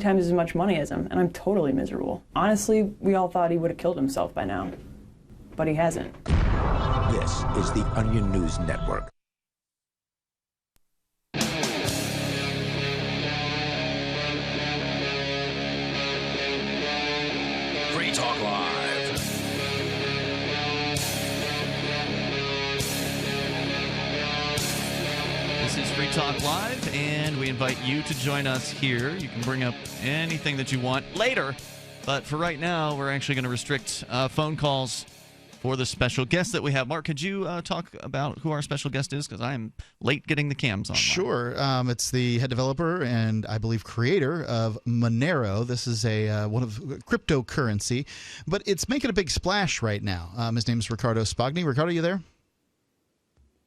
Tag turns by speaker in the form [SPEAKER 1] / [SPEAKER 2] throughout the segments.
[SPEAKER 1] times as much money as him, and I'm totally miserable. Honestly, we all thought he would have killed himself by now, but he hasn't.
[SPEAKER 2] This is the Onion News Network.
[SPEAKER 3] Free Talk Live.
[SPEAKER 4] This is Free Talk Live, and we invite you to join us here. You can bring up anything that you want later, but for right now, we're actually going to restrict phone calls for the special guest that we have. Mark, could you talk about who our special guest is? Because I'm late getting the cams on.
[SPEAKER 5] Sure. It's the head developer and I believe creator of Monero. This is a one of cryptocurrency, but it's making a big splash right now. His name is Riccardo Spagni. Riccardo, you there?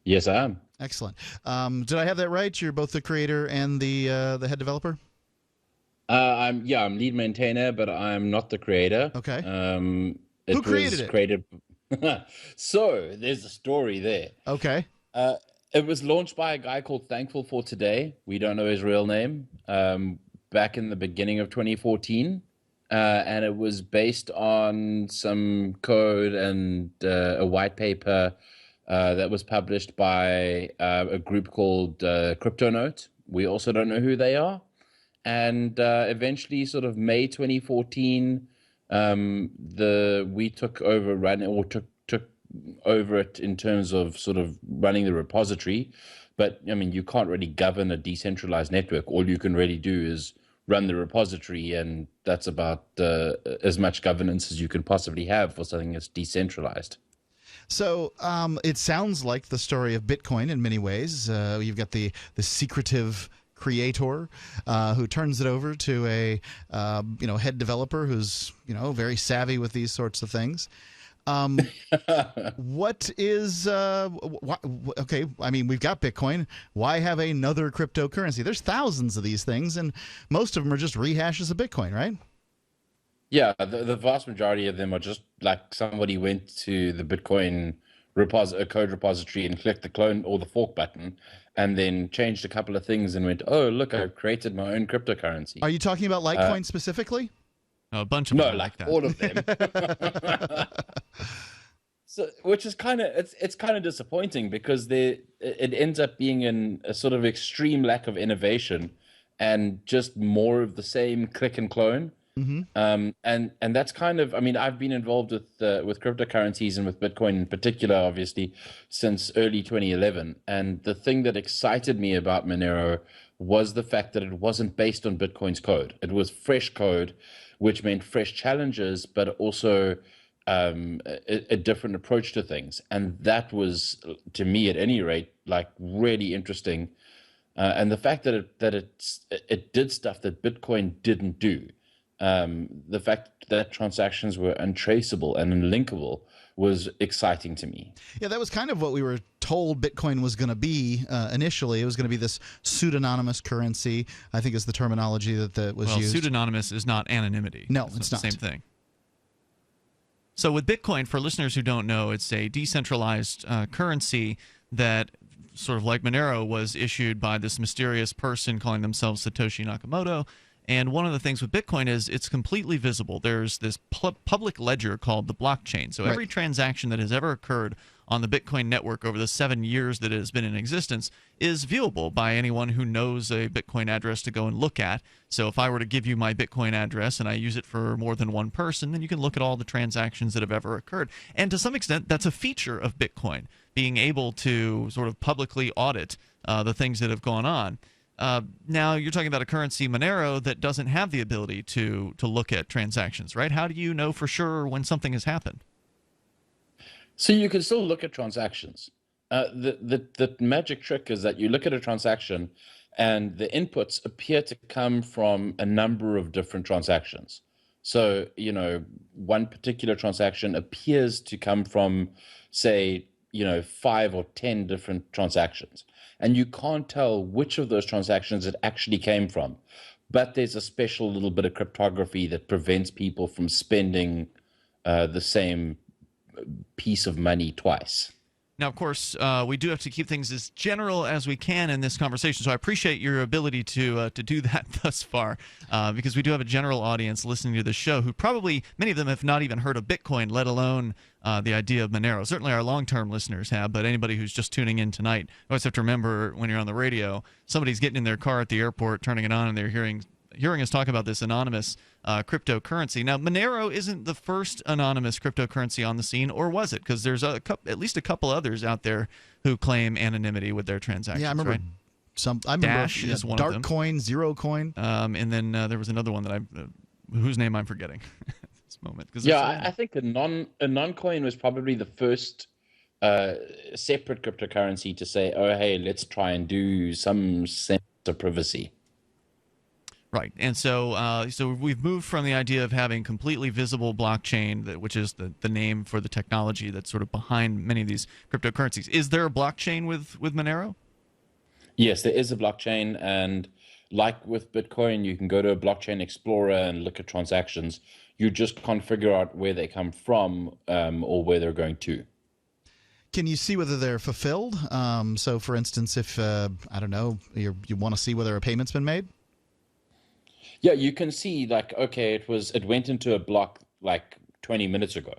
[SPEAKER 6] Yes, I am.
[SPEAKER 5] Excellent. Did I have that right? You're both the creator and the head developer?
[SPEAKER 6] I'm lead maintainer, but I'm not the creator.
[SPEAKER 5] Okay.
[SPEAKER 6] Who
[SPEAKER 5] created it?
[SPEAKER 6] Created. So there's a story there.
[SPEAKER 5] Okay.
[SPEAKER 6] It was launched by a guy called Thankful for Today. We don't know his real name. Back in the beginning of 2014, and it was based on some code and a white paper that was published by a group called CryptoNote. We also don't know who they are. And eventually, sort of May 2014, we took over took over it in terms of sort of running the repository. But I mean, you can't really govern a decentralized network. All you can really do is run the repository, and that's about as much governance as you can possibly have for something that's decentralized.
[SPEAKER 5] So it sounds like the story of Bitcoin in many ways. You've got the secretive creator who turns it over to a head developer who's very savvy with these sorts of things. What is okay? I mean, we've got Bitcoin. Why have another cryptocurrency? There's thousands of these things, and most of them are just rehashes of Bitcoin, right?
[SPEAKER 6] Yeah, the vast majority of them are just like somebody went to the Bitcoin code repository and clicked the clone or the fork button and then changed a couple of things and went, oh, look, I've created my own cryptocurrency.
[SPEAKER 5] Are you talking about Litecoin specifically?
[SPEAKER 4] A bunch of them like that.
[SPEAKER 6] All of them. So, which is kind of it's kind of disappointing because it ends up being a sort of extreme lack of innovation and just more of the same click and clone.
[SPEAKER 5] Mm-hmm.
[SPEAKER 6] And that's kind of, I mean, I've been involved with cryptocurrencies and with Bitcoin in particular, obviously, since early 2011. And the thing that excited me about Monero was the fact that it wasn't based on Bitcoin's code. It was fresh code, which meant fresh challenges, but also a different approach to things. And that was, to me, at any rate, like really interesting. And the fact that it did stuff that Bitcoin didn't do. The fact that transactions were untraceable and unlinkable was exciting to me.
[SPEAKER 5] Yeah, that was kind of what we were told Bitcoin was going to be initially. It was going to be this pseudonymous currency, I think is the terminology that was used.
[SPEAKER 4] Pseudonymous is not anonymity.
[SPEAKER 5] No, it's not.
[SPEAKER 4] The same thing. So with Bitcoin, for listeners who don't know, it's a decentralized currency that, sort of like Monero, was issued by this mysterious person calling themselves Satoshi Nakamoto. And one of the things with Bitcoin is it's completely visible. There's this public ledger called the blockchain. So every transaction that has ever occurred on the Bitcoin network over the 7 years that it has been in existence is viewable by anyone who knows a Bitcoin address to go and look at. So if I were to give you my Bitcoin address and I use it for more than one person, then you can look at all the transactions that have ever occurred. And to some extent, that's a feature of Bitcoin, being able to sort of publicly audit the things that have gone on. Now, you're talking about a currency, Monero, that doesn't have the ability to look at transactions, right? How do you know for sure when something has happened?
[SPEAKER 6] So you can still look at transactions. The magic trick is that you look at a transaction and the inputs appear to come from a number of different transactions. So, one particular transaction appears to come from, say, 5 or 10 different transactions. And you can't tell which of those transactions it actually came from. But there's a special little bit of cryptography that prevents people from spending the same piece of money twice.
[SPEAKER 4] Now, of course, we do have to keep things as general as we can in this conversation, so I appreciate your ability to do that thus far, because we do have a general audience listening to the show who probably, many of them have not even heard of Bitcoin, let alone the idea of Monero. Certainly our long-term listeners have, but anybody who's just tuning in tonight, you always have to remember when you're on the radio, somebody's getting in their car at the airport, turning it on, and they're hearing us talk about this anonymous cryptocurrency. Now, Monero isn't the first anonymous cryptocurrency on the scene, or was it? Because there's at least a couple others out there who claim anonymity with their transactions.
[SPEAKER 5] Yeah, I remember
[SPEAKER 4] right? Dash is one of them.
[SPEAKER 5] Darkcoin, Zerocoin.
[SPEAKER 4] And then there was another one that whose name I'm forgetting at this moment.
[SPEAKER 6] Yeah, I think a non-coin was probably the first separate cryptocurrency to say, oh, hey, let's try and do some sense of privacy.
[SPEAKER 4] Right, and so we've moved from the idea of having completely visible blockchain, which is the name for the technology that's sort of behind many of these cryptocurrencies. Is there a blockchain with Monero?
[SPEAKER 6] Yes, there is a blockchain, and like with Bitcoin, you can go to a blockchain explorer and look at transactions. You just can't figure out where they come from or where they're going to.
[SPEAKER 5] Can you see whether they're fulfilled? So, for instance, if, I don't know, you want to see whether a payment's been made?
[SPEAKER 6] Yeah, you can see, like, okay, it went into a block like 20 minutes ago,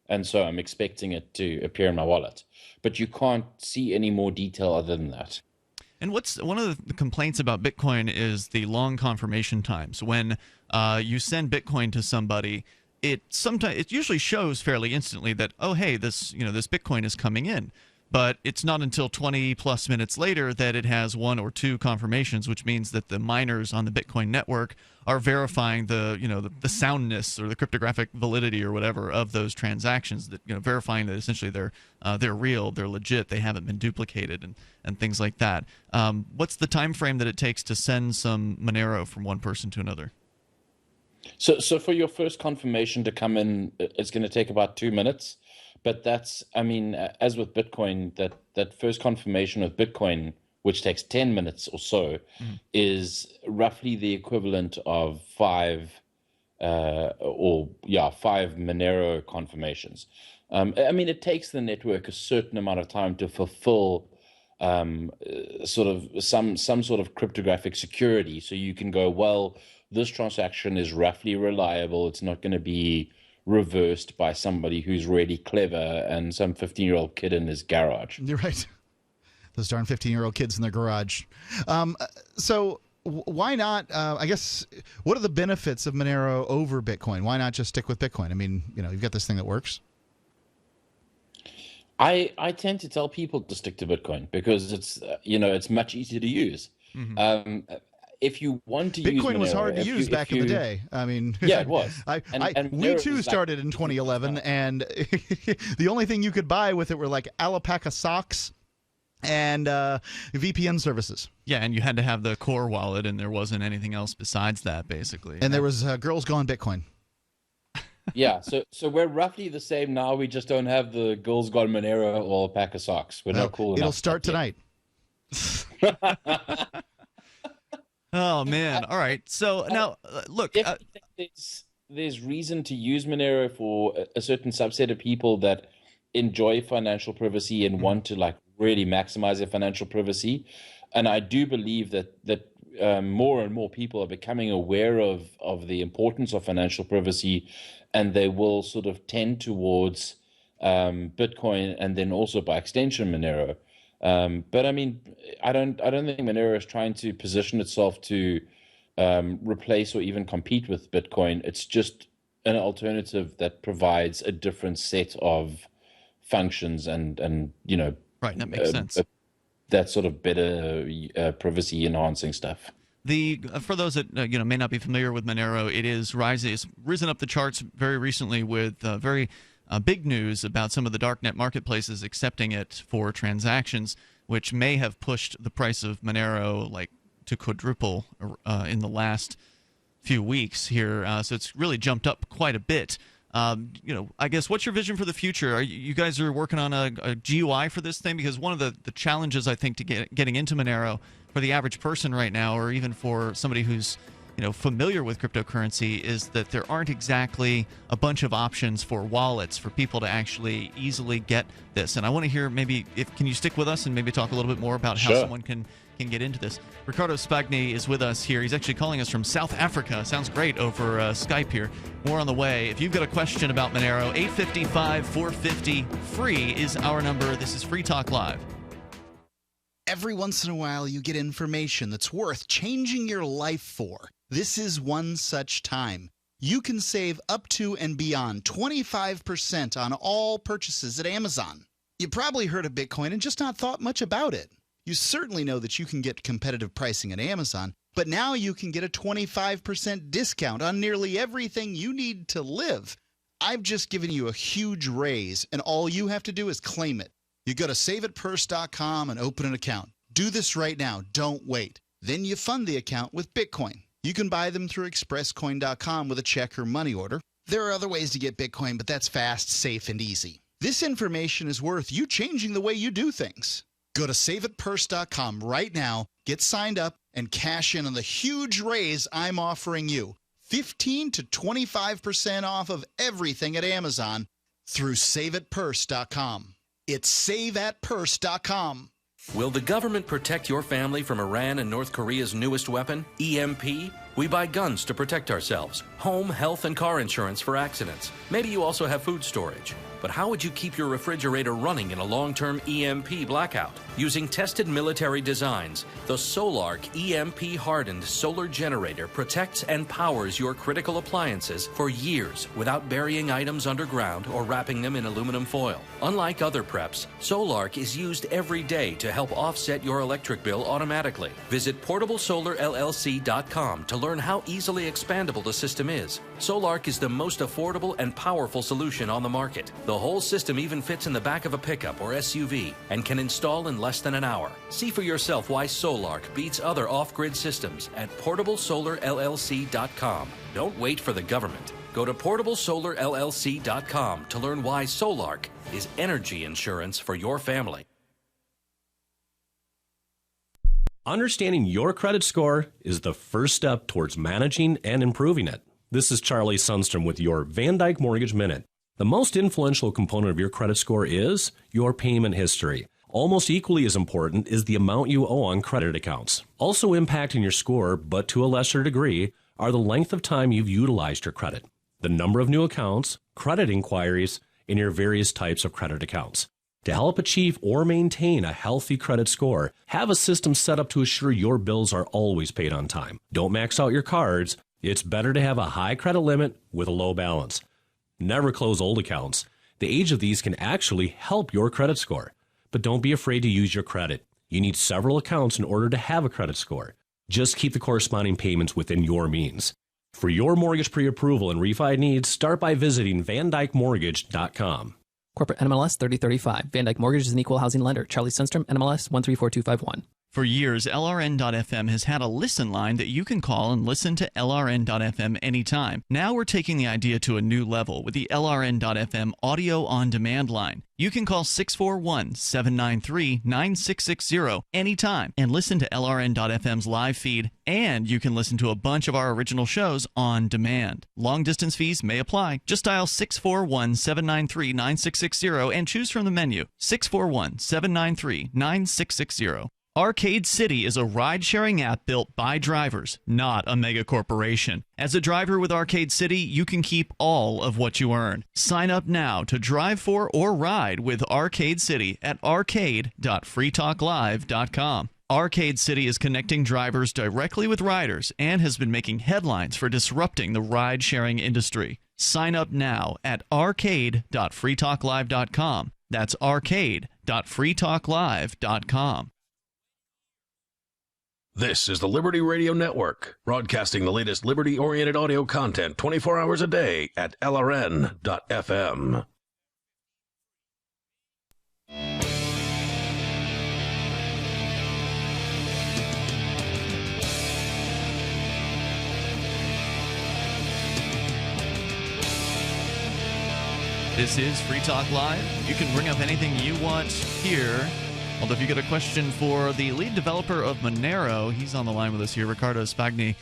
[SPEAKER 6] and so I'm expecting it to appear in my wallet. But you can't see any more detail other than that.
[SPEAKER 4] And one of the complaints about Bitcoin is the long confirmation times. When you send Bitcoin to somebody, it usually shows fairly instantly that, oh, hey, this Bitcoin is coming in. But it's not until 20 plus minutes later that it has one or two confirmations, which means that the miners on the Bitcoin network are verifying the soundness or the cryptographic validity or whatever of those transactions, that verifying that essentially they're real, they're legit, they haven't been duplicated and things like that. What's the time frame that it takes to send some Monero from one person to another?
[SPEAKER 6] So for your first confirmation to come in, it's going to take about 2 minutes. But that's, I mean, as with Bitcoin, that first confirmation of Bitcoin, which takes 10 minutes or so, is roughly the equivalent of five Monero confirmations. I mean, it takes the network a certain amount of time to fulfill sort of some sort of cryptographic security. So you can go, well, this transaction is roughly reliable. It's not going to be reversed by somebody who's really clever and some 15-year-old kid in his garage.
[SPEAKER 5] You're right. Those darn 15-year-old kids in their garage. So why not, I guess, what are the benefits of Monero over Bitcoin? Why not just stick with Bitcoin? I mean, you've got this thing that works.
[SPEAKER 6] I tend to tell people to stick to Bitcoin because it's much easier to use. Mm-hmm. If you want to use
[SPEAKER 5] Bitcoin was hard to use back in the day. I mean,
[SPEAKER 6] yeah, it was.
[SPEAKER 5] We too started in 2011, and the only thing you could buy with it were like alpaca socks and VPN services.
[SPEAKER 4] Yeah, and you had to have the core wallet, and there wasn't anything else besides that, basically.
[SPEAKER 5] And there was Girls Gone Bitcoin.
[SPEAKER 6] Yeah, so we're roughly the same now. We just don't have the Girls Gone Monero or alpaca socks. We're not cool enough.
[SPEAKER 5] It'll start tonight.
[SPEAKER 4] Oh man! All right. So now, look.
[SPEAKER 6] If there's reason to use Monero for a certain subset of people that enjoy financial privacy and want to really maximize their financial privacy, and I do believe that more and more people are becoming aware of the importance of financial privacy, and they will sort of tend towards Bitcoin and then also by extension Monero. But I mean, I don't think Monero is trying to position itself to replace or even compete with Bitcoin. It's just an alternative that provides a different set of functions and
[SPEAKER 4] right, that makes sense.
[SPEAKER 6] That sort of better privacy enhancing stuff.
[SPEAKER 4] For those that may not be familiar with Monero, it's risen up the charts very recently with very big news about some of the darknet marketplaces accepting it for transactions, which may have pushed the price of Monero to quadruple in the last few weeks here. So it's really jumped up quite a bit. I guess, what's your vision for the future? You guys are working on a GUI for this thing? Because one of the challenges, I think, to getting into Monero for the average person right now, or even for somebody who's familiar with cryptocurrency is that there aren't exactly a bunch of options for wallets for people to actually easily get this. And I want to hear can you stick with us and maybe talk a little bit more about how someone can get into this. Riccardo Spagni is with us here. He's actually calling us from South Africa. Sounds great over Skype here. More on the way. If you've got a question about Monero, 855-450-FREE is our number. This is Free Talk Live.
[SPEAKER 5] Every once in a while, you get information that's worth changing your life for. This is one such time. You can save up to and beyond 25% on all purchases at Amazon. You probably heard of Bitcoin and just not thought much about it. You certainly know that you can get competitive pricing at Amazon, but now you can get a 25% discount on nearly everything you need to live. I've just given you a huge raise, and all you have to do is claim it. You go to saveitpurse.com and open an account. Do this right now. Don't wait. Then you fund the account with Bitcoin. You can buy them through expresscoin.com with a check or money order. There are other ways to get Bitcoin, but that's fast, safe, and easy. This information is worth you changing the way you do things. Go to saveitpurse.com right now, get signed up, and cash in on the huge raise I'm offering you. 15 to 25% off of everything at Amazon through saveitpurse.com. It's saveatpurse.com.
[SPEAKER 3] Will the government protect your family from Iran and North Korea's newest weapon, EMP? We buy guns to protect ourselves, home, health, and car insurance for accidents. Maybe you also have food storage. But how would you keep your refrigerator running in a long-term EMP blackout? Using tested military designs, the Solarc EMP-hardened solar generator protects and powers your critical appliances for years without burying items underground or wrapping them in aluminum foil. Unlike other preps, Solarc is used every day to help offset your electric bill automatically. Visit portablesolarllc.com to learn how easily expandable the system is. Solarc is the most affordable and powerful solution on the market. The whole system even fits in the back of a pickup or SUV and can install in less than an hour. See for yourself why Solarc beats other off-grid systems at portablesolarllc.com. Don't wait for the government. Go to portablesolarllc.com to learn why Solarc is energy insurance for your family.
[SPEAKER 7] Understanding your credit score is the first step towards managing and improving it. This is Charlie Sundstrom with your Van Dyke Mortgage Minute. The most influential component of your credit score is your payment history. Almost equally as important is the amount you owe on credit accounts. Also impacting your score, but to a lesser degree, are the length of time you've utilized your credit, the number of new accounts, credit inquiries, and your various types of credit accounts. To help achieve or maintain a healthy credit score, have a system set up to assure your bills are always paid on time. Don't max out your cards. It's better to have a high credit limit with a low balance. Never close old accounts. The age of these can actually help your credit score. But don't be afraid to use your credit. You need several accounts in order to have a credit score. Just keep the corresponding payments within your means. For your mortgage pre-approval and refi needs, start by visiting VanDykeMortgage.com.
[SPEAKER 8] Corporate NMLS 3035. Van Dyke Mortgage is an equal housing lender. Charlie Sundstrom, NMLS 134251.
[SPEAKER 4] For years, LRN.FM has had a listen line that you can call and listen to LRN.FM anytime. Now we're taking the idea to a new level with the LRN.FM audio on demand line. You can call 641-793-9660 anytime and listen to LRN.FM's live feed, and you can listen to a bunch of our original shows on demand. Long distance fees may apply. Just dial 641-793-9660 and choose from the menu 641-793-9660. Arcade City is a ride-sharing app built by drivers, not a mega corporation. As a driver with Arcade City, you can keep all of what you earn. Sign up now to drive for or ride with Arcade City at arcade.freetalklive.com. Arcade City is connecting drivers directly with riders and has been making headlines for disrupting the ride-sharing industry. Sign up now at arcade.freetalklive.com. That's arcade.freetalklive.com.
[SPEAKER 9] This is the Liberty Radio Network, broadcasting the latest liberty-oriented audio content 24 hours a day at LRN.FM.
[SPEAKER 4] This is Free Talk Live. You can bring up anything you want here. Although if you get a question for the lead developer of Monero, he's on the line with us here, Riccardo Spagni.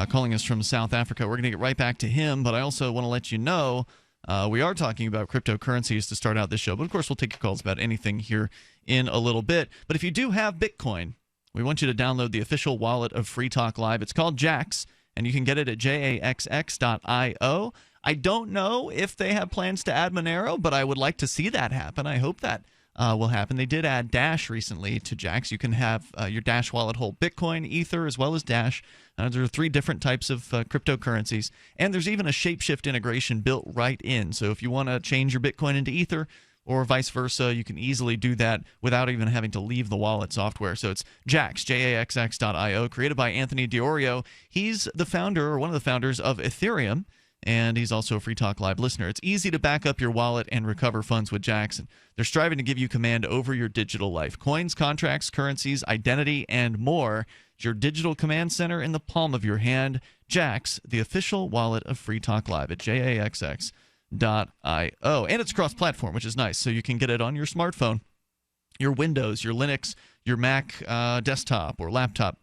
[SPEAKER 4] calling us from South Africa. We're going to get right back to him, but I also want to let you know we are talking about cryptocurrencies to start out this show. But, of course, we'll take your calls about anything here in a little bit. But if you do have Bitcoin, we want you to download the official wallet of Free Talk Live. It's called Jaxx, and you can get it at jaxx.io. I don't know if they have plans to add Monero, but I would like to see that happen. I hope that will happen. They did add Dash recently to Jaxx. You can have your Dash wallet hold Bitcoin, Ether, as well as Dash. There are 3 different types of cryptocurrencies, and there's even a Shapeshift integration built right in. So if you want to change your Bitcoin into Ether or vice versa, you can easily do that without even having to leave the wallet software. So it's Jaxx, jaxx.io, created by Anthony Diorio. He's the founder, or one of the founders, of Ethereum, and he's also a Free Talk Live listener. It's easy to back up your wallet and recover funds with Jaxx. They're striving to give you command over your digital life. Coins, contracts, currencies, identity, and more. It's your digital command center in the palm of your hand. Jaxx, the official wallet of Free Talk Live at jaxx.io. And it's cross-platform, which is nice. So you can get it on your smartphone, your Windows, your Linux, your Mac desktop or laptop,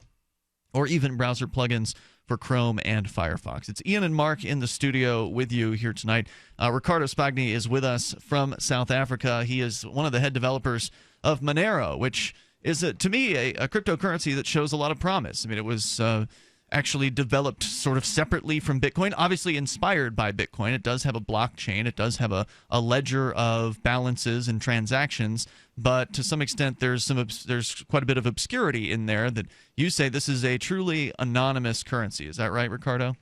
[SPEAKER 4] or even browser plugins for Chrome and Firefox. It's Ian and Mark in the studio with you here tonight. Riccardo Spagni is with us from South Africa. He is one of the head developers of Monero, which is, to me, a cryptocurrency that shows a lot of promise. I mean, it was actually developed sort of separately from Bitcoin, obviously inspired by Bitcoin. It does have a blockchain. It does have a ledger of balances and transactions, but to some extent there's quite a bit of obscurity in there that you say this is a truly anonymous currency. Is that right, Riccardo?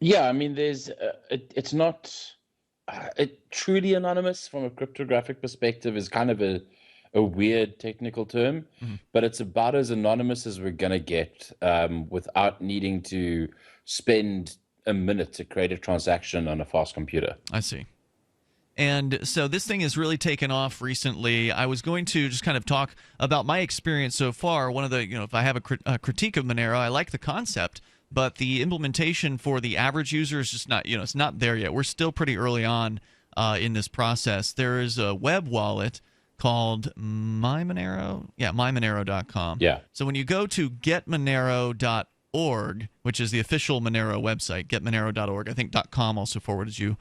[SPEAKER 6] Yeah, I mean, it's not truly anonymous from a cryptographic perspective is kind of a weird technical term, but it's about as anonymous as we're going to get without needing to spend a minute to create a transaction on a fast computer.
[SPEAKER 4] I see. And so this thing has really taken off recently. I was going to just kind of talk about my experience so far. One of the, if I have a critique of Monero, I like the concept, but the implementation for the average user is just not, it's not there yet. We're still pretty early on in this process. There is a web wallet called MyMonero. Yeah, mymonero.com.
[SPEAKER 6] Yeah.
[SPEAKER 4] So when you go to getmonero.org, which is the official Monero website, getmonero.org, I think .com also forwarded you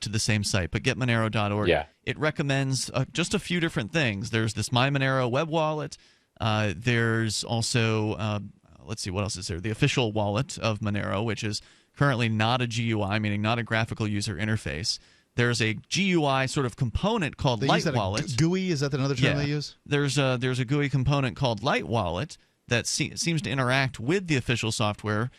[SPEAKER 4] to the same site, but getmonero.org.
[SPEAKER 6] Yeah.
[SPEAKER 4] It recommends just a few different things. There's this MyMonero web wallet. There's also, let's see, what else is there? The official wallet of Monero, which is currently not a GUI, meaning not a graphical user interface. There's a GUI sort of component called Light Wallet.
[SPEAKER 5] GUI, is that another term they use?
[SPEAKER 4] There's a GUI component called Light Wallet that seems to interact with the official software.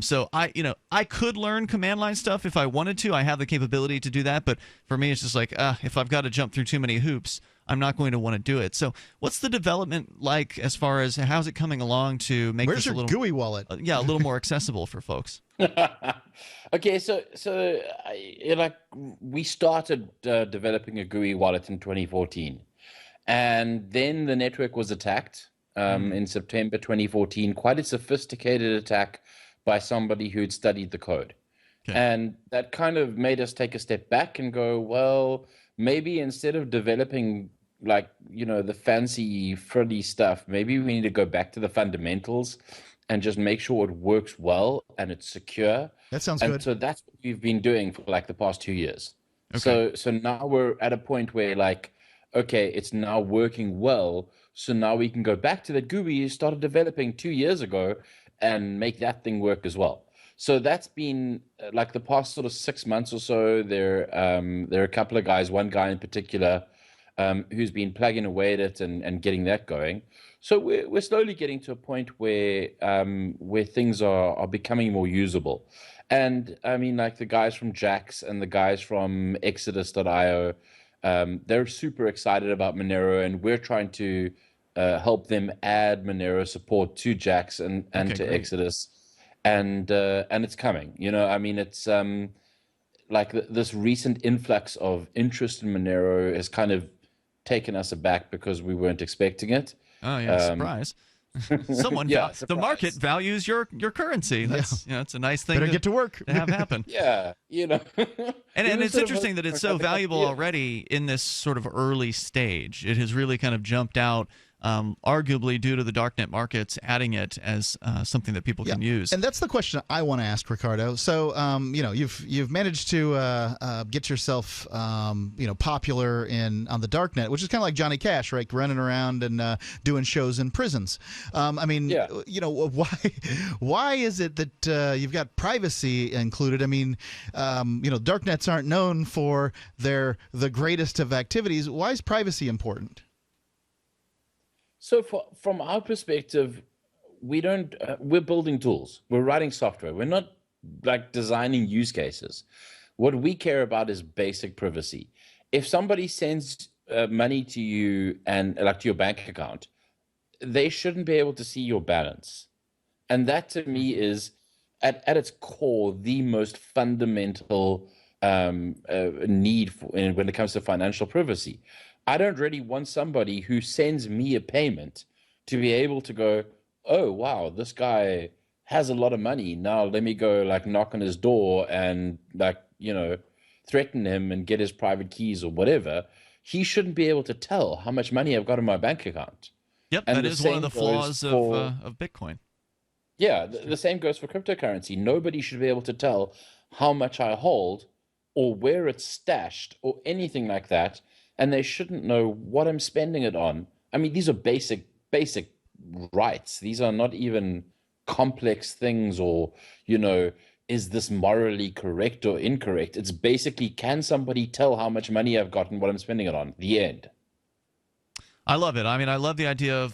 [SPEAKER 4] So I could learn command line stuff if I wanted to. I have the capability to do that, but for me, it's just like if I've got to jump through too many hoops, I'm not going to want to do it. So what's the development like as far as how's it coming along to make
[SPEAKER 5] Where's
[SPEAKER 4] this a
[SPEAKER 5] your
[SPEAKER 4] little
[SPEAKER 5] GUI wallet?
[SPEAKER 4] a little more accessible for folks?
[SPEAKER 6] Okay, so we started developing a GUI wallet in 2014, and then the network was attacked in September 2014. Quite a sophisticated attack by somebody who'd studied the code, and that kind of made us take a step back and go, well, maybe instead of developing the fancy frilly stuff, maybe we need to go back to the fundamentals and just make sure it works well and it's secure.
[SPEAKER 5] That sounds good.
[SPEAKER 6] So that's what we've been doing for the past 2 years. Okay. So now we're at a point where okay, it's now working well. So now we can go back to the GUI you started developing 2 years ago and make that thing work as well. So that's been the past sort of 6 months or so. There are a couple of guys, one guy in particular, who's been plugging away at it and getting that going. So we're slowly getting to a point where things are becoming more usable. And I mean, the guys from Jaxx and the guys from Exodus.io, they're super excited about Monero, and we're trying to help them add Monero support to Jaxx and to great. Exodus. And it's coming. I mean, it's this recent influx of interest in Monero has kind of taken us aback because we weren't expecting it.
[SPEAKER 4] Oh yeah, surprise! Someone,
[SPEAKER 6] surprise.
[SPEAKER 4] The market values your currency. That's it's a nice thing.
[SPEAKER 5] Better get to work
[SPEAKER 4] to have happen.
[SPEAKER 6] Yeah,
[SPEAKER 4] And it's interesting that it's so valuable already in this sort of early stage. It has really kind of jumped out arguably due to the darknet markets adding it as something that people can use.
[SPEAKER 5] And that's the question I want to ask, Riccardo. So, you've managed to get yourself, popular on the darknet, which is kind of like Johnny Cash, right? Running around and doing shows in prisons. Why is it that you've got privacy included? I mean, darknets aren't known for the greatest of activities. Why is privacy important?
[SPEAKER 6] So from our perspective, we're building tools. We're writing software. We're not like designing use cases. What we care about is basic privacy. If somebody sends money to you and like to your bank account, they shouldn't be able to see your balance. And that to me is at its core, the most fundamental need when it comes to financial privacy. I don't really want somebody who sends me a payment to be able to go, oh, wow, this guy has a lot of money. Now let me go knock on his door and threaten him and get his private keys or whatever. He shouldn't be able to tell how much money I've got in my bank account.
[SPEAKER 4] Yep, and that is one of the flaws of Bitcoin.
[SPEAKER 6] Yeah, the same goes for cryptocurrency. Nobody should be able to tell how much I hold or where it's stashed or anything like that. And they shouldn't know what I'm spending it on. I mean, these are basic rights. These are not even complex things or, is this morally correct or incorrect? It's basically, can somebody tell how much money I've got and what I'm spending it on? The end.
[SPEAKER 4] I love it. I mean, I love the idea of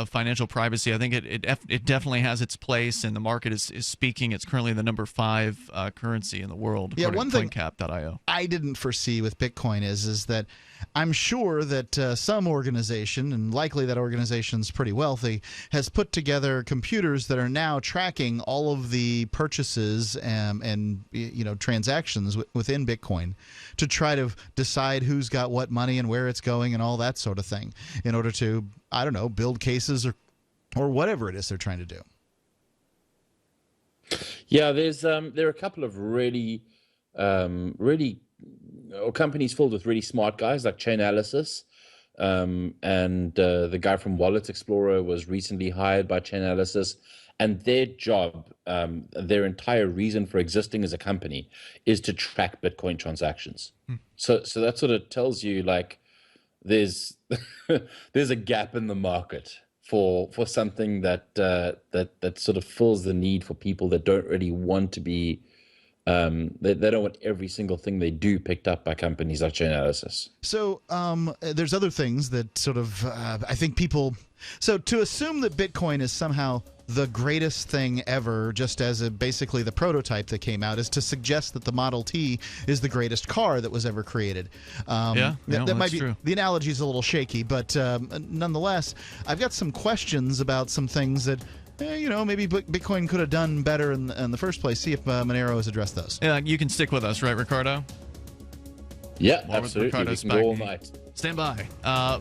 [SPEAKER 4] financial privacy. I think it definitely has its place, and the market is speaking. It's currently the number 5 currency in the world.
[SPEAKER 5] Yeah, one thing
[SPEAKER 4] CoinCap.io.
[SPEAKER 5] I didn't foresee with Bitcoin is that I'm sure that some organization, and likely that organization's pretty wealthy, has put together computers that are now tracking all of the purchases and transactions within Bitcoin to try to decide who's got what money and where it's going and all that sort of thing, in order to, I don't know, build cases or whatever it is they're trying to do.
[SPEAKER 6] Yeah, there are a couple of really companies filled with really smart guys like Chainalysis, and the guy from Wallet Explorer was recently hired by Chainalysis, and their job, their entire reason for existing as a company is to track Bitcoin transactions. So that sort of tells you there's a gap in the market for something that sort of fills the need for people that don't really want to be they don't want every single thing they do picked up by companies like Chainalysis.
[SPEAKER 5] So there's other things that sort of I think people. So to assume that Bitcoin is somehow the greatest thing ever, just as basically the prototype that came out, is to suggest that the Model T is the greatest car that was ever created. That might be true. The analogy is a little shaky, but nonetheless, I've got some questions about some things that. Maybe Bitcoin could have done better in the first place. See if Monero has addressed those.
[SPEAKER 4] Yeah, you can stick with us, right, Riccardo?
[SPEAKER 6] Yeah, absolutely. We can go all night.
[SPEAKER 4] Stand by.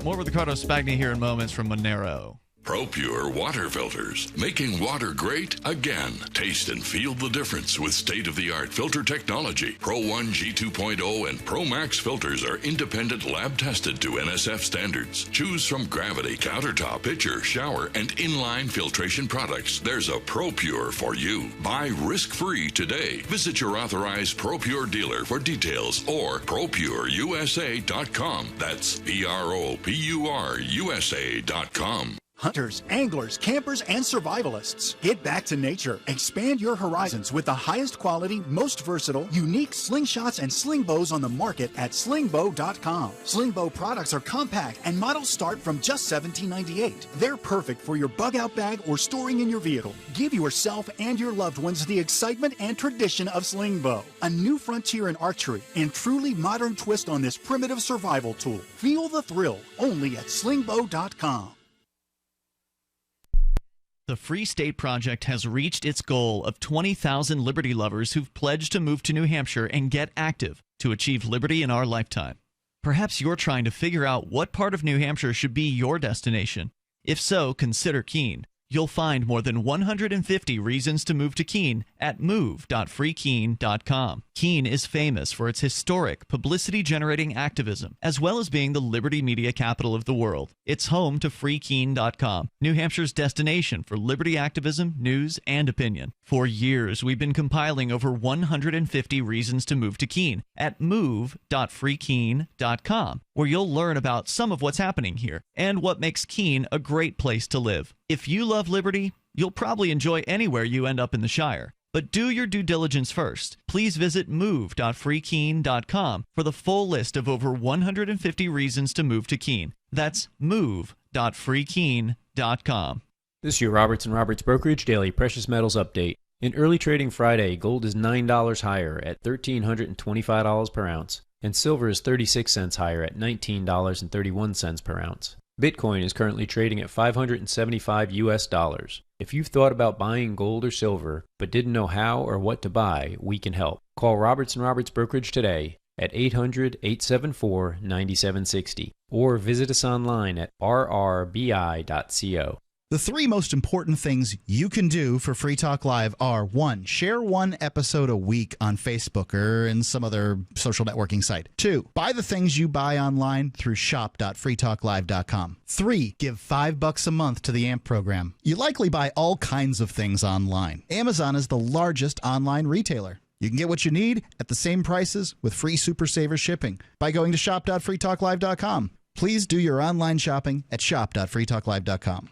[SPEAKER 4] More with Riccardo Spagni here in moments from Monero.
[SPEAKER 10] ProPure water filters, making water great again. Taste and feel the difference with state-of-the-art filter technology. Pro 1 G2.0 and Pro Max filters are independent lab-tested to NSF standards. Choose from gravity, countertop, pitcher, shower, and inline filtration products. There's a ProPure for you. Buy risk-free today. Visit your authorized ProPure dealer for details or ProPureUSA.com. That's ProPureUSA.com.
[SPEAKER 11] Hunters, anglers, campers, and survivalists. Get back to nature. Expand your horizons with the highest quality, most versatile, unique slingshots and sling bows on the market at slingbow.com. Slingbow products are compact and models start from just $17.98. They're perfect for your bug out bag or storing in your vehicle. Give yourself and your loved ones the excitement and tradition of slingbow. A new frontier in archery and truly modern twist on this primitive survival tool. Feel the thrill only at slingbow.com.
[SPEAKER 4] The Free State Project has reached its goal of 20,000 liberty lovers who've pledged to move to New Hampshire and get active to achieve liberty in our lifetime. Perhaps you're trying to figure out what part of New Hampshire should be your destination. If so, consider Keene. You'll find more than 150 reasons to move to Keene at move.freekeene.com. Keene is famous for its historic, publicity-generating activism, as well as being the liberty media capital of the world. It's home to freekeene.com, New Hampshire's destination for liberty activism, news, and opinion. For years, we've been compiling over 150 reasons to move to Keene at move.freekeene.com, where you'll learn about some of what's happening here and what makes Keene a great place to live. If you love liberty, you'll probably enjoy anywhere you end up in the Shire. But do your due diligence first. Please visit move.freekeene.com for the full list of over 150 reasons to move to Keene. That's move.freekeene.com.
[SPEAKER 12] This is your Roberts & Roberts Brokerage Daily Precious Metals Update. In early trading Friday, gold is $9 higher at $1,325 per ounce, and silver is 36 cents higher at $19.31 per ounce. Bitcoin is currently trading at $575 US. If you've thought about buying gold or silver but didn't know how or what to buy, we can help. Call Roberts & Roberts Brokerage today at 800-874-9760 or visit us online at rrbi.co.
[SPEAKER 5] The three most important things you can do for Free Talk Live are: 1, share one episode a week on Facebook or in some other social networking site. 2, buy the things you buy online through shop.freetalklive.com. 3, give $5 a month to the AMP program. You likely buy all kinds of things online. Amazon is the largest online retailer. You can get what you need at the same prices with free Super Saver shipping by going to shop.freetalklive.com. Please do your online shopping at shop.freetalklive.com.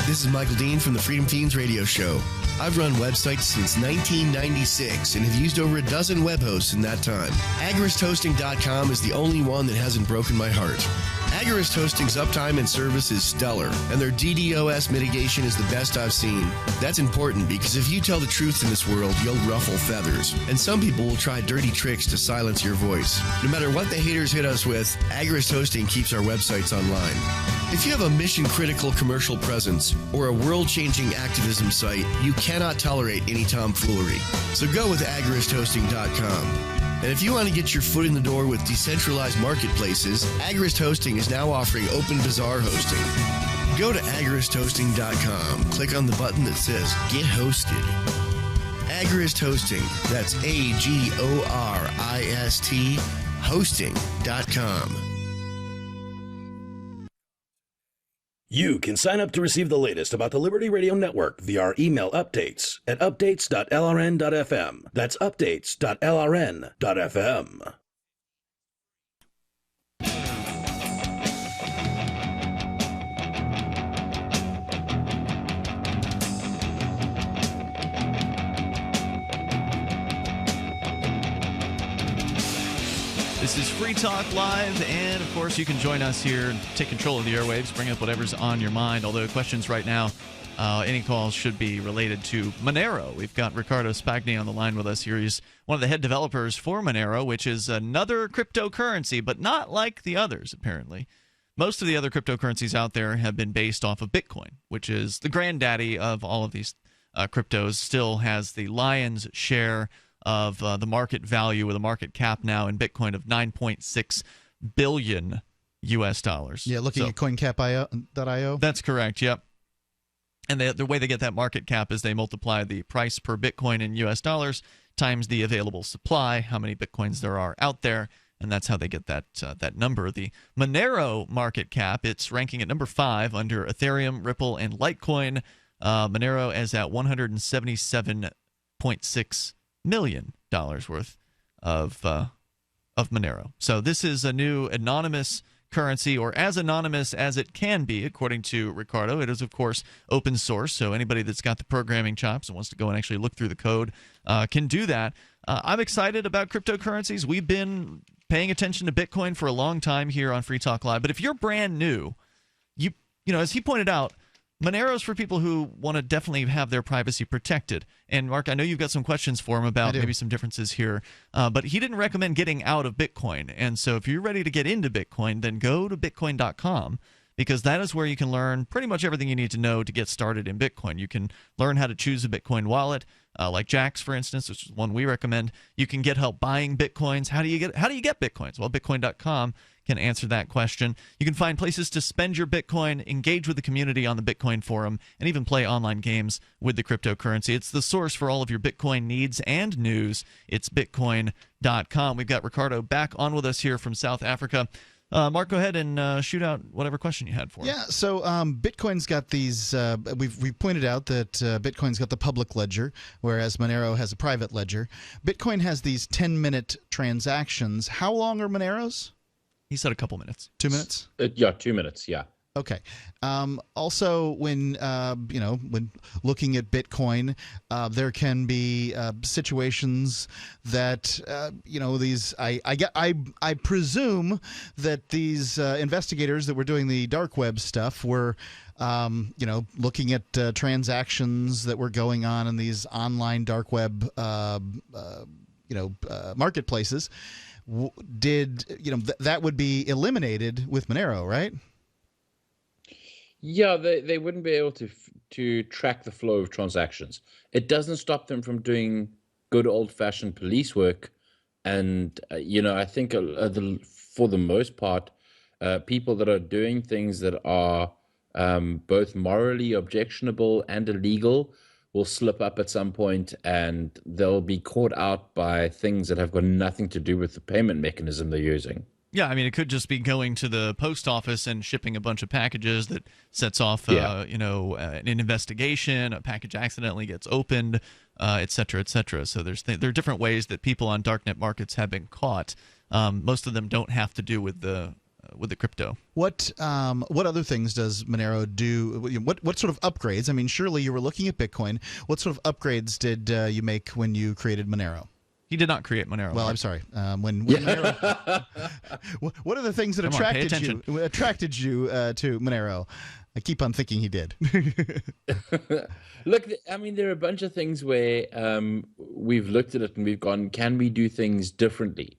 [SPEAKER 13] This is Michael Dean from the Freedom Teens radio show. I've run websites since 1996 and have used over a dozen web hosts in that time. AgoristHosting.com is the only one that hasn't broken my heart. Agorist Hosting's uptime and service is stellar, and their DDoS mitigation is the best I've seen. That's important because if you tell the truth in this world, you'll ruffle feathers, and some people will try dirty tricks to silence your voice. No matter what the haters hit us with, Agorist Hosting keeps our websites online. If you have a mission-critical commercial presence or a world-changing activism site, you cannot tolerate any tomfoolery. So go with AgoristHosting.com. And if you want to get your foot in the door with decentralized marketplaces, Agorist Hosting is now offering Open Bazaar hosting. Go to agoristhosting.com, click on the button that says Get Hosted. Agorist Hosting, that's AGORIST hosting.com.
[SPEAKER 9] You can sign up to receive the latest about the Liberty Radio Network via our email updates at updates.lrn.fm. That's updates.lrn.fm.
[SPEAKER 4] This is Free Talk Live, and of course you can join us here and take control of the airwaves, bring up whatever's on your mind, although questions right now, any calls should be related to Monero. We've got Riccardo Spagni on the line with us here. He's one of the head developers for Monero, which is another cryptocurrency, but not like the others, apparently. Most of the other cryptocurrencies out there have been based off of Bitcoin, which is the granddaddy of all of these cryptos, still has the lion's share of the market value, with a market cap now in Bitcoin of $9.6 billion US.
[SPEAKER 5] Yeah, looking at CoinCap.io.
[SPEAKER 4] That's correct, yep. And the way they get that market cap is they multiply the price per Bitcoin in US dollars times the available supply, how many Bitcoins there are out there, and that's how they get that number. The Monero market cap, it's ranking at number 5 under Ethereum, Ripple, and Litecoin. Monero is at $177.6 million worth of Monero. So this is a new anonymous currency, or as anonymous as it can be, according to Riccardo. It is, of course, open source, so anybody that's got the programming chops and wants to go and actually look through the code can do that. I'm excited about cryptocurrencies. We've been paying attention to Bitcoin for a long time here on Free Talk Live, but if you're brand new, you know, as he pointed out, Monero is for people who want to definitely have their privacy protected. And, Mark, I know you've got some questions for him about maybe some differences here, but he didn't recommend getting out of Bitcoin. And so if you're ready to get into Bitcoin, then go to bitcoin.com, because that is where you can learn pretty much everything you need to know to get started in Bitcoin. You can learn how to choose a Bitcoin wallet, like Jax, for instance, which is one we recommend. You can get help buying Bitcoins. How do you get Bitcoins? Well, bitcoin.com can answer that question. You can find places to spend your Bitcoin, engage with the community on the Bitcoin forum, and even play online games with the cryptocurrency. It's the source for all of your Bitcoin needs and news. It's Bitcoin.com. We've got Riccardo back on with us here from South Africa. Mark, go ahead and shoot out whatever question you had for him.
[SPEAKER 5] Yeah, so Bitcoin's got these, we've pointed out that Bitcoin's got the public ledger, whereas Monero has a private ledger. Bitcoin has these 10-minute transactions. How long are Monero's?
[SPEAKER 4] He said a couple minutes.
[SPEAKER 5] 2 minutes?
[SPEAKER 6] Yeah, 2 minutes, yeah.
[SPEAKER 5] Okay. Also, when when looking at Bitcoin, there can be situations that these. I presume that these investigators that were doing the dark web stuff were looking at transactions that were going on in these online dark web marketplaces. That would be eliminated with Monero, right?
[SPEAKER 6] Yeah, they wouldn't be able to track the flow of transactions. It doesn't stop them from doing good old-fashioned police work. And, I think for the most part, people that are doing things that are both morally objectionable and illegal will slip up at some point, and they'll be caught out by things that have got nothing to do with the payment mechanism they're using.
[SPEAKER 4] Yeah, I mean, it could just be going to the post office and shipping a bunch of packages that sets off, an investigation. A package accidentally gets opened, et cetera, et cetera. So there are different ways that people on darknet markets have been caught. Most of them don't have to do with the crypto.
[SPEAKER 5] What other things does Monero do? What sort of upgrades? I mean, surely you were looking at Bitcoin. What sort of upgrades did you make when you created Monero?
[SPEAKER 4] He did not create Monero.
[SPEAKER 5] Well, I'm sorry. When Monero, what are the things that attracted you to Monero? I keep on thinking he did.
[SPEAKER 6] Look, I mean, there are a bunch of things where we've looked at it and we've gone, can we do things differently?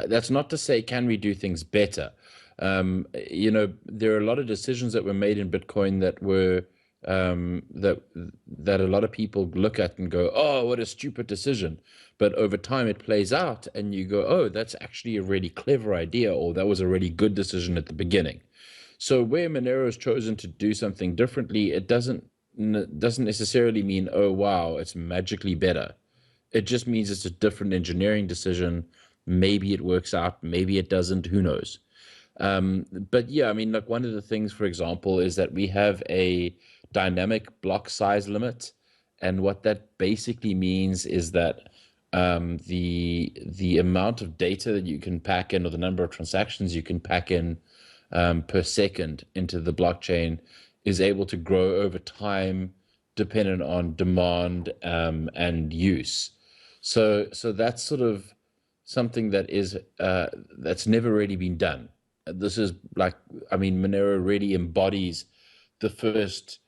[SPEAKER 6] That's not to say, can we do things better? There are a lot of decisions that were made in Bitcoin that were that a lot of people look at and go, oh, what a stupid decision. But over time it plays out and you go, oh, that's actually a really clever idea, or that was a really good decision at the beginning. So where Monero has chosen to do something differently, it doesn't necessarily mean, oh, wow, it's magically better. It just means it's a different engineering decision. Maybe it works out, maybe it doesn't, who knows? But yeah, I mean, like one of the things, for example, is that we have a dynamic block size limit. And what that basically means is that the amount of data that you can pack in, or the number of transactions you can pack in per second into the blockchain, is able to grow over time dependent on demand and use. So that's sort of something that is that's never really been done. This is like, I mean, Monero really embodies the first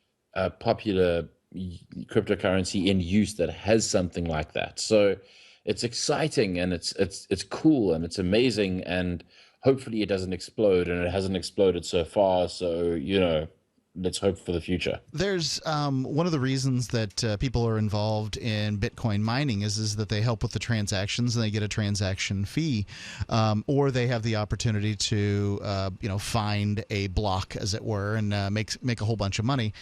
[SPEAKER 6] popular cryptocurrency in use that has something like that. So it's exciting and it's cool and it's amazing, and hopefully it doesn't explode, and it hasn't exploded so far. So, let's hope for the future.
[SPEAKER 5] There's one of the reasons that people are involved in Bitcoin mining is that they help with the transactions and they get a transaction fee, or they have the opportunity to find a block, as it were, and make a whole bunch of money.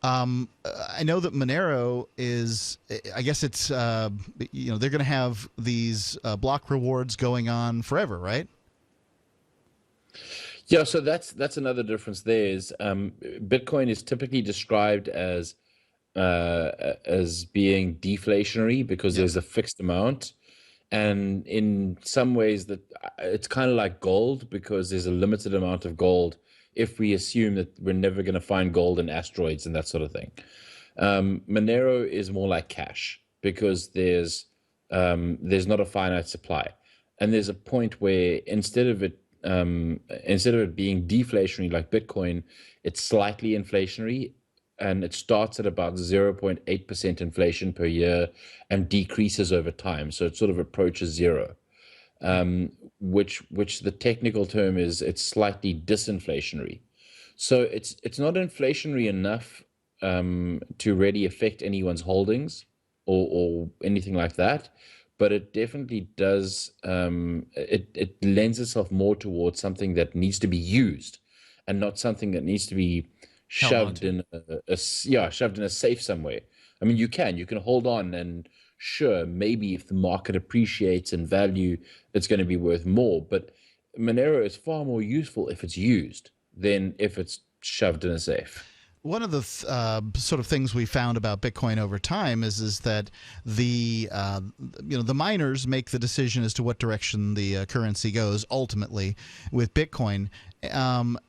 [SPEAKER 5] I know that Monero is, I guess it's they're going to have these block rewards going on forever, right?
[SPEAKER 6] Yeah, so that's another difference. There is Bitcoin is typically described as being deflationary because there's a fixed amount, and in some ways that it's kind of like gold because there's a limited amount of gold. If we assume that we're never going to find gold in asteroids and that sort of thing, Monero is more like cash because there's not a finite supply, and there's a point where instead of it being deflationary like Bitcoin, it's slightly inflationary, and it starts at about 0.8% inflation per year and decreases over time. So it sort of approaches zero, which the technical term is it's slightly disinflationary. So it's not inflationary enough to really affect anyone's holdings or anything like that, but it definitely does. It lends itself more towards something that needs to be used, and not something that needs to be shoved in shoved in a safe somewhere. I mean, you can hold on, and sure, maybe if the market appreciates in value, it's going to be worth more. But Monero is far more useful if it's used than if it's shoved in a safe.
[SPEAKER 5] One of the sort of things we found about Bitcoin over time is that the the miners make the decision as to what direction the currency goes ultimately with Bitcoin,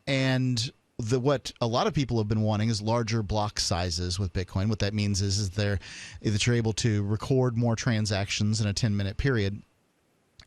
[SPEAKER 5] and what a lot of people have been wanting is larger block sizes with Bitcoin. What that means is that you're able to record more transactions in a 10-minute period.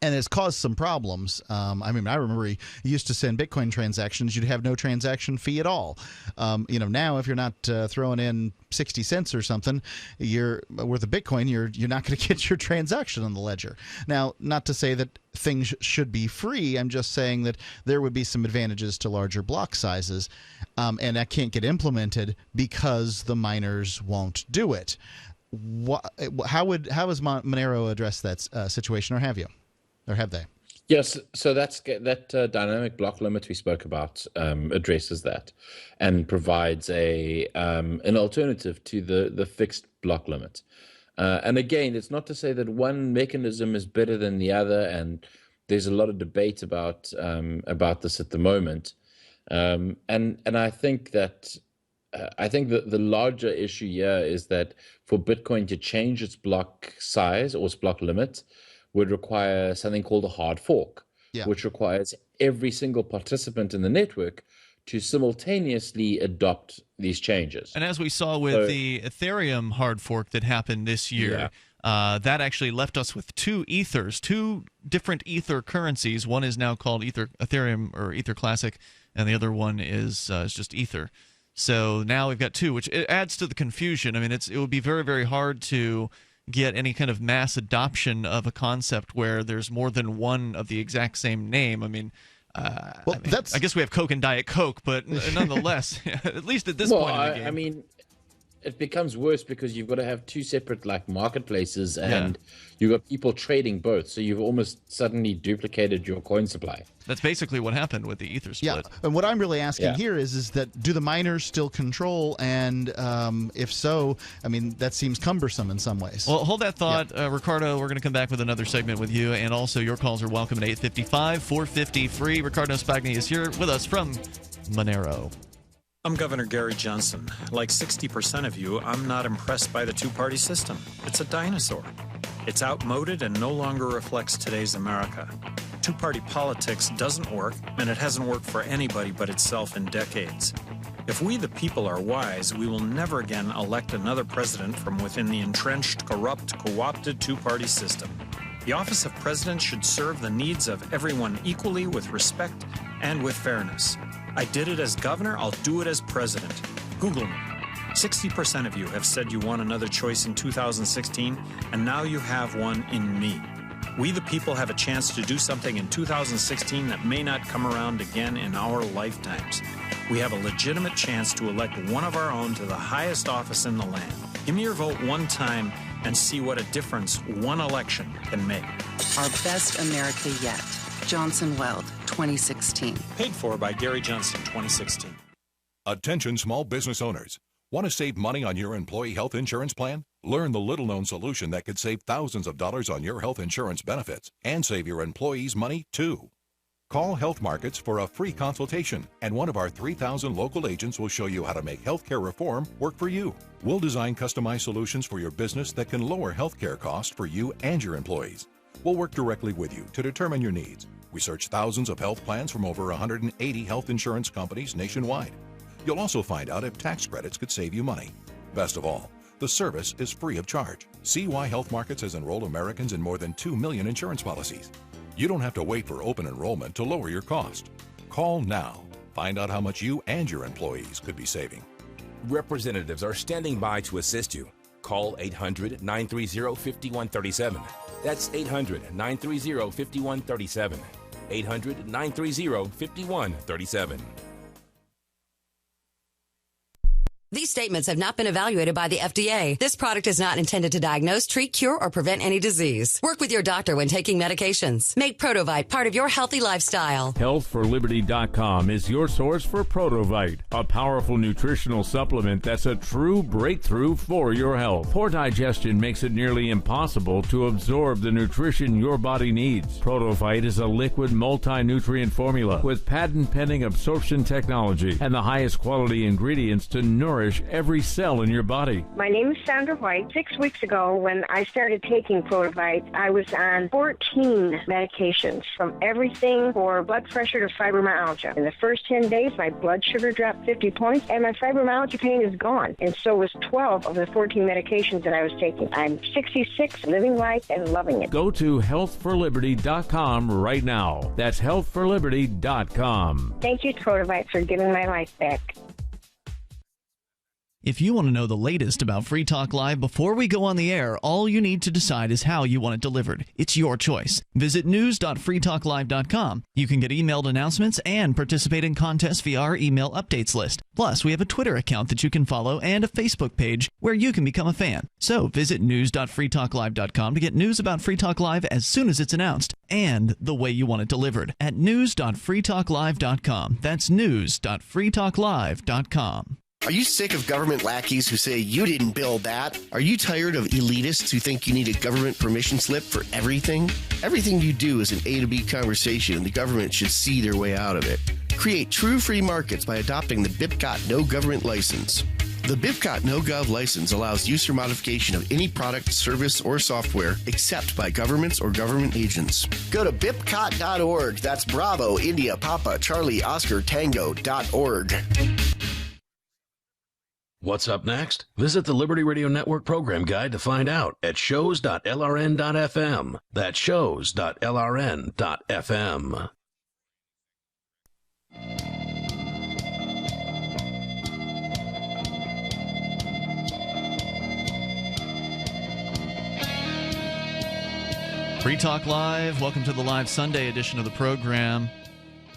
[SPEAKER 5] And it's caused some problems. I remember you used to send Bitcoin transactions, you'd have no transaction fee at all. Now if you're not throwing in 60 cents or something worth of Bitcoin, you're not going to get your transaction on the ledger. Now, not to say that things should be free. I'm just saying that there would be some advantages to larger block sizes, and that can't get implemented because the miners won't do it. How has Monero addressed that situation, or have you? Or have they?
[SPEAKER 6] Yes, so that dynamic block limit we spoke about addresses that, and provides an alternative to the fixed block limit. And again, it's not to say that one mechanism is better than the other, and there's a lot of debate about this at the moment. And I think that the larger issue here is that for Bitcoin to change its block size or its block limit would require something called a hard fork, which requires every single participant in the network to simultaneously adopt these changes.
[SPEAKER 4] And as we saw with the Ethereum hard fork that happened this year, that actually left us with two different Ether currencies. One is now called Ethereum or Ether Classic, and the other one is just Ether. So now we've got two, which it adds to the confusion. I mean, it would be very, very hard to get any kind of mass adoption of a concept where there's more than one of the exact same name. I mean, I guess we have Coke and Diet Coke, but nonetheless, at least at this point in the game.
[SPEAKER 6] I mean, it becomes worse because you've got to have two separate marketplaces, and you've got people trading both, so you've almost suddenly duplicated your coin supply.
[SPEAKER 4] That's basically what happened with the Ether split.
[SPEAKER 5] Yeah, and what I'm really asking here is that do the miners still control, and if so, I mean, that seems cumbersome in some ways.
[SPEAKER 4] Well, hold that thought, Riccardo. We're going to come back with another segment with you, and also your calls are welcome at 855-450-FREE. Riccardo Spagni is here with us from Monero.
[SPEAKER 14] I'm Governor Gary Johnson. Like 60% of you, I'm not impressed by the two-party system. It's a dinosaur. It's outmoded and no longer reflects today's America. Two-party politics doesn't work, and it hasn't worked for anybody but itself in decades. If we the people are wise, we will never again elect another president from within the entrenched, corrupt, co-opted two-party system. The office of president should serve the needs of everyone equally, with respect and with fairness. I did it as governor, I'll do it as president. Google me. 60% of you have said you want another choice in 2016, and now you have one in me. We the people have a chance to do something in 2016 that may not come around again in our lifetimes. We have a legitimate chance to elect one of our own to the highest office in the land. Give me your vote one time and see what a difference one election can make.
[SPEAKER 15] Our best America yet. Johnson Weld, 2016.
[SPEAKER 14] Paid for by Gary Johnson, 2016.
[SPEAKER 16] Attention small business owners. Want to save money on your employee health insurance plan? Learn the little-known solution that could save thousands of dollars on your health insurance benefits and save your employees money, too. Call Health Markets for a free consultation, and one of our 3,000 local agents will show you how to make healthcare reform work for you. We'll design customized solutions for your business that can lower healthcare costs for you and your employees. We'll work directly with you to determine your needs. Research thousands of health plans from over 180 health insurance companies nationwide. You'll also find out if tax credits could save you money. Best of all, the service is free of charge. See why Health Markets has enrolled Americans in more than 2 million insurance policies. You don't have to wait for open enrollment to lower your cost. Call now. Find out how much you and your employees could be saving.
[SPEAKER 17] Representatives are standing by to assist you. Call 800-930-5137. That's 800-930-5137. 800-930-5137.
[SPEAKER 18] These statements have not been evaluated by the FDA. This product is not intended to diagnose, treat, cure, or prevent any disease. Work with your doctor when taking medications. Make Protovite part of your healthy lifestyle.
[SPEAKER 19] Healthforliberty.com is your source for Protovite, a powerful nutritional supplement that's a true breakthrough for your health. Poor digestion makes it nearly impossible to absorb the nutrition your body needs. Protovite is a liquid multi-nutrient formula with patent-pending absorption technology and the highest quality ingredients to nourish every cell in your body.
[SPEAKER 20] My name is Sandra White. 6 weeks ago, when I started taking Protovite, I was on 14 medications, from everything for blood pressure to fibromyalgia. In the first 10 days, my blood sugar dropped 50 points, and my fibromyalgia pain is gone. And so was 12 of the 14 medications that I was taking. I'm 66, living life and loving it.
[SPEAKER 19] Go to healthforliberty.com right now. That's healthforliberty.com.
[SPEAKER 20] Thank you, Protovite, for giving my life back.
[SPEAKER 4] If you want to know the latest about Free Talk Live before we go on the air, all you need to decide is how you want it delivered. It's your choice. Visit news.freetalklive.com. You can get emailed announcements and participate in contests via our email updates list. Plus, we have a Twitter account that you can follow and a Facebook page where you can become a fan. So visit news.freetalklive.com to get news about Free Talk Live as soon as it's announced and the way you want it delivered at news.freetalklive.com. That's news.freetalklive.com.
[SPEAKER 13] Are you sick of government lackeys who say you didn't build that? Are you tired of elitists who think you need a government permission slip for everything? Everything you do is an A to B conversation, and the government should see their way out of it. Create true free markets by adopting the BIPCOT No Government License. The BIPCOT No Gov license allows use or modification of any product, service, or software except by governments or government agents. Go to BIPCOT.org. That's Bravo, India, Papa, Charlie, Oscar, Tango.org.
[SPEAKER 9] What's up next? Visit the Liberty Radio Network program guide to find out at shows.lrn.fm. That's shows.lrn.fm.
[SPEAKER 4] Free Talk Live. Welcome to the live Sunday edition of the program.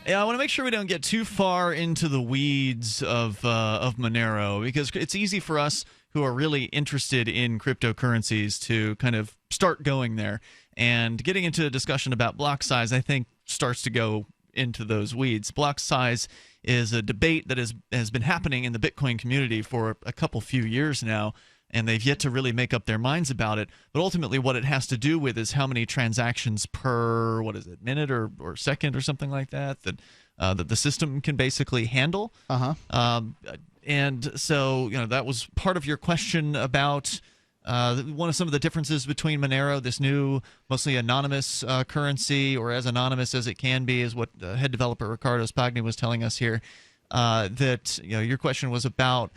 [SPEAKER 4] Yeah, I want to make sure we don't get too far into the weeds of Monero, because it's easy for us who are really interested in cryptocurrencies to kind of start going there. And getting into a discussion about block size, I think, starts to go into those weeds. Block size is a debate that has been happening in the Bitcoin community for a few years now, and they've yet to really make up their minds about it. But ultimately what it has to do with is how many transactions per, minute or second or something like that, that the system can basically handle. And so, that was part of your question about some of the differences between Monero, this new, mostly anonymous currency, or as anonymous as it can be, is what head developer Riccardo Spagni was telling us here. That your question was about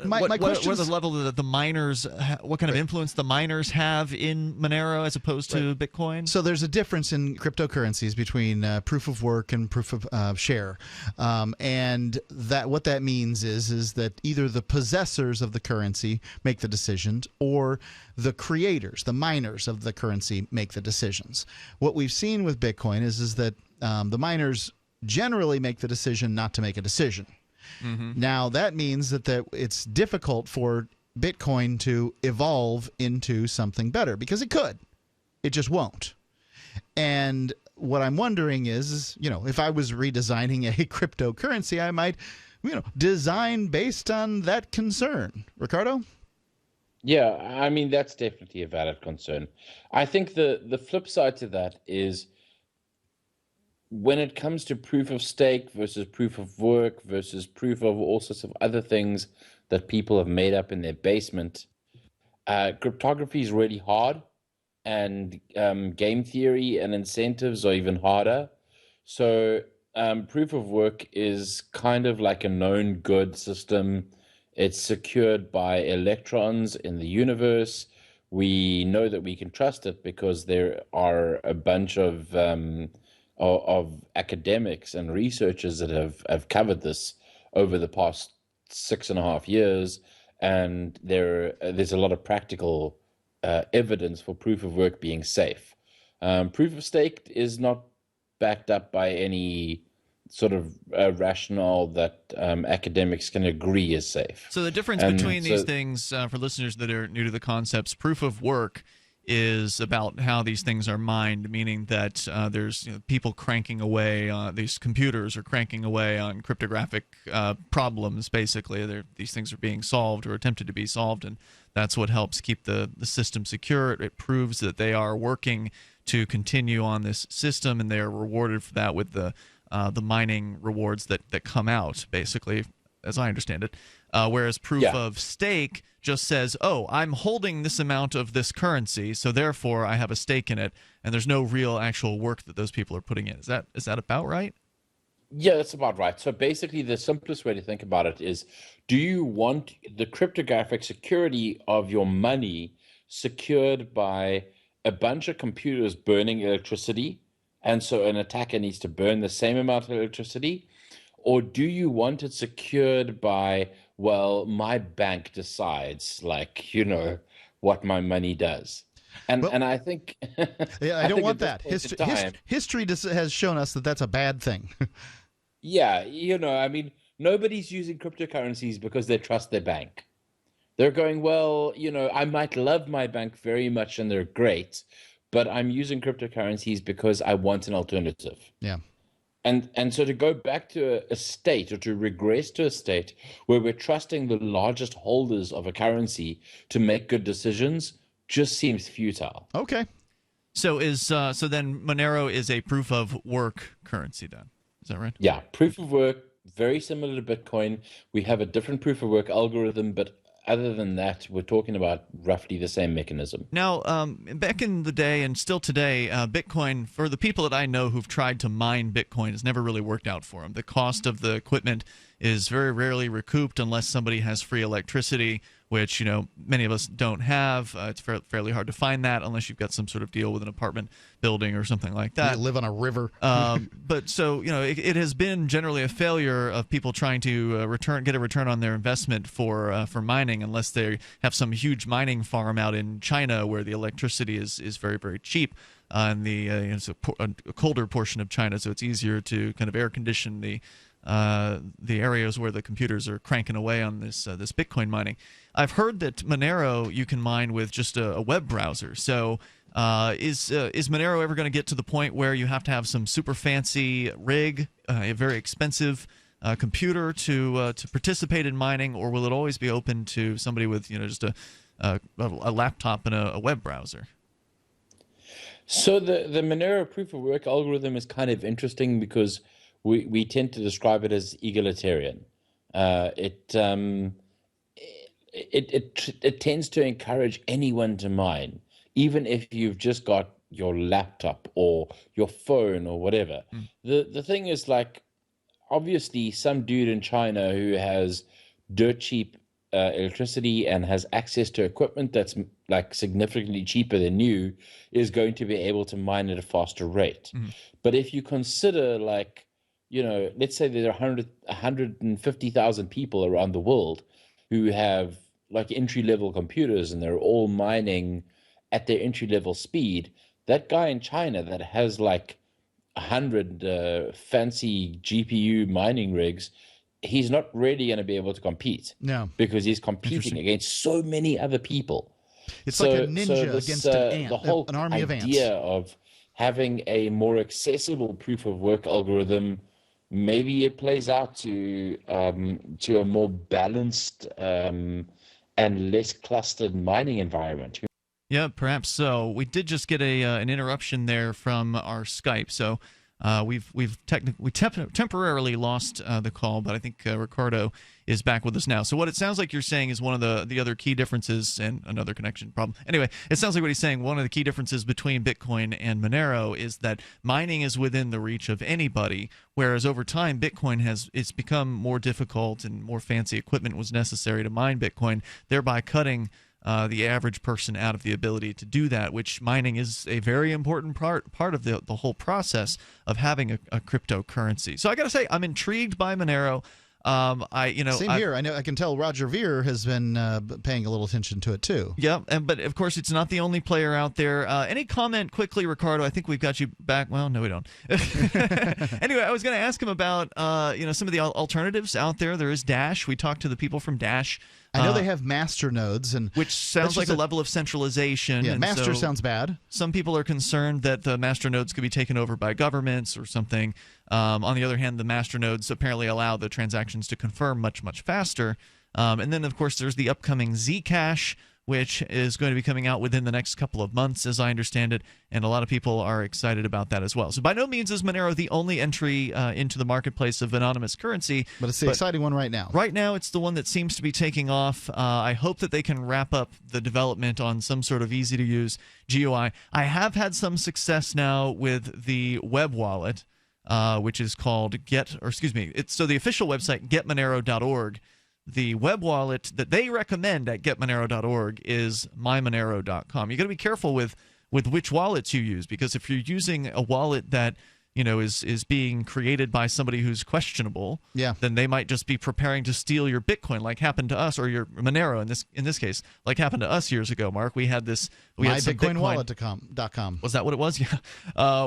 [SPEAKER 4] what are the level that the miners, what kind of influence the miners have in Monero as opposed to Bitcoin?
[SPEAKER 5] So there's a difference in cryptocurrencies between proof of work and proof of share, and that what that means is that either the possessors of the currency make the decisions, or the creators, the miners of the currency, make the decisions. What we've seen with Bitcoin is that the miners generally make the decision not to make a decision. Now, that means that it's difficult for Bitcoin to evolve into something better, because it could. It just won't. And what I'm wondering is, if I was redesigning a cryptocurrency, I might, design based on that concern. Riccardo?
[SPEAKER 6] Yeah, I mean, that's definitely a valid concern. I think the flip side to that is, when it comes to proof of stake versus proof of work versus proof of all sorts of other things that people have made up in their basement, cryptography is really hard, and game theory and incentives are even harder. So proof of work is kind of like a known good system. It's secured by electrons in the universe. We know that we can trust it because there are a bunch of academics and researchers that have covered this over the past 6.5 years, and there's a lot of practical evidence for proof of work being safe. Proof of stake is not backed up by any sort of rationale that academics can agree is safe.
[SPEAKER 4] So the difference between these things, for listeners that are new to the concepts, proof of work is about how these things are mined, meaning that there's people cranking away, these computers are cranking away on cryptographic problems, basically. These things are being solved or attempted to be solved, and that's what helps keep the system secure. It proves that they are working to continue on this system, and they are rewarded for that with the mining rewards that come out, basically, as I understand it. Whereas proof of stake just says, oh, I'm holding this amount of this currency, so therefore I have a stake in it, and there's no real actual work that those people are putting in. Is that about right?
[SPEAKER 6] Yeah, that's about right. So basically, the simplest way to think about it is, do you want the cryptographic security of your money secured by a bunch of computers burning electricity, and so an attacker needs to burn the same amount of electricity? Or do you want it secured by, well, my bank decides, what my money does? And I think...
[SPEAKER 5] I don't want that. History has shown us that that's a bad thing.
[SPEAKER 6] Yeah, nobody's using cryptocurrencies because they trust their bank. They're going, well, I might love my bank very much and they're great, but I'm using cryptocurrencies because I want an alternative.
[SPEAKER 5] Yeah.
[SPEAKER 6] And so to go back to a state, or to regress to a state where we're trusting the largest holders of a currency to make good decisions just seems futile.
[SPEAKER 5] Okay.
[SPEAKER 4] So then Monero is a proof of work currency then. Is that right?
[SPEAKER 6] Yeah, proof of work, very similar to Bitcoin. We have a different proof of work algorithm, but other than that, we're talking about roughly the same mechanism.
[SPEAKER 4] Now, back in the day and still today, Bitcoin, for the people that I know who've tried to mine Bitcoin, has never really worked out for them. The cost of the equipment is very rarely recouped unless somebody has free electricity, which many of us don't have. It's fairly hard to find that unless you've got some sort of deal with an apartment building or something like that.
[SPEAKER 5] You live on a river.
[SPEAKER 4] But so it has been generally a failure of people trying to get a return on their investment for mining, unless they have some huge mining farm out in China where the electricity is very, very cheap. And it's a colder portion of China, so it's easier to kind of air condition the areas where the computers are cranking away on this Bitcoin mining. I've heard that Monero you can mine with just a web browser. So is Monero ever going to get to the point where you have to have some super fancy rig, a very expensive computer to participate in mining, or will it always be open to somebody with just a laptop and a web browser?
[SPEAKER 6] So the Monero proof of work algorithm is kind of interesting because we tend to describe it as egalitarian. It tends to encourage anyone to mine, even if you've just got your laptop or your phone or whatever. The thing is, obviously some dude in China who has dirt cheap electricity and has access to equipment that's significantly cheaper than you is going to be able to mine at a faster rate. But if you consider let's say there are 150,000 people around the world who have entry-level computers and they're all mining at their entry-level speed. That guy in China that has 100 fancy GPU mining rigs, he's not really going to be able to compete.
[SPEAKER 5] No.
[SPEAKER 6] Because he's competing against so many other people.
[SPEAKER 5] It's like a ninja against an ant,
[SPEAKER 6] the whole
[SPEAKER 5] an army of ants.
[SPEAKER 6] idea of having a more accessible proof of work algorithm, maybe it plays out to a more balanced and less clustered mining environment.
[SPEAKER 4] Yeah, perhaps so. We did just get an interruption there from our Skype, so we've temporarily lost the call, but I think Riccardo is back with us now. So what it sounds like you're saying is one of the other key differences, and another connection problem. Anyway, it sounds like what he's saying, one of the key differences between Bitcoin and Monero is that mining is within the reach of anybody, whereas over time Bitcoin it's become more difficult and more fancy equipment was necessary to mine Bitcoin, thereby cutting the average person out of the ability to do that, which mining is a very important part of the whole process of having a cryptocurrency. So I got to say, I'm intrigued by Monero.
[SPEAKER 5] Same here. I can tell Roger Ver has been paying a little attention to it too.
[SPEAKER 4] Yeah, but of course it's not the only player out there. Any comment quickly, Riccardo? I think we've got you back. Well, no, we don't. Anyway, I was going to ask him about some of the alternatives out there. There is Dash. We talked to the people from Dash.
[SPEAKER 5] I know they have master nodes,
[SPEAKER 4] which sounds like a level of centralization.
[SPEAKER 5] Yeah, master sounds bad.
[SPEAKER 4] Some people are concerned that the master nodes could be taken over by governments or something. On the other hand, the master nodes apparently allow the transactions to confirm much, much faster. And then, of course, there's the upcoming Zcash, which is going to be coming out within the next couple of months, as I understand it, and a lot of people are excited about that as well. So by no means is Monero the only entry into the marketplace of anonymous currency.
[SPEAKER 5] But it's the exciting one right now.
[SPEAKER 4] Right now, it's the one that seems to be taking off. I hope that they can wrap up the development on some sort of easy-to-use GUI. I have had some success now with the web wallet, which is called so the official website, getmonero.org. The web wallet that they recommend at getmonero.org is mymonero.com. You got to be careful with which wallets you use, because if you're using a wallet that is being created by somebody who's questionable, then they might just be preparing to steal your Bitcoin, like happened to us, or your Monero in this case, like happened to us years ago. Mark, we had this.
[SPEAKER 5] MyBitcoinWallet.com.
[SPEAKER 4] Was that what it was? Yeah.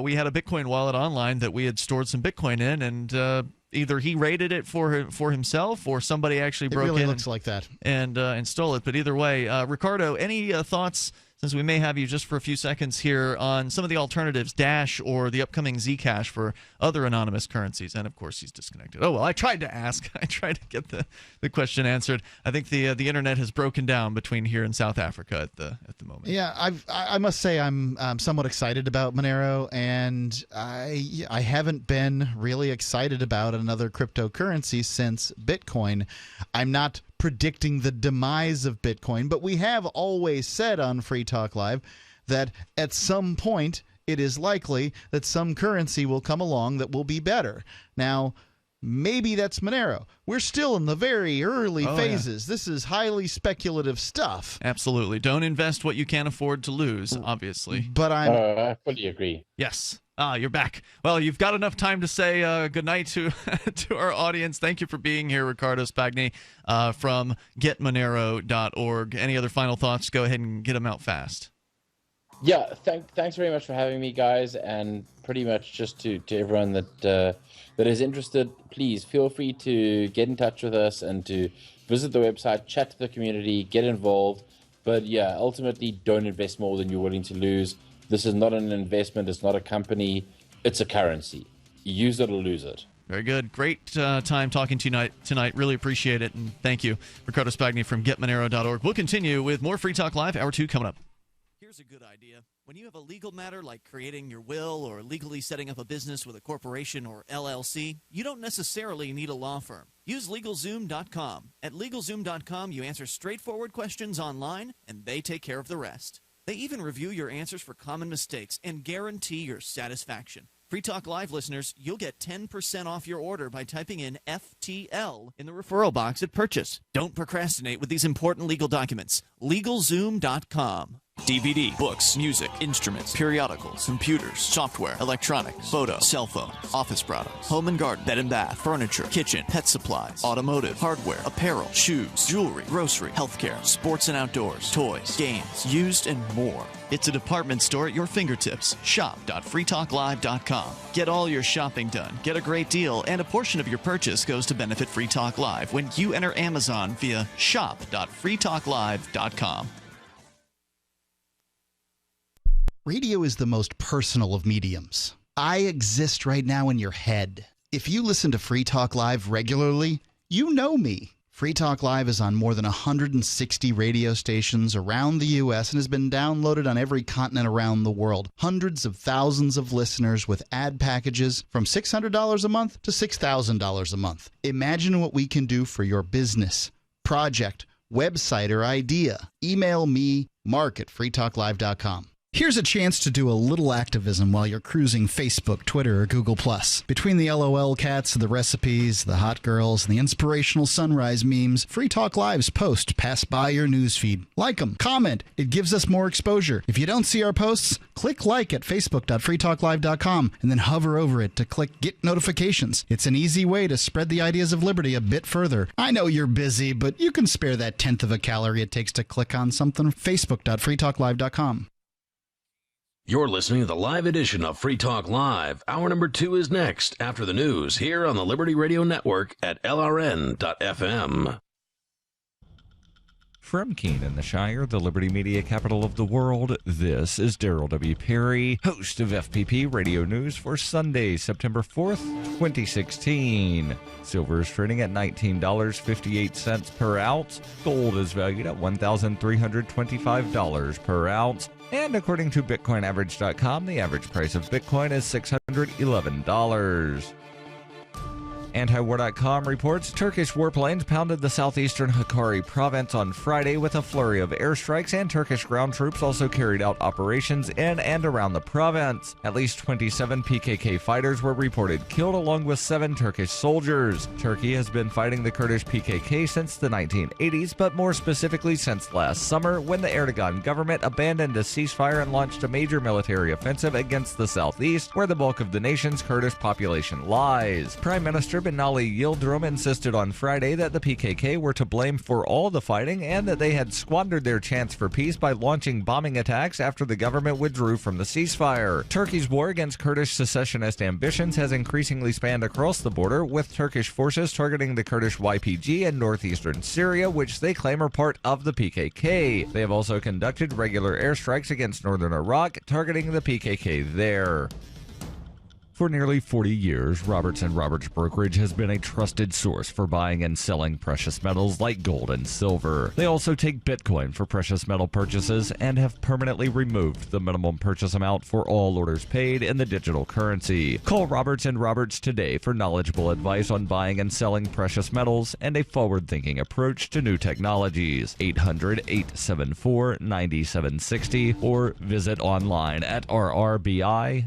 [SPEAKER 4] We had a Bitcoin wallet online that we had stored some Bitcoin in, and either he raided it for himself, or somebody actually broke in.
[SPEAKER 5] It really looks like that.
[SPEAKER 4] And stole it. But either way, Riccardo, any thoughts, since we may have you just for a few seconds here, on some of the alternatives, Dash or the upcoming Zcash for other anonymous currencies? And, of course, he's disconnected. Oh, well, I tried to ask. I tried to get the question answered. I think the internet has broken down between here and South Africa at the moment.
[SPEAKER 5] Yeah, I must say I'm somewhat excited about Monero, and I haven't been really excited about another cryptocurrency since Bitcoin. I'm not predicting the demise of Bitcoin, but we have always said on Free Talk Live that at some point it is likely that some currency will come along that will be better. Now, maybe that's Monero. We're still in the very early phases. Yeah. This is highly speculative stuff.
[SPEAKER 4] Absolutely. Don't invest what you can't afford to lose, obviously.
[SPEAKER 5] But
[SPEAKER 6] I fully agree.
[SPEAKER 4] Yes. You're back. Well, you've got enough time to say goodnight to our audience. Thank you for being here, Riccardo Spagni from getmonero.org. Any other final thoughts? Go ahead and get them out fast.
[SPEAKER 6] Yeah, thanks very much for having me, guys. And pretty much just to everyone that is interested, please feel free to get in touch with us and to visit the website, chat to the community, get involved. But yeah, ultimately, don't invest more than you're willing to lose. This is not an investment. It's not a company. It's a currency. Use it or lose it.
[SPEAKER 4] Very good. Great time talking to you tonight. Really appreciate it. And thank you, Riccardo Spagni from getmonero.org. We'll continue with more Free Talk Live, Hour 2 coming up. Here's a good idea. When you have a legal matter like creating your will or legally setting up a business with a corporation or LLC, you don't necessarily need a law firm. Use LegalZoom.com. At LegalZoom.com, you answer straightforward questions online, and they take care of the rest. They even review your answers for common mistakes and guarantee your satisfaction. Free Talk Live listeners, you'll get 10% off your order by typing in FTL in the referral box at purchase. Don't procrastinate with these important legal documents. LegalZoom.com. DVD, books, music, instruments, periodicals, computers, software, electronics, photo, cell phone, office products, home and garden, bed and bath, furniture, kitchen, pet supplies, automotive, hardware, apparel, shoes, jewelry, grocery, healthcare, sports and outdoors, toys, games, used, and more. It's a department store at your fingertips. Shop.freetalklive.com. Get all your shopping done, get a great deal, and a portion of your purchase goes to benefit Free Talk Live when you enter Amazon via shop.freetalklive.com.
[SPEAKER 5] Radio is the most personal of mediums. I exist right now in your head. If you listen to Free Talk Live regularly, you know me. Free Talk Live is on more than 160 radio stations around the U.S. and has been downloaded on every continent around the world. Hundreds of thousands of listeners with ad packages from $600 a month to $6,000 a month. Imagine what we can do for your business, project, website, or idea. Email me, Mark at freetalklive.com. Here's a chance to do a little activism while you're cruising Facebook, Twitter, or Google+. Between the LOL cats, the recipes, the hot girls, and the inspirational sunrise memes, Free Talk Live's post pass by your newsfeed. Like them, comment. It gives us more exposure. If you don't see our posts, click like at facebook.freetalklive.com and then hover over it to click Get Notifications. It's an easy way to spread the ideas of liberty a bit further. I know you're busy, but you can spare that tenth of a calorie it takes to click on something. facebook.freetalklive.com.
[SPEAKER 9] You're listening to the live edition of Free Talk Live. Hour number 2 is next after the news here on the Liberty Radio Network at LRN.FM.
[SPEAKER 21] From Keene in the Shire, the Liberty Media capital of the world, this is Daryl W. Perry, host of FPP Radio News for Sunday, September 4th, 2016. Silver is trading at $19.58 per ounce. Gold is valued at $1,325 per ounce. And according to BitcoinAverage.com, the average price of Bitcoin is $611. Antiwar.com reports Turkish warplanes pounded the southeastern Hakkari province on Friday with a flurry of airstrikes, and Turkish ground troops also carried out operations in and around the province. At least 27 PKK fighters were reported killed, along with 7 Turkish soldiers. Turkey has been fighting the Kurdish PKK since the 1980s, but more specifically since last summer, when the Erdogan government abandoned a ceasefire and launched a major military offensive against the southeast, where the bulk of the nation's Kurdish population lies. Prime Minister Binali Yildirim insisted on Friday that the PKK were to blame for all the fighting and that they had squandered their chance for peace by launching bombing attacks after the government withdrew from the ceasefire. Turkey's war against Kurdish secessionist ambitions has increasingly spanned across the border, with Turkish forces targeting the Kurdish YPG in northeastern Syria, which they claim are part of the PKK. They have also conducted regular airstrikes against northern Iraq, targeting the PKK there. For nearly 40 years, Roberts & Roberts Brokerage has been a trusted source for buying and selling precious metals like gold and silver. They also take Bitcoin for precious metal purchases and have permanently removed the minimum purchase amount for all orders paid in the digital currency. Call Roberts & Roberts today for knowledgeable advice on buying and selling precious metals and a forward-thinking approach to new technologies. 800-874-9760 or visit online at rrbi.co.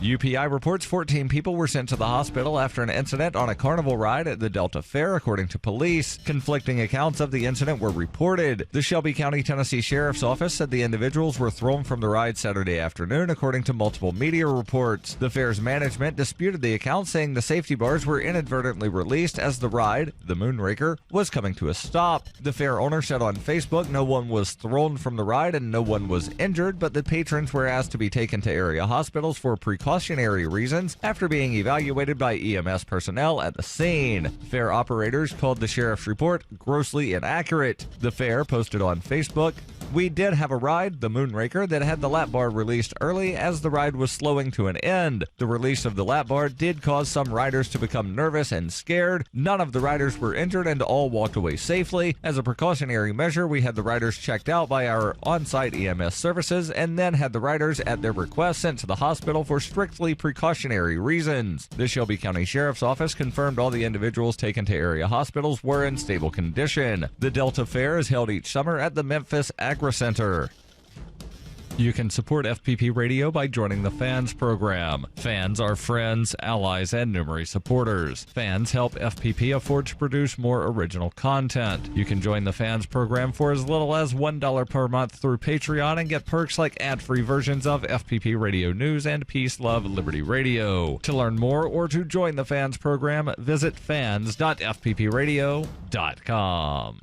[SPEAKER 21] UPI reports 14 people were sent to the hospital after an incident on a carnival ride at the Delta Fair, according to police. Conflicting accounts of the incident were reported. The Shelby County, Tennessee Sheriff's Office said the individuals were thrown from the ride Saturday afternoon, according to multiple media reports. The fair's management disputed the account, saying the safety bars were inadvertently released as the ride, the Moonraker, was coming to a stop. The fair owner said on Facebook no one was thrown from the ride and no one was injured, but the patrons were asked to be taken to area hospitals for precautionary reasons after being evaluated by EMS personnel at the scene. Fair operators called the sheriff's report grossly inaccurate. The fair posted on Facebook, "We did have a ride, the Moonraker, that had the lap bar released early as the ride was slowing to an end. The release of the lap bar did cause some riders to become nervous and scared. None of the riders were injured and all walked away safely. As a precautionary measure, we had the riders checked out by our on-site EMS services and then had the riders at their request sent to the hospital for strictly precautionary reasons." The Shelby County Sheriff's Office confirmed all the individuals taken to area hospitals were in stable condition. The Delta Fair is held each summer at the Memphis Agri Center. You can support FPP Radio by joining the Fans program. Fans are friends, allies, and numerous supporters. Fans help FPP afford to produce more original content. You can join the Fans program for as little as $1 per month through Patreon and get perks like ad-free versions of FPP Radio News and Peace, Love, Liberty Radio. To learn more or to join the Fans program, visit fans.fppradio.com.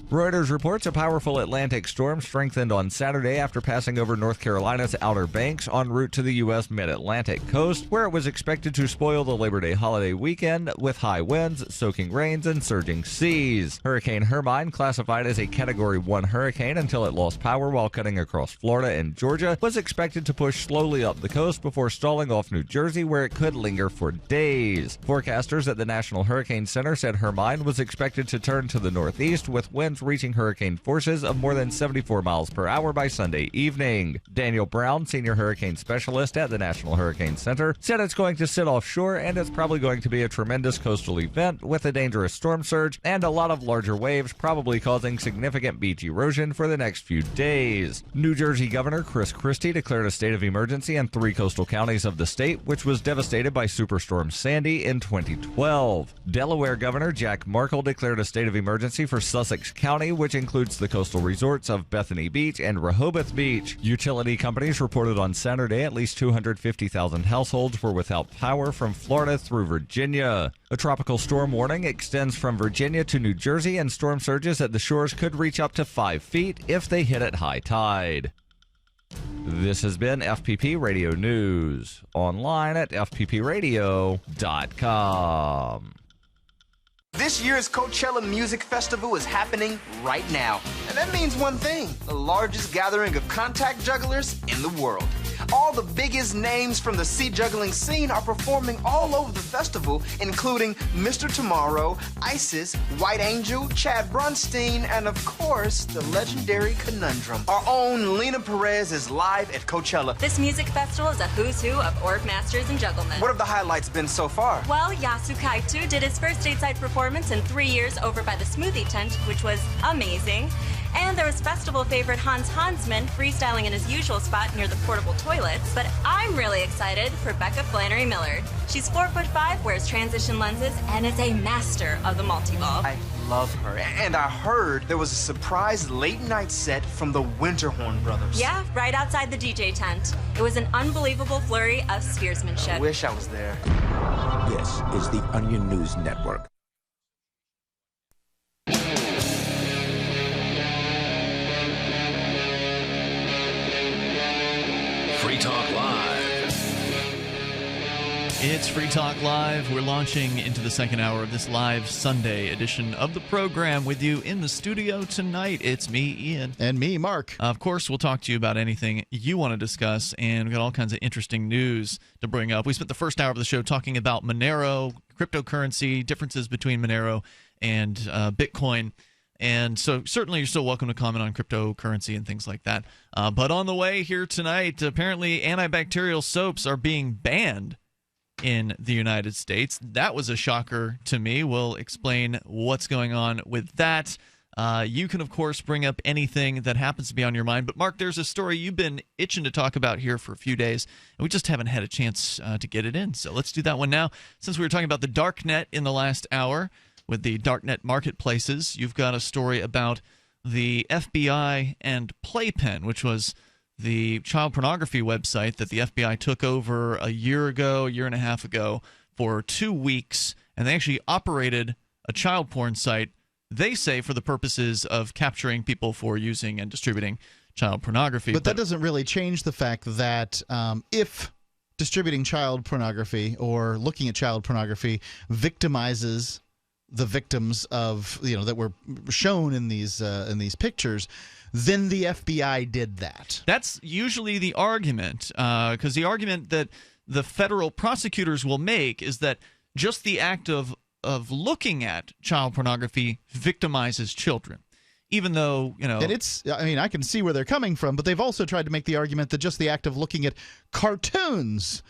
[SPEAKER 21] Reuters reports a powerful Atlantic storm strengthened on Saturday after passing over North Carolina's Outer Banks en route to the U.S. mid-Atlantic coast, where it was expected to spoil the Labor Day holiday weekend with high winds, soaking rains, and surging seas. Hurricane Hermine, classified as a Category 1 hurricane until it lost power while cutting across Florida and Georgia, was expected to push slowly up the coast before stalling off New Jersey, where it could linger for days. Forecasters at the National Hurricane Center said Hermine was expected to turn to the northeast with winds storms reaching hurricane forces of more than 74 miles per hour by Sunday evening. Daniel Brown, senior hurricane specialist at the National Hurricane Center, said it's going to sit offshore and it's probably going to be a tremendous coastal event with a dangerous storm surge and a lot of larger waves, probably causing significant beach erosion for the next few days. New Jersey Governor Chris Christie declared a state of emergency in 3 coastal counties of the state, which was devastated by Superstorm Sandy in 2012. Delaware Governor Jack Markle declared a state of emergency for Sussex County, which includes the coastal resorts of Bethany Beach and Rehoboth Beach. Utility companies reported on Saturday at least 250,000 households were without power from Florida through Virginia. A tropical storm warning extends from Virginia to New Jersey, and storm surges at the shores could reach up to 5 feet if they hit at high tide. This has been FPP Radio News, online at fppradio.com.
[SPEAKER 1] This year's Coachella Music Festival is happening right now. And that means one thing: the largest gathering of contact jugglers in the world. All the biggest names from the sea juggling scene are performing all over the festival, including Mr. Tomorrow, Isis, White Angel, Chad Brunstein, and of course, the legendary Conundrum. Our own Lena Perez is live at Coachella.
[SPEAKER 22] This music festival is a who's who of org masters and jugglemen.
[SPEAKER 1] What have the highlights been so far?
[SPEAKER 22] Well, Yasu Kaitu did his first stateside performance in 3 years over by the Smoothie Tent, which was amazing. And there was festival favorite Hans Hansman freestyling in his usual spot near the portable toilets. But I'm really excited for Becca Flannery Millard. She's 4'5", wears transition lenses, and is a master of the multi-ball.
[SPEAKER 1] I love her. And I heard there was a surprise late night set from the Winterhorn Brothers.
[SPEAKER 22] Yeah, right outside the DJ tent. It was an unbelievable flurry of spearsmanship.
[SPEAKER 1] I wish I was there.
[SPEAKER 2] This is the Onion News Network.
[SPEAKER 9] Free Talk Live.
[SPEAKER 4] It's Free Talk Live. We're launching into the second hour of this live Sunday edition of the program. With you in the studio tonight, it's me, Ian.
[SPEAKER 5] And me, Mark.
[SPEAKER 4] Of course, we'll talk to you about anything you want to discuss, and we've got all kinds of interesting news to bring up. We spent the first hour of the show talking about Monero, cryptocurrency, differences between Monero and Bitcoin. And so certainly you're still welcome to comment on cryptocurrency and things like that. But on the way here tonight, apparently antibacterial soaps are being banned in the United States. That was a shocker to me. We'll explain what's going on with that. You can, of course, bring up anything that happens to be on your mind. But, Mark, there's a story you've been itching to talk about here for a few days, and we just haven't had a chance to get it in. So let's do that one now. Since we were talking about the darknet in the last hour, with the darknet marketplaces, you've got a story about the FBI and Playpen, which was the child pornography website that the FBI took over a year and a half ago for 2 weeks, and they actually operated a child porn site, they say, for the purposes of capturing people for using and distributing child pornography.
[SPEAKER 5] But that doesn't really change the fact that if distributing child pornography or looking at child pornography victimizes the victims of, that were shown in these pictures, then the FBI did that.
[SPEAKER 4] That's usually the argument, because the argument that the federal prosecutors will make is that just the act of looking at child pornography victimizes children. Even though,
[SPEAKER 5] And it's, I can see where they're coming from, but they've also tried to make the argument that just the act of looking at cartoons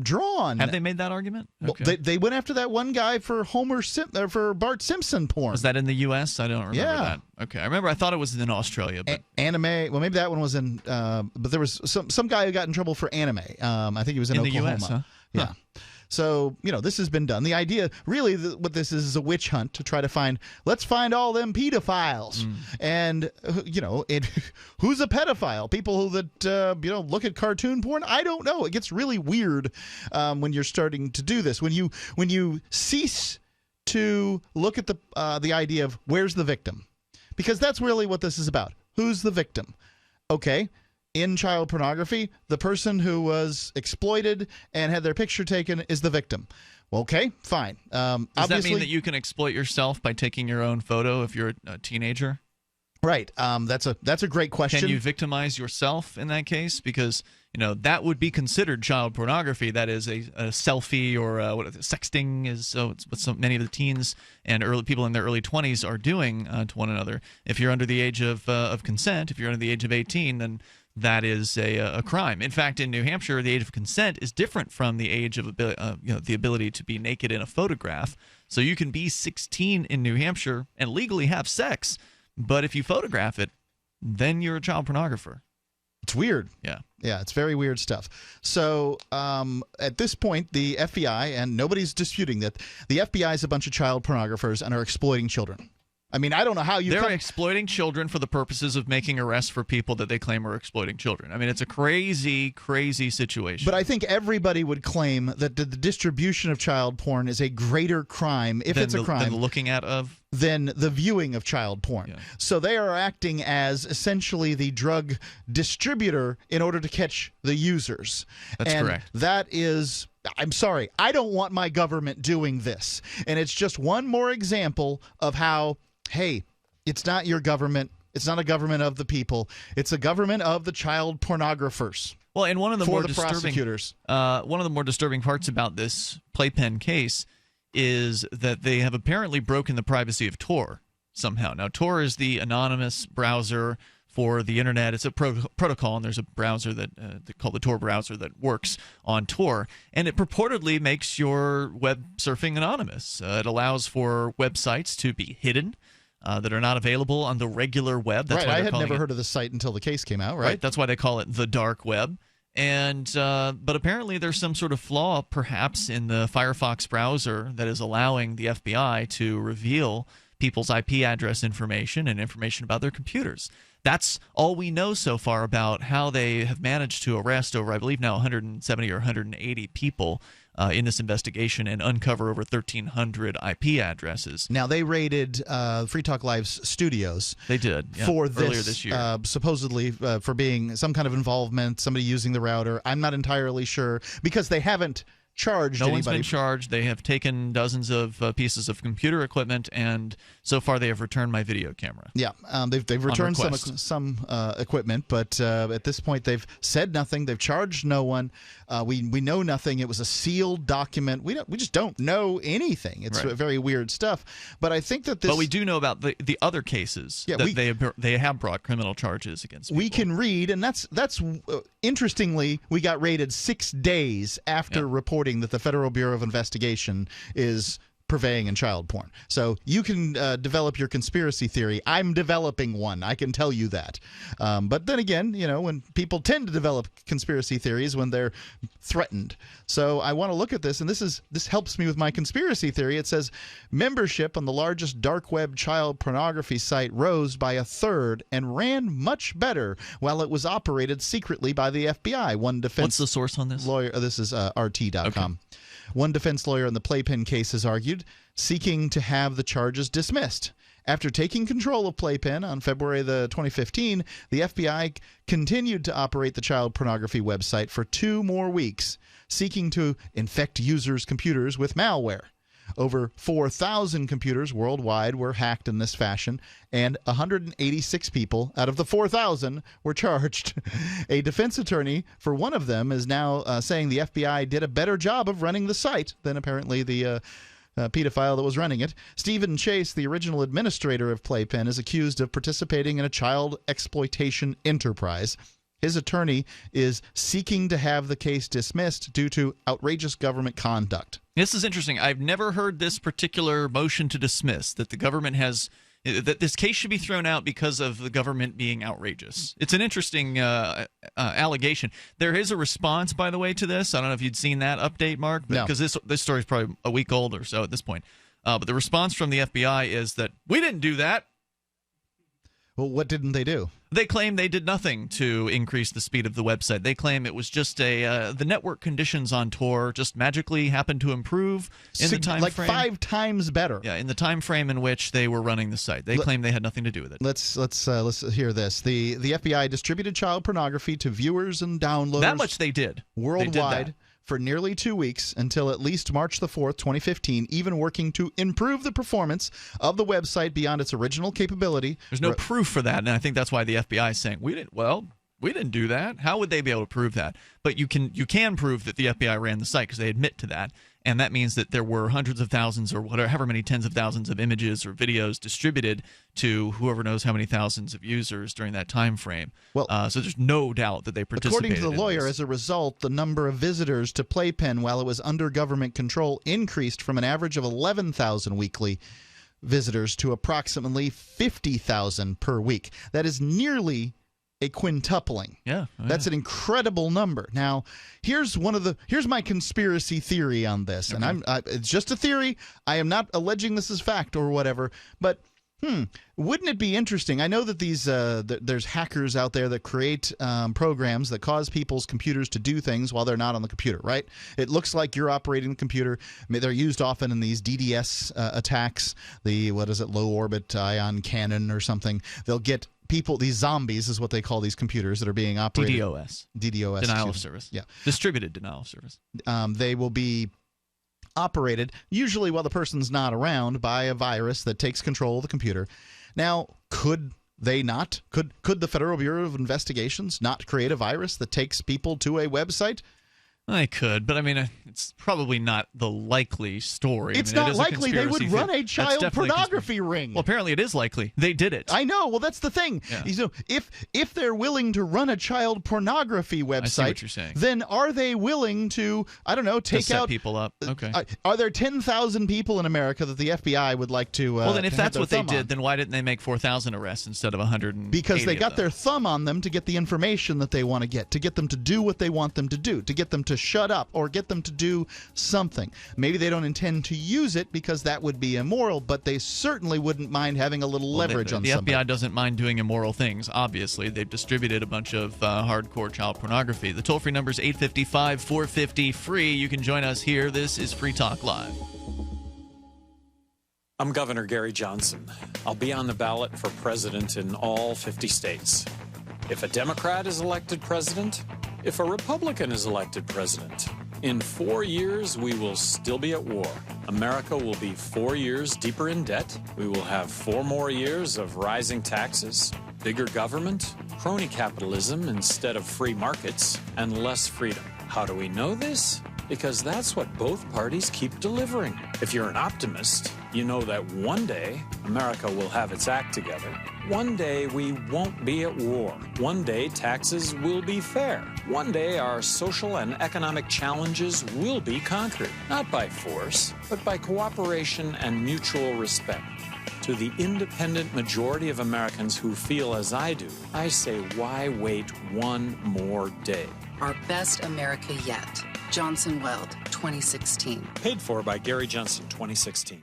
[SPEAKER 5] drawn.
[SPEAKER 4] Have they made that argument? Okay.
[SPEAKER 5] Well, they went after that one guy for for Bart Simpson porn.
[SPEAKER 4] Was that in the U.S.? I don't remember that. Okay, I thought it was in Australia. But
[SPEAKER 5] anime, well, maybe that one was in, but there was some guy who got in trouble for anime. I think he was in Oklahoma.
[SPEAKER 4] The U.S., huh?
[SPEAKER 5] Yeah.
[SPEAKER 4] Huh.
[SPEAKER 5] So, this has been done. The idea, really, what this is a witch hunt to try to let's find all them pedophiles. And, who's a pedophile? People that, look at cartoon porn? I don't know. It gets really weird when you're starting to do this. When you cease to look at the idea of where's the victim. Because that's really what this is about. Who's the victim? Okay. In child pornography, the person who was exploited and had their picture taken is the victim. Well, okay, fine.
[SPEAKER 4] Does that mean that you can exploit yourself by taking your own photo if you're a teenager?
[SPEAKER 5] Right. That's a great question.
[SPEAKER 4] Can you victimize yourself in that case? Because that would be considered child pornography. That is a selfie or sexting is what so many of the teens and people in their early 20s are doing to one another. If you're under the age of consent, if you're under the age of 18, then that is a crime. In fact, in New Hampshire, the age of consent is different from the age of the ability to be naked in a photograph. So you can be 16 in New Hampshire and legally have sex. But if you photograph it, then you're a child pornographer.
[SPEAKER 5] It's weird.
[SPEAKER 4] Yeah.
[SPEAKER 5] Yeah, it's very weird stuff. So at this point, the FBI, and nobody's disputing that, the FBI is a bunch of child pornographers and are exploiting children. I mean, I don't know how
[SPEAKER 4] They're exploiting children for the purposes of making arrests for people that they claim are exploiting children. I mean, it's a crazy, crazy situation.
[SPEAKER 5] But I think everybody would claim that the distribution of child porn is a greater crime, if it's a crime,
[SPEAKER 4] than the looking at of?
[SPEAKER 5] Than the viewing of child porn. Yeah. So they are acting as essentially the drug distributor in order to catch the users.
[SPEAKER 4] That's correct.
[SPEAKER 5] That is... I'm sorry. I don't want my government doing this. And it's just one more example of how... Hey, it's not your government. It's not a government of the people. It's a government of the child pornographers.
[SPEAKER 4] Well, and one of the more
[SPEAKER 5] prosecutors.
[SPEAKER 4] One of the more disturbing parts about this Playpen case is that they have apparently broken the privacy of Tor somehow. Now, Tor is the anonymous browser for the internet. It's a protocol, and there's a browser called the Tor browser that works on Tor, and it purportedly makes your web surfing anonymous. It allows for websites to be hidden. That are not available on the regular web. That's
[SPEAKER 5] right.
[SPEAKER 4] Why
[SPEAKER 5] I had never heard of the site until the case came out. Right.
[SPEAKER 4] That's why they call it the dark web. And but apparently there's some sort of flaw, perhaps, in the Firefox browser that is allowing the FBI to reveal people's IP address information and information about their computers. That's all we know so far about how they have managed to arrest over, I believe now, 170 or 180 people in this investigation and uncover over 1,300 IP addresses.
[SPEAKER 5] Now, they raided Free Talk Live's studios.
[SPEAKER 4] They did,
[SPEAKER 5] for
[SPEAKER 4] earlier this year.
[SPEAKER 5] Supposedly for being some kind of involvement, somebody using the router. I'm not entirely sure, because they haven't charged anybody.
[SPEAKER 4] No one's been charged. They have taken dozens of pieces of computer equipment, and so far they have returned my video camera.
[SPEAKER 5] Yeah, they've returned some equipment, but at this point they've said nothing. They've charged no one. We know nothing. It was a sealed document. We just don't know anything. It's very weird stuff. But I think that this.
[SPEAKER 4] But we do know about the other cases that they have brought criminal charges against people.
[SPEAKER 5] We can read, and that's interestingly, we got raided 6 days after reporting that the Federal Bureau of Investigation is purveying in child porn. So you can develop your conspiracy theory. I'm developing one. I can tell you that. But then again, when people tend to develop conspiracy theories when they're threatened. So I want to look at this, and this helps me with my conspiracy theory. It says membership on the largest dark web child pornography site rose by 1/3 and ran much better while it was operated secretly by the FBI. One defense.
[SPEAKER 4] What's the source on this?
[SPEAKER 5] Lawyer. This is RT.com. Okay. One defense lawyer in the Playpen case has argued, seeking to have the charges dismissed. After taking control of Playpen on February 2015, the FBI continued to operate the child pornography website for 2 more weeks, seeking to infect users' computers with malware. Over 4,000 computers worldwide were hacked in this fashion, and 186 people out of the 4,000 were charged. A defense attorney for one of them is now saying the FBI did a better job of running the site than apparently the pedophile that was running it. Stephen Chase, the original administrator of Playpen, is accused of participating in a child exploitation enterprise. His attorney is seeking to have the case dismissed due to outrageous government conduct.
[SPEAKER 4] This is interesting. I've never heard this particular motion to dismiss, that the government has, that this case should be thrown out because of the government being outrageous. It's an interesting allegation. There is a response, by the way, to this. I don't know if you'd seen that update, Mark, because this story is probably a week old or so at this point. But the response from the FBI is that we didn't do that.
[SPEAKER 5] Well, what didn't they do?
[SPEAKER 4] They claim they did nothing to increase the speed of the website. They claim it was just the network conditions on Tor just magically happened to improve in the time frame.
[SPEAKER 5] 5 times better.
[SPEAKER 4] Yeah, in the time frame in which they were running the site. They claim they had nothing to do with it.
[SPEAKER 5] Let's hear this. The FBI distributed child pornography to viewers and downloaders.
[SPEAKER 4] That much they did
[SPEAKER 5] worldwide for nearly 2 weeks until at least March the 4th, 2015, even working to improve the performance of the website beyond its original capability.
[SPEAKER 4] There's no proof for that, and I think that's why the FBI is saying, we didn't do that. How would they be able to prove that? But you can prove that the FBI ran the site because they admit to that, and that means that there were hundreds of thousands or whatever, however many tens of thousands of images or videos distributed to whoever knows how many thousands of users during that time frame. Well, so there's no doubt that they participated.
[SPEAKER 5] According to the lawyer, as a result, the number of visitors to Playpen while it was under government control increased from an average of 11,000 weekly visitors to approximately 50,000 per week. That is nearly a quintupling.
[SPEAKER 4] Yeah.
[SPEAKER 5] That's an incredible number. Now, here's my conspiracy theory on this, and it's just a theory. I am not alleging this as fact or whatever, but wouldn't it be interesting? I know that these there's hackers out there that create programs that cause people's computers to do things while they're not on the computer, right? It looks like you're operating the computer. They're used often in these DDoS attacks, the low orbit ion cannon or something. They'll get people, these zombies is what they call these computers that are being operated.
[SPEAKER 4] DDoS. Denial of service.
[SPEAKER 5] Yeah.
[SPEAKER 4] Distributed denial of service.
[SPEAKER 5] They will be operated, usually while the person's not around, by a virus that takes control of the computer. Now, could the Federal Bureau of Investigations not create a virus that takes people to a website?
[SPEAKER 4] I could, but I mean, it's probably not the likely story.
[SPEAKER 5] It's not likely they would run a child pornography ring.
[SPEAKER 4] Well, apparently it is likely. They did it.
[SPEAKER 5] I know. Well, that's the thing. Yeah. If they're willing to run a child pornography website, I see
[SPEAKER 4] what you're saying.
[SPEAKER 5] Then are they willing to, I don't know, take
[SPEAKER 4] set
[SPEAKER 5] out
[SPEAKER 4] people up? Okay.
[SPEAKER 5] Are there 10,000 people in America that the FBI would like to?
[SPEAKER 4] Well, then if that's what they did, then why didn't they make 4,000 arrests instead of 100?
[SPEAKER 5] Because they got their thumb on them to get the information that they want to get them to do what they want them to do, to get them to shut up or get them to do something. Maybe they don't intend to use it because that would be immoral, but they certainly wouldn't mind having a little leverage on somebody.
[SPEAKER 4] The FBI doesn't mind doing immoral things, obviously. They've distributed a bunch of hardcore child pornography. The toll-free number is 855-450-FREE. You can join us here. This is Free Talk Live.
[SPEAKER 14] I'm Governor Gary Johnson. I'll be on the ballot for president in all 50 states. If a Democrat is elected president, if a Republican is elected president, in 4 years, we will still be at war. America will be 4 years deeper in debt. We will have 4 more years of rising taxes, bigger government, crony capitalism instead of free markets, and less freedom. How do we know this? Because that's what both parties keep delivering. If you're an optimist, you know that one day America will have its act together. One day we won't be at war. One day taxes will be fair. One day our social and economic challenges will be conquered, not by force, but by cooperation and mutual respect. To the independent majority of Americans who feel as I do, I say, why wait one more day?
[SPEAKER 15] Our best America yet. Johnson Weld, 2016.
[SPEAKER 14] Paid for by Gary Johnson, 2016.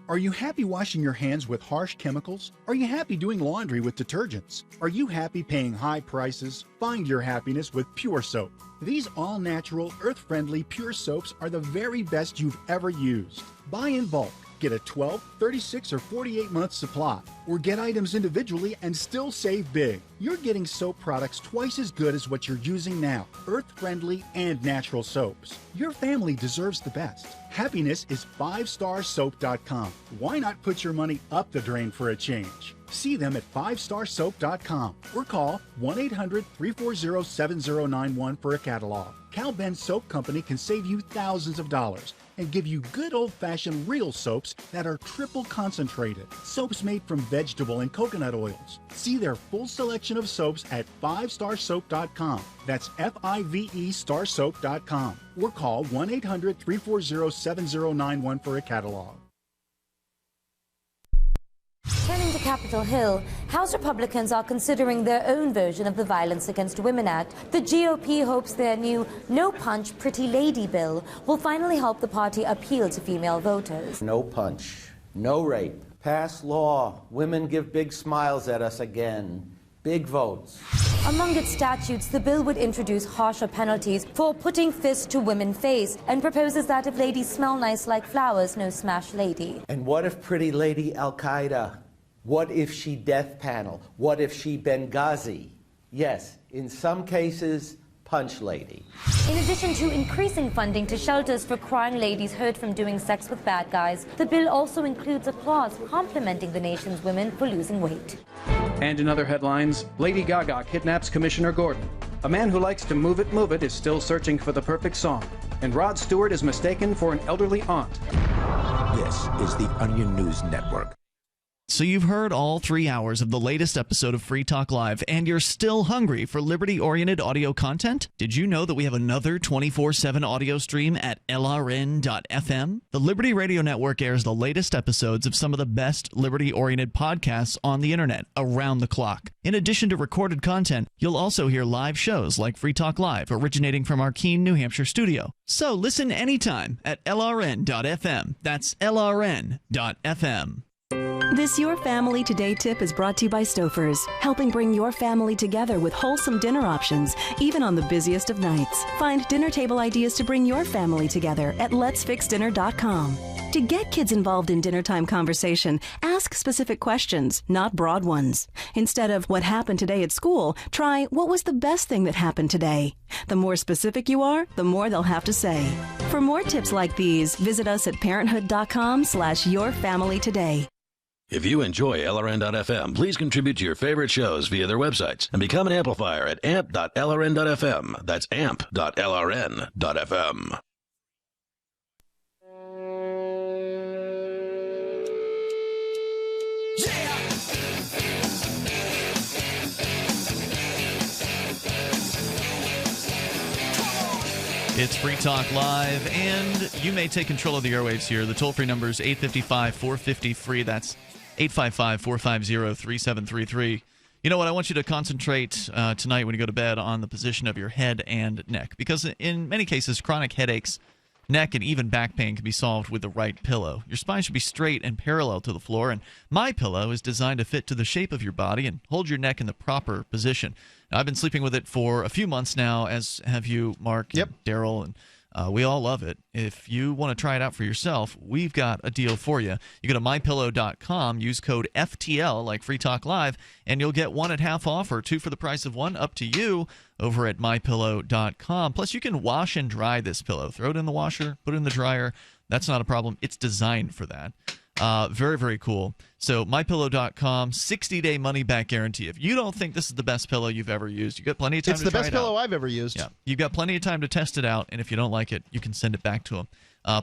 [SPEAKER 11] Are you happy washing your hands with harsh chemicals? Are you happy doing laundry with detergents? Are you happy paying high prices? Find your happiness with Pure Soap. These all-natural, earth-friendly Pure Soaps are the very best you've ever used. Buy in bulk. Get a 12, 36, or 48-month supply, or get items individually and still save big. You're getting soap products twice as good as what you're using now, earth-friendly and natural soaps. Your family deserves the best. Happiness is 5starsoap.com. Why not put your money up the drain for a change? See them at 5starsoap.com or call 1-800-340-7091 for a catalog. Cal Ben Soap Company can save you thousands of dollars and give you good old-fashioned real soaps that are triple concentrated. Soaps made from vegetable and coconut oils. See their full selection of soaps at 5starsoap.com. That's F-I-V-E starsoap.com. Or call 1-800-340-7091 for a catalog.
[SPEAKER 3] Turning to Capitol Hill, House Republicans are considering their own version of the Violence Against Women Act. The GOP hopes their new no-punch Pretty Lady bill will finally help the party appeal to female voters.
[SPEAKER 7] No punch, no rape. Pass law. Women give big smiles at us again. Big votes.
[SPEAKER 3] Among its statutes, the bill would introduce harsher penalties for putting fists to women's face and proposes that if ladies smell nice like flowers, no smash lady.
[SPEAKER 7] And what if Pretty Lady Al-Qaeda? What if she death panel? What if she Benghazi? Yes, in some cases, punch lady.
[SPEAKER 3] In addition to increasing funding to shelters for crying ladies hurt from doing sex with bad guys, the bill also includes a clause complimenting the nation's women for losing weight.
[SPEAKER 8] And in other headlines, Lady Gaga kidnaps Commissioner Gordon. A man who likes to move it is still searching for the perfect song. And Rod Stewart is mistaken for an elderly aunt.
[SPEAKER 2] This is the Onion News Network.
[SPEAKER 4] So you've heard all 3 hours of the latest episode of Free Talk Live, and you're still hungry for liberty-oriented audio content? Did you know that we have another 24/7 audio stream at LRN.FM? The Liberty Radio Network airs the latest episodes of some of the best liberty-oriented podcasts on the internet around the clock. In addition to recorded content, you'll also hear live shows like Free Talk Live, originating from our Keene, New Hampshire studio. So listen anytime at LRN.FM. That's LRN.FM.
[SPEAKER 10] This Your Family Today tip is brought to you by Stouffer's, helping bring your family together with wholesome dinner options, even on the busiest of nights. Find dinner table ideas to bring your family together at letsfixdinner.com. To get kids involved in dinnertime conversation, ask specific questions, not broad ones. Instead of what happened today at school, try what was the best thing that happened today. The more specific you are, the more they'll have to say. For more tips like these, visit us at parenthood.com/yourfamilytoday.
[SPEAKER 9] If you enjoy LRN.FM, please contribute to your favorite shows via their websites and become an amplifier at amp.lrn.fm. That's amp.lrn.fm.
[SPEAKER 4] It's Free Talk Live, and you may take control of the airwaves here. The toll-free number is 855-450-FREE. That's 855-450-3733. You know what? I want you to concentrate tonight when you go to bed on the position of your head and neck, because in many cases, chronic headaches, neck, and even back pain can be solved with the right pillow. Your spine should be straight and parallel to the floor, and My Pillow is designed to fit to the shape of your body and hold your neck in the proper position. Now, I've been sleeping with it for a few months now, as have you, Mark, and Daryl, and we all love it. If you want to try it out for yourself, we've got a deal for you. You go to mypillow.com, use code FTL, like Free Talk Live, and you'll get one at half off or two for the price of one, up to you, over at mypillow.com. Plus, you can wash and dry this pillow. Throw it in the washer, put it in the dryer. That's not a problem. It's designed for that. Very, very cool. So mypillow.com, 60-day money-back guarantee. If you don't think this is the best pillow you've ever used, you've got plenty of time to try it out.
[SPEAKER 5] It's the best pillow I've ever used.
[SPEAKER 4] Yeah, you've got plenty of time to test it out, and if you don't like it, you can send it back to them.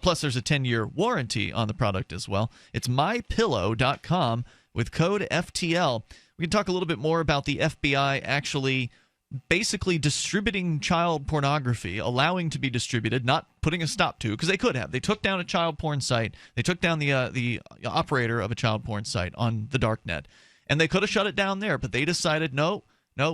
[SPEAKER 4] Plus, there's a 10-year warranty on the product as well. It's mypillow.com with code FTL. We can talk a little bit more about the FBI actually basically distributing child pornography, allowing to be distributed, not putting a stop to, because they could have. They took down a child porn site. They took down the operator of a child porn site on the dark net, and they could have shut it down there, but they decided, no,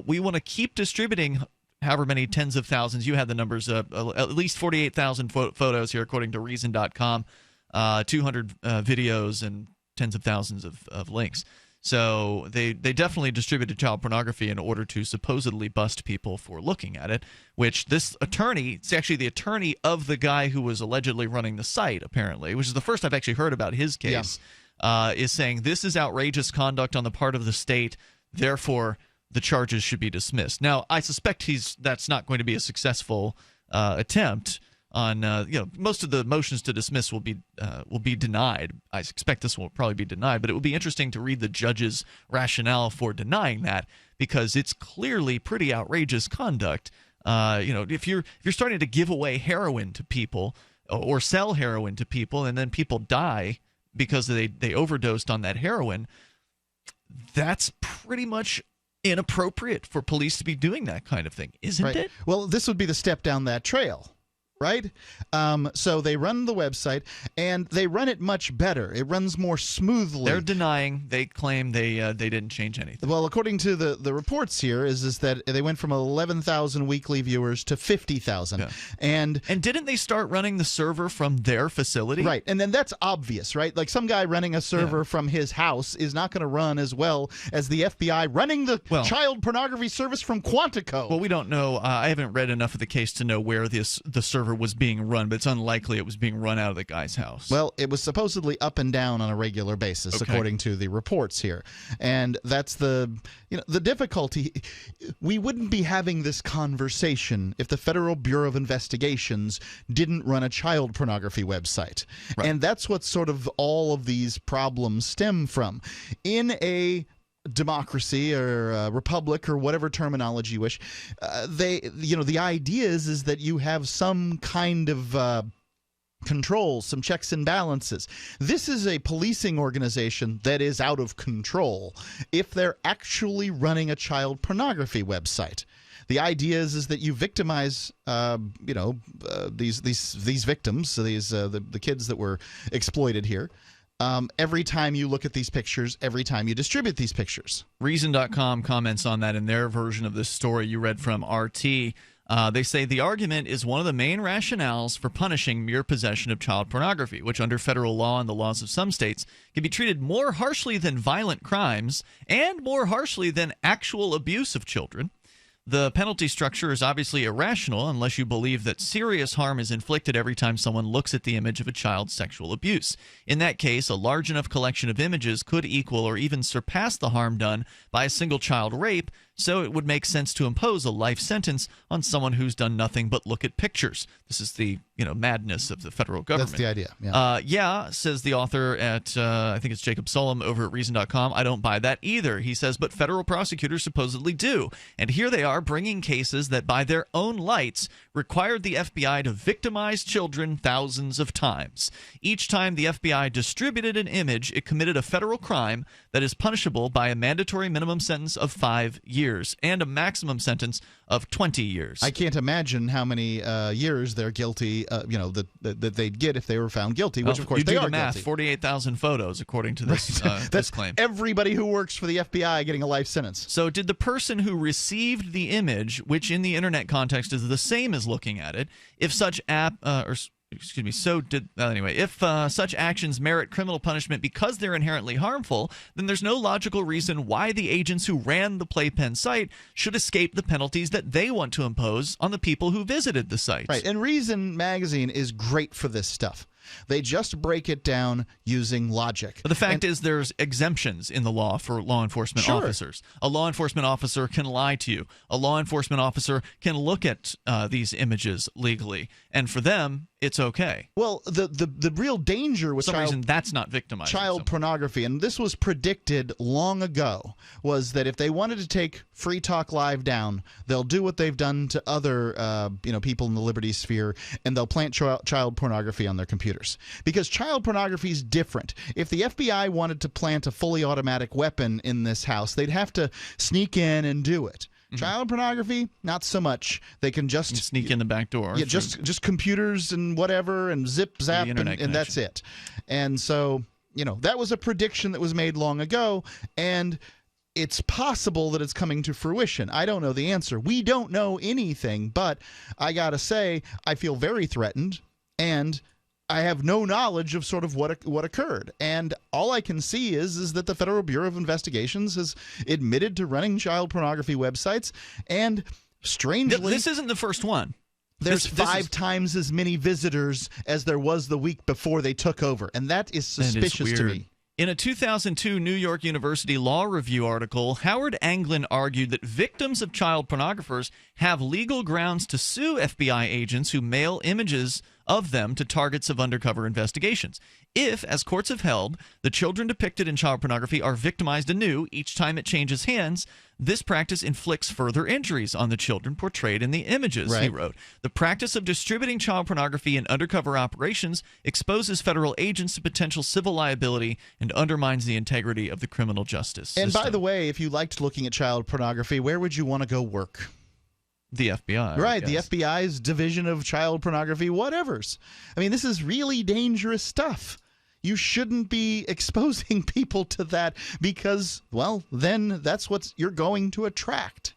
[SPEAKER 4] we want to keep distributing however many tens of thousands. You had the numbers, at least 48,000 photos here, according to Reason.com, 200 videos, and tens of thousands of links. So they definitely distributed child pornography in order to supposedly bust people for looking at it, which this attorney, it's actually the attorney of the guy who was allegedly running the site, apparently, which is the first I've actually heard about his case, is saying this is outrageous conduct on the part of the state, therefore the charges should be dismissed. Now, I suspect that's not going to be a successful attempt. On most of the motions to dismiss will be denied. I expect this will probably be denied, but it will be interesting to read the judge's rationale for denying that, because it's clearly pretty outrageous conduct. If you're starting to give away heroin to people or sell heroin to people, and then people die because they overdosed on that heroin, that's pretty much inappropriate for police to be doing that kind of thing, isn't it?
[SPEAKER 5] Well, this would be the step down that trail. Right? So they run the website, and they run it much better. It runs more smoothly.
[SPEAKER 4] They're denying. They claim they didn't change anything.
[SPEAKER 5] Well, according to the reports here, is that they went from 11,000 weekly viewers to 50,000.
[SPEAKER 4] Yeah.
[SPEAKER 5] And
[SPEAKER 4] didn't they start running the server from their facility?
[SPEAKER 5] Right. And then that's obvious, right? Like, some guy running a server from his house is not going to run as well as the FBI running the child pornography service from Quantico.
[SPEAKER 4] Well, we don't know. I haven't read enough of the case to know where the server server was being run, but it's unlikely it was being run out of the guy's house.
[SPEAKER 5] Well, it was supposedly up and down on a regular basis, according to the reports here. And that's the difficulty. We wouldn't be having this conversation if the Federal Bureau of Investigations didn't run a child pornography website. Right. And that's what sort of all of these problems stem from. In a democracy or a republic or whatever terminology you wish, the idea is that you have some kind of controls, some checks and balances. This is a policing organization that is out of control if they're actually running a child pornography website. The idea is that you victimize, these victims, the kids that were exploited here. Every time you look at these pictures, every time you distribute these pictures.
[SPEAKER 4] Reason.com comments on that in their version of this story you read from RT. They say the argument is one of the main rationales for punishing mere possession of child pornography, which under federal law and the laws of some states can be treated more harshly than violent crimes and more harshly than actual abuse of children. The penalty structure is obviously irrational unless you believe that serious harm is inflicted every time someone looks at the image of a child's sexual abuse. In that case, a large enough collection of images could equal or even surpass the harm done by a single child rape, so it would make sense to impose a life sentence on someone who's done nothing but look at pictures. This is the madness of the federal government.
[SPEAKER 5] That's the idea.
[SPEAKER 4] Yeah, says the author at, I think it's Jacob Sullum over at Reason.com. I don't buy that either. He says, but federal prosecutors supposedly do. And here they are bringing cases that by their own lights required the FBI to victimize children thousands of times. Each time the FBI distributed an image, it committed a federal crime that is punishable by a mandatory minimum sentence of 5 years and a maximum sentence of 20 years.
[SPEAKER 5] I can't imagine how many years they're guilty, that they'd get if they were found guilty, which of course they are guilty.
[SPEAKER 4] You do the math, 48,000 photos, according to this, this claim.
[SPEAKER 5] Everybody who works for the FBI getting a life sentence.
[SPEAKER 4] So did the person who received the image, which in the internet context is the same as looking at it, if such if such actions merit criminal punishment because they're inherently harmful, then there's no logical reason why the agents who ran the Playpen site should escape the penalties that they want to impose on the people who visited the site.
[SPEAKER 5] Right, and Reason magazine is great for this stuff. They just break it down using logic.
[SPEAKER 4] But the fact is there's exemptions in the law for law enforcement officers. A law enforcement officer can lie to you. A law enforcement officer can look at these images legally. And for them, it's okay.
[SPEAKER 5] Well, the real danger with
[SPEAKER 4] for some reason, that's not victimizing
[SPEAKER 5] child pornography, and this was predicted long ago, was that if they wanted to take Free Talk Live down, they'll do what they've done to other people in the liberty sphere, and they'll plant child pornography on their computers. Because child pornography is different. If the FBI wanted to plant a fully automatic weapon in this house, they'd have to sneak in and do it. Child pornography, not so much. They can just
[SPEAKER 4] sneak in the back door.
[SPEAKER 5] Yeah, just computers and whatever and zip zap and that's it. And so, that was a prediction that was made long ago, and it's possible that it's coming to fruition. I don't know the answer. We don't know anything, but I got to say I feel very threatened, and I have no knowledge of sort of what occurred. And all I can see is that the Federal Bureau of Investigations has admitted to running child pornography websites, and strangely...
[SPEAKER 4] This isn't the first one.
[SPEAKER 5] There's five times as many visitors as there was the week before they took over, and that is suspicious to me.
[SPEAKER 4] In a 2002 New York University Law Review article, Howard Anglin argued that victims of child pornographers have legal grounds to sue FBI agents who mail images of them to targets of undercover investigations. If, as courts have held, the children depicted in child pornography are victimized anew each time it changes hands, this practice inflicts further injuries on the children portrayed in the images, he wrote. The practice of distributing child pornography in undercover operations exposes federal agents to potential civil liability and undermines the integrity of the criminal justice system.
[SPEAKER 5] And by the way, if you liked looking at child pornography, where would you want to go work?
[SPEAKER 4] The FBI.
[SPEAKER 5] Right, the FBI's division of child pornography, whatevers. I mean, this is really dangerous stuff. You shouldn't be exposing people to that because, well, then that's what you're going to attract.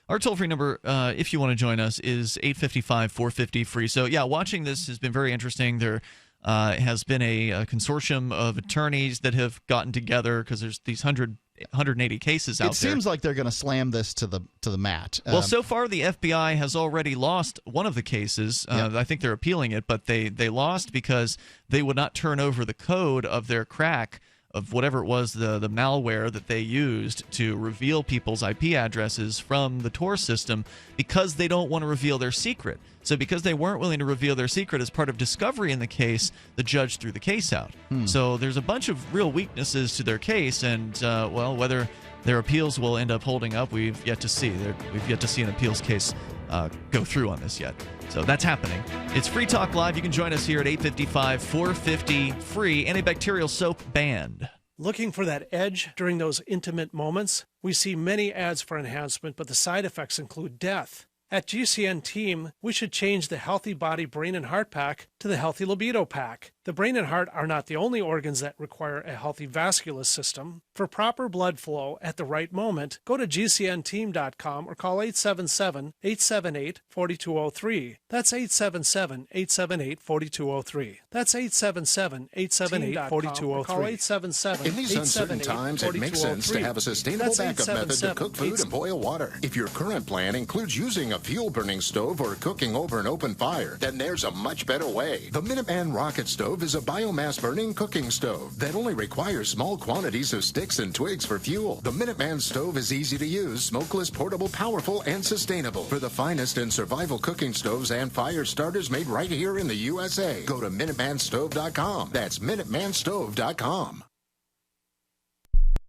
[SPEAKER 4] Our toll-free number, if you want to join us, is 855-450-FREE. So, yeah, watching this has been very interesting. There has been a consortium of attorneys that have gotten together because there's these 100 180 cases out there.
[SPEAKER 5] It seems like they're going to slam this to the mat.
[SPEAKER 4] Well, so far the FBI has already lost one of the cases. I think they're appealing it, but they lost because they would not turn over the code of their crack of whatever it was, the malware that they used to reveal people's IP addresses from the Tor system, because they don't want to reveal their secret. So because they weren't willing to reveal their secret as part of discovery in the case, the judge threw the case out. So there's a bunch of real weaknesses to their case, and, well, whether their appeals will end up holding up, we've yet to see. We've yet to see an appeals case go through on this yet. So that's happening. It's Free Talk Live. You can join us here at 855 450 free. Antibacterial soap banned.
[SPEAKER 12] Looking for that edge during those intimate moments? We see many ads for enhancement, but the side effects include death. At GCN Team, we should change the Healthy Body, Brain, and Heart Pack to the Healthy Libido Pack. The brain and heart are not the only organs that require a healthy vascular system. For proper blood flow at the right moment, go to GCNteam.com or call 877-878-4203. That's 877-878-4203. That's 877-878-4203. Call 877-878-4203.
[SPEAKER 16] In these uncertain times, it makes sense to have a sustainable backup method to cook food and boil water. If your current plan includes using a fuel-burning stove or cooking over an open fire, then there's a much better way. The Minuteman Rocket Stove is a biomass-burning cooking stove that only requires small quantities of sticks and twigs for fuel. The Minuteman stove is easy to use, smokeless, portable, powerful, and sustainable. For the finest in survival cooking stoves and fire starters made right here in the USA, go to MinutemanStove.com. That's MinutemanStove.com.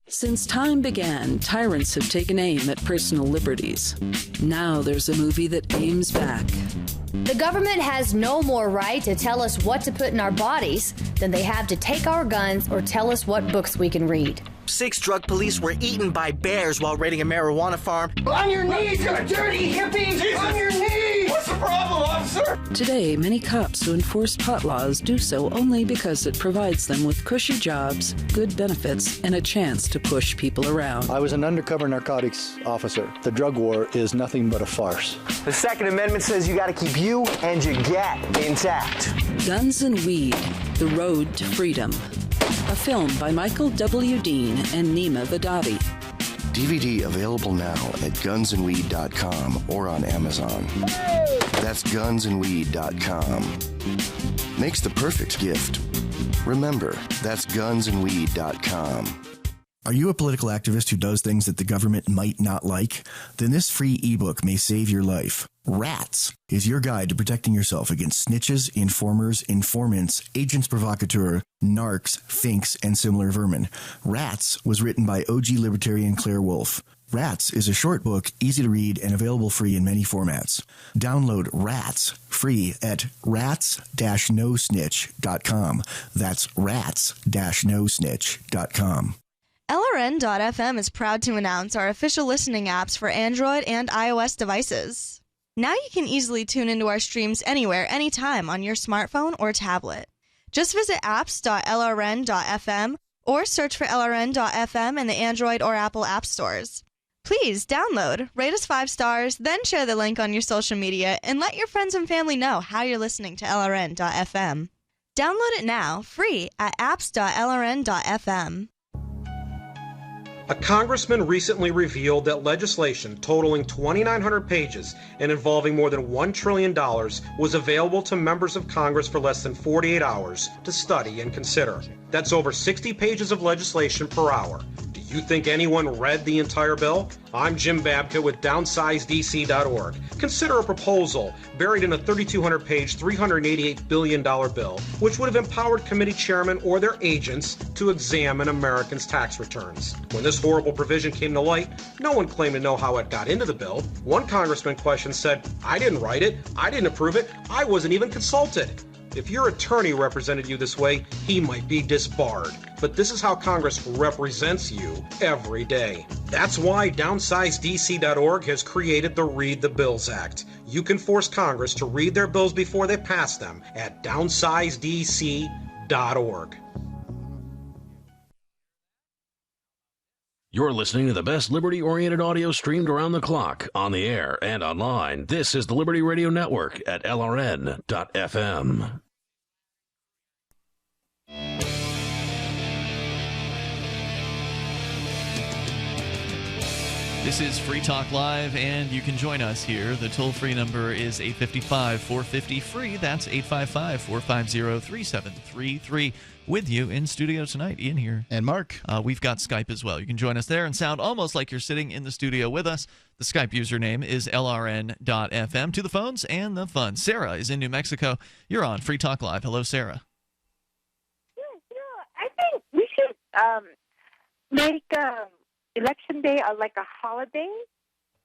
[SPEAKER 15] Since time began, tyrants have taken aim at personal liberties. Now there's a movie that aims back.
[SPEAKER 23] The government has no more right to tell us what to put in our bodies than they have to take our guns or tell us what books we can read.
[SPEAKER 24] 6 drug police were eaten by bears while raiding a marijuana farm.
[SPEAKER 25] On your knees, you dirty hippies! Jesus. On your knees! What's the problem, officer?
[SPEAKER 15] Today, many cops who enforce pot laws do so only because it provides them with cushy jobs, good benefits, and a chance to push people around.
[SPEAKER 26] I was an undercover narcotics officer. The drug war is nothing but a farce.
[SPEAKER 24] The Second Amendment says you got to keep you and your gat intact.
[SPEAKER 15] Guns and Weed, The Road to Freedom. A film by Michael W. Dean and Nima Vadavi.
[SPEAKER 27] DVD available now at gunsandweed.com or on Amazon. That's gunsandweed.com. Makes the perfect gift. Remember, that's gunsandweed.com.
[SPEAKER 28] Are you a political activist who does things that the government might not like? Then this free ebook may save your life. Rats is your guide to protecting yourself against snitches, informers, informants, agents provocateur, narcs, finks, and similar vermin. Rats was written by OG libertarian Claire Wolfe. Rats is a short book, easy to read, and available free in many formats. Download Rats free at rats-nosnitch.com. That's rats-nosnitch.com.
[SPEAKER 29] LRN.FM is proud to announce our official listening apps for Android and iOS devices. Now you can easily tune into our streams anywhere, anytime on your smartphone or tablet. Just visit apps.lrn.fm or search for LRN.FM in the Android or Apple app stores. Please download, rate us 5 stars, then share the link on your social media and let your friends and family know how you're listening to LRN.FM. Download it now, free at apps.lrn.fm.
[SPEAKER 30] A congressman recently revealed that legislation totaling 2,900 pages and involving more than $1 trillion was available to members of Congress for less than 48 hours to study and consider. That's over 60 pages of legislation per hour. Do you think anyone read the entire bill? I'm Jim Babka with DownsizeDC.org. Consider a proposal buried in a 3,200-page, $388 billion bill, which would have empowered committee chairmen or their agents to examine Americans' tax returns. When this horrible provision came to light, no one claimed to know how it got into the bill. One congressman questioned said, "I didn't write it, I didn't approve it, I wasn't even consulted." If your attorney represented you this way, he might be disbarred. But this is how Congress represents you every day. That's why DownsizeDC.org has created the Read the Bills Act. You can force Congress to read their bills before they pass them at DownsizeDC.org.
[SPEAKER 9] You're listening to the best liberty-oriented audio streamed around the clock, on the air and online. This is the Liberty Radio Network at LRN.FM.
[SPEAKER 4] This is Free Talk Live, and you can join us here. The toll-free number is 855-450-FREE. That's 855-450-3733. With you in studio tonight, Ian here.
[SPEAKER 5] And Mark.
[SPEAKER 4] We've got Skype as well. You can join us there and sound almost like you're sitting in the studio with us. The Skype username is LRN.FM. To the phones and the fun. Sarah is in New Mexico. You're on Free Talk Live. Hello, Sarah.
[SPEAKER 1] I think we should make Election Day like a holiday,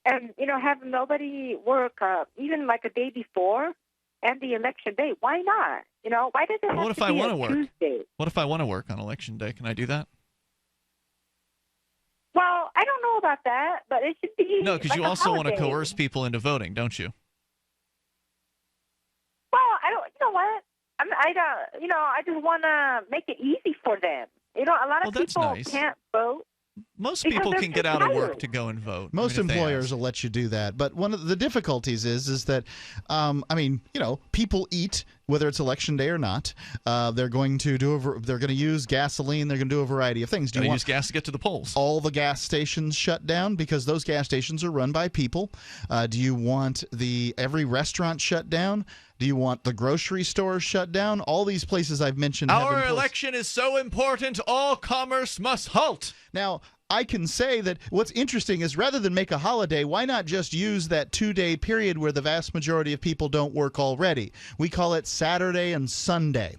[SPEAKER 1] and have nobody work even like a day before and the election day. Why not? Why does it have
[SPEAKER 4] What if
[SPEAKER 1] to
[SPEAKER 4] I
[SPEAKER 1] be
[SPEAKER 4] want
[SPEAKER 1] a
[SPEAKER 4] to work?
[SPEAKER 1] Tuesday?
[SPEAKER 4] What if I want to work on Election Day? Can I do that?
[SPEAKER 1] Well, I don't know about that, but it should be.
[SPEAKER 4] No, because
[SPEAKER 1] like
[SPEAKER 4] you
[SPEAKER 1] a
[SPEAKER 4] also want to
[SPEAKER 1] holiday.
[SPEAKER 4] coerce people into voting, don't you?
[SPEAKER 1] Well, I don't. You know what? I don't. I just want to make it easy for them. A lot of
[SPEAKER 4] that's
[SPEAKER 1] people
[SPEAKER 4] nice.
[SPEAKER 1] can't vote.
[SPEAKER 4] Most
[SPEAKER 1] because
[SPEAKER 4] people
[SPEAKER 1] they're
[SPEAKER 4] can
[SPEAKER 1] too
[SPEAKER 4] get out of work
[SPEAKER 1] tired.
[SPEAKER 4] to go and vote.
[SPEAKER 5] Most
[SPEAKER 4] if they
[SPEAKER 5] employers
[SPEAKER 4] ask.
[SPEAKER 5] will let you do that, but one of the difficulties is that, people eat whether it's election day or not. They're going to use gasoline. They're going to do a variety of things. Do you
[SPEAKER 4] Gotta
[SPEAKER 5] want
[SPEAKER 4] use gas to get to the polls?
[SPEAKER 5] all the gas stations shut down because those gas stations are run by people? Do you want every restaurant shut down? Do you want the grocery stores shut down? All these places I've mentioned.
[SPEAKER 4] Our election is so important, all commerce must halt.
[SPEAKER 5] Now, I can say that what's interesting is rather than make a holiday, why not just use that 2-day period where the vast majority of people don't work already? We call it Saturday and Sunday.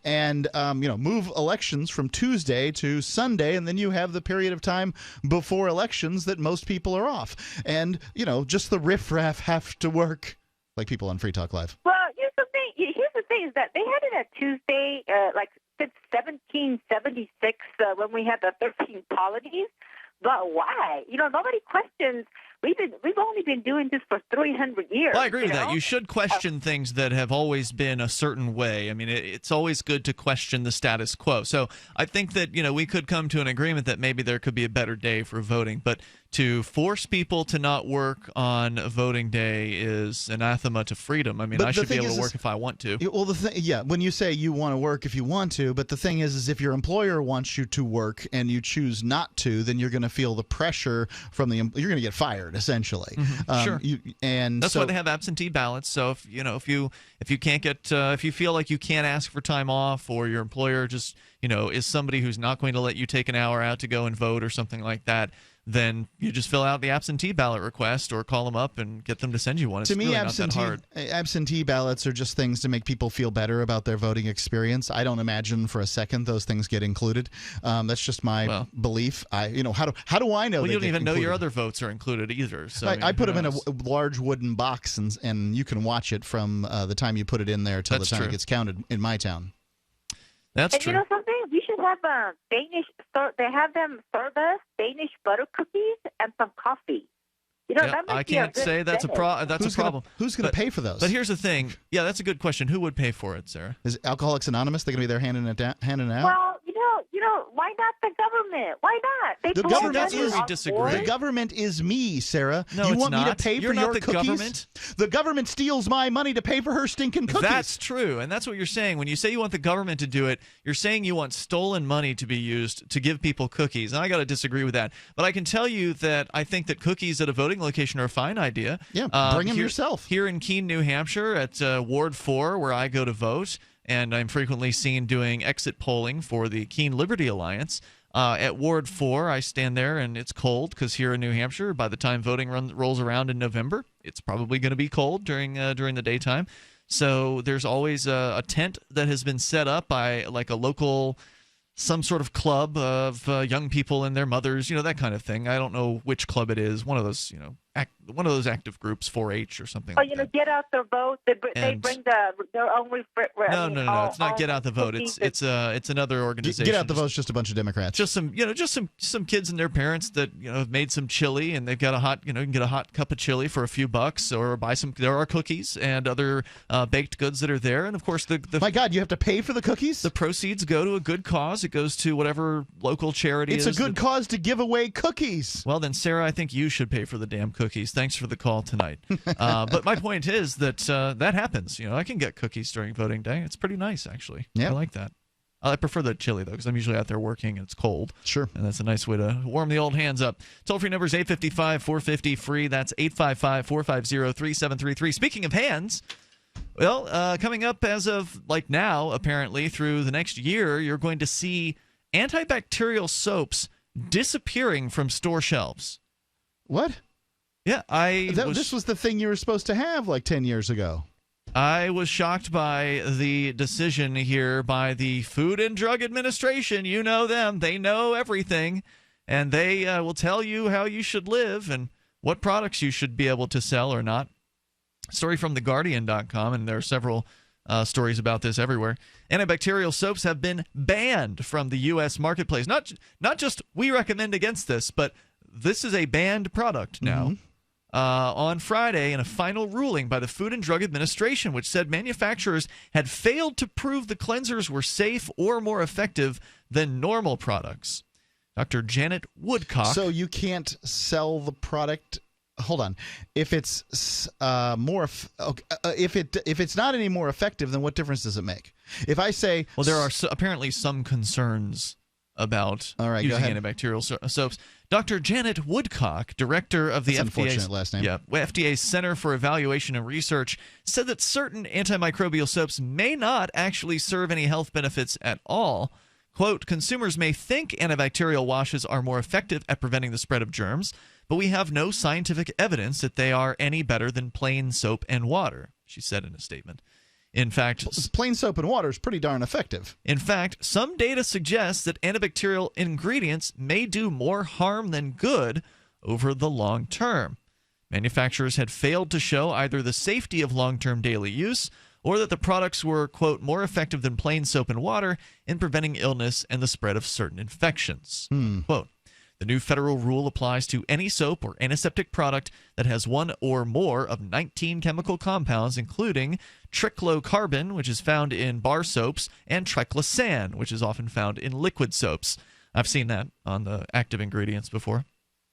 [SPEAKER 5] And, move elections from Tuesday to Sunday, and then you have the period of time before elections that most people are off. And, just the riffraff have to work, like people on Free Talk Live.
[SPEAKER 1] Well, here's the thing is that they had it at Tuesday, since 1776 when we had the 13 colonies. But why? Nobody questions. We've only been doing this for 300 years.
[SPEAKER 4] Well, I agree with that. You should question things that have always been a certain way. I mean, it's always good to question the status quo. So I think that, we could come to an agreement that maybe there could be a better day for voting. But to force people to not work on voting day is anathema to freedom. I mean, I should be able to work if I want to.
[SPEAKER 5] Well, when you say you want to work if you want to, but the thing is if your employer wants you to work and you choose not to, then you're going to feel the pressure from you're going to get fired, essentially.
[SPEAKER 4] Sure. That's
[SPEAKER 5] so,
[SPEAKER 4] why they have absentee ballots. So if you can't get if you feel like you can't ask for time off, or your employer just is somebody who's not going to let you take an hour out to go and vote or something like that, then you just fill out the absentee ballot request or call them up and get them to send you one. It's
[SPEAKER 5] to me,
[SPEAKER 4] really not that hard.
[SPEAKER 5] absentee ballots are just things to make people feel better about their voting experience. I don't imagine for a second those things get included. That's just my belief. How do I know?
[SPEAKER 4] Well,
[SPEAKER 5] they
[SPEAKER 4] you don't
[SPEAKER 5] get
[SPEAKER 4] even know
[SPEAKER 5] included?
[SPEAKER 4] your other votes are included either. So
[SPEAKER 5] I put them in a large wooden box, and you can watch it from the time you put it in there till the time it gets counted in my town.
[SPEAKER 4] That's
[SPEAKER 1] true. You know something? We should have Danish. They have them serve us Danish butter cookies and some coffee. That might
[SPEAKER 4] I
[SPEAKER 1] be a
[SPEAKER 4] can't
[SPEAKER 1] good
[SPEAKER 4] say that's a
[SPEAKER 1] day.
[SPEAKER 4] problem.
[SPEAKER 5] Who's going to pay for those?
[SPEAKER 4] But here's the thing. Yeah, that's a good question. Who would pay for it, Sarah?
[SPEAKER 5] Is Alcoholics Anonymous? They're going to be there handing it out?
[SPEAKER 1] Well, why not the government? Why not?
[SPEAKER 5] The government is
[SPEAKER 4] disagree.
[SPEAKER 5] The government is me, Sarah.
[SPEAKER 4] No,
[SPEAKER 5] you
[SPEAKER 4] it's
[SPEAKER 5] want me to
[SPEAKER 4] not.
[SPEAKER 5] pay
[SPEAKER 4] You're
[SPEAKER 5] for
[SPEAKER 4] not
[SPEAKER 5] your
[SPEAKER 4] the
[SPEAKER 5] cookies?
[SPEAKER 4] government.
[SPEAKER 5] The government steals my money to pay for her stinking cookies.
[SPEAKER 4] That's true, and that's what you're saying. When you say you want the government to do it, you're saying you want stolen money to be used to give people cookies, and I got to disagree with that. But I can tell you that I think that cookies at a voting location are a fine idea.
[SPEAKER 5] Yeah, bring them yourself.
[SPEAKER 4] Here in Keene, New Hampshire, at Ward 4, where I go to vote, and I'm frequently seen doing exit polling for the Keene Liberty Alliance. At Ward 4, I stand there, and it's cold because here in New Hampshire, by the time voting rolls around in November, it's probably going to be cold during the daytime. So there's always a tent that has been set up by like a local, some sort of club of young people and their mothers, that kind of thing. I don't know which club it is. One of those, one of those active groups, 4-H or something.
[SPEAKER 1] Get out the vote. They bring their own.
[SPEAKER 4] No. It's not get out the vote. It's another organization.
[SPEAKER 5] Get out the vote's just a bunch of Democrats.
[SPEAKER 4] Just some kids and their parents that have made some chili, and they've got a hot you can get a hot cup of chili for a few bucks, or buy some. There are cookies and other baked goods that are there, and of course the
[SPEAKER 5] my God, you have to pay for the cookies.
[SPEAKER 4] The proceeds go to a good cause. It goes to whatever local charity.
[SPEAKER 5] It's a good cause to give away cookies.
[SPEAKER 4] Well, then, Sarah, I think you should pay for the damn cookies. Thanks for the call tonight. But my point is that that happens. I can get cookies during voting day. It's pretty nice, actually.
[SPEAKER 5] Yep.
[SPEAKER 4] I like that. I prefer the chili, though, because I'm usually out there working and it's cold.
[SPEAKER 5] Sure.
[SPEAKER 4] And that's a nice way to warm the old hands up. Toll-free number is 855-450-FREE. That's 855-450-3733. Speaking of hands, well, coming up as of now, apparently, through the next year, you're going to see antibacterial soaps disappearing from store shelves.
[SPEAKER 5] What?
[SPEAKER 4] Yeah,
[SPEAKER 5] this was the thing you were supposed to have 10 years ago.
[SPEAKER 4] I was shocked by the decision here by the Food and Drug Administration. You know them. They know everything, and they will tell you how you should live and what products you should be able to sell or not. Story from TheGuardian.com, and there are several stories about this everywhere. Antibacterial soaps have been banned from the U.S. marketplace. Not just we recommend against this, but this is a banned product now.
[SPEAKER 5] Mm-hmm.
[SPEAKER 4] On Friday, in a final ruling by the Food and Drug Administration, which said manufacturers had failed to prove the cleansers were safe or more effective than normal products. Dr. Janet Woodcock.
[SPEAKER 5] So you can't sell the product. Hold on. If it's if it's not any more effective, then what difference does it make? If I say,
[SPEAKER 4] well, there are apparently some concerns about using antibacterial soaps. Dr. Janet Woodcock, director of the FDA's Center for Evaluation and Research, said that certain antimicrobial soaps may not actually serve any health benefits at all. Quote, consumers may think antibacterial washes are more effective at preventing the spread of germs, but we have no scientific evidence that they are any better than plain soap and water, she said in a statement. In fact,
[SPEAKER 5] plain soap and water is pretty darn effective.
[SPEAKER 4] In fact, some data suggests that antibacterial ingredients may do more harm than good over the long term. Manufacturers had failed to show either the safety of long-term daily use or that the products were, quote, more effective than plain soap and water in preventing illness and the spread of certain infections. Quote, the new federal rule applies to any soap or antiseptic product that has one or more of 19 chemical compounds, including trichlocarbon, which is found in bar soaps, and triclosan, which is often found in liquid soaps. I've seen that on the active ingredients before.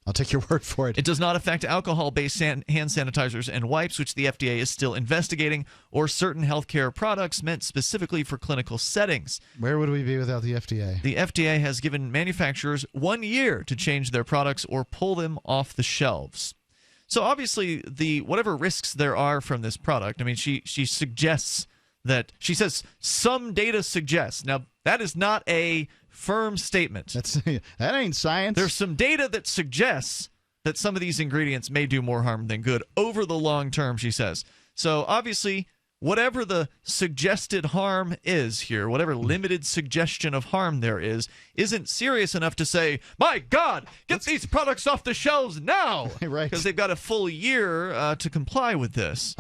[SPEAKER 5] I'll take your word for it.
[SPEAKER 4] It does not affect alcohol-based hand sanitizers and wipes, which the FDA is still investigating, or certain healthcare products meant specifically for clinical settings.
[SPEAKER 5] Where would we be without the FDA?
[SPEAKER 4] The FDA has given manufacturers 1 year to change their products or pull them off the shelves. So obviously, whatever risks there are from this product, I mean, she suggests that, she says some data suggests. Now, that is not a firm statement.
[SPEAKER 5] That ain't science.
[SPEAKER 4] There's some data that suggests that some of these ingredients may do more harm than good over the long term, she says. So obviously, whatever the suggested harm is here, whatever limited suggestion of harm there is, isn't serious enough to say, my God, get these products off the shelves now!
[SPEAKER 5] Right.
[SPEAKER 4] Because they've got a full year to comply with this.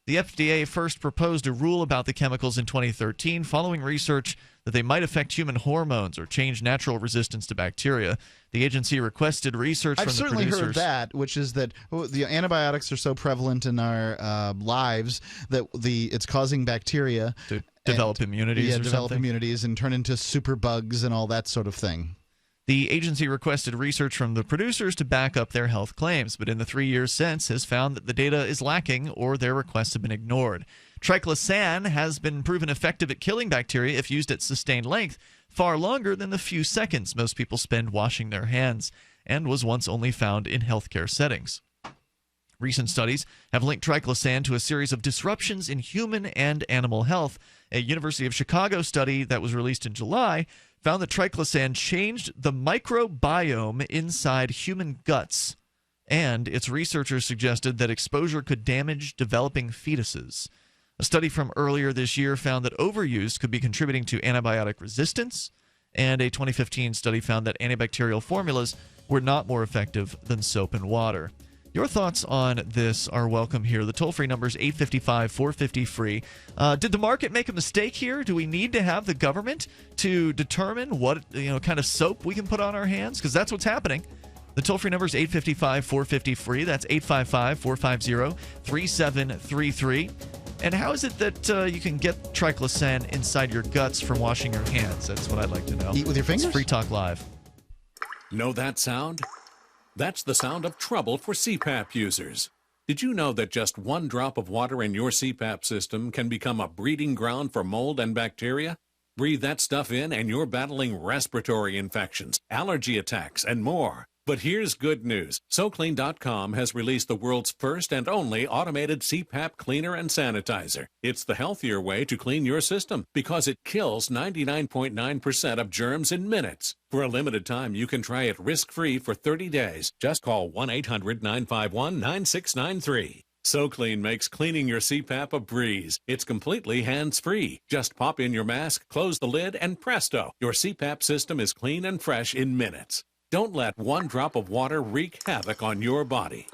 [SPEAKER 4] The FDA first proposed a rule about the chemicals in 2013 following research that they might affect human hormones or change natural resistance to bacteria. The agency requested research from the producers.
[SPEAKER 5] I've certainly heard that, which is that the antibiotics are so prevalent in our lives that it's causing bacteria
[SPEAKER 4] to develop immunities
[SPEAKER 5] immunities and turn into superbugs and all that sort of thing.
[SPEAKER 4] The agency requested research from the producers to back up their health claims, but in the 3 years since has found that the data is lacking or their requests have been ignored. Triclosan has been proven effective at killing bacteria if used at sustained length, far longer than the few seconds most people spend washing their hands, and was once only found in healthcare settings. Recent studies have linked triclosan to a series of disruptions in human and animal health. A University of Chicago study that was released in July found that triclosan changed the microbiome inside human guts, and its researchers suggested that exposure could damage developing fetuses. A study from earlier this year found that overuse could be contributing to antibiotic resistance, and a 2015 study found that antibacterial formulas were not more effective than soap and water. Your thoughts on this are welcome here. The toll-free number is 855-450-FREE. Did the market make a mistake here? Do we need to have the government to determine what kind of soap we can put on our hands? Because that's what's happening. The toll-free number is 855-450-FREE. That's 855-450-3733. And how is it that you can get triclosan inside your guts from washing your hands? That's what I'd like to know.
[SPEAKER 5] Eat with your fingers?
[SPEAKER 4] It's Free Talk Live.
[SPEAKER 6] Know that sound? That's the sound of trouble for CPAP users. Did you know that just one drop of water in your CPAP system can become a breeding ground for mold and bacteria? Breathe that stuff in and you're battling respiratory infections, allergy attacks, and more. But here's good news. SoClean.com has released the world's first and only automated CPAP cleaner and sanitizer. It's the healthier way to clean your system because it kills 99.9% of germs in minutes. For a limited time, you can try it risk-free for 30 days. Just call 1-800-951-9693. SoClean makes cleaning your CPAP a breeze. It's completely hands-free. Just pop in your mask, close the lid, and presto, your CPAP system is clean and fresh in minutes. Don't let one drop of water wreak havoc on your body.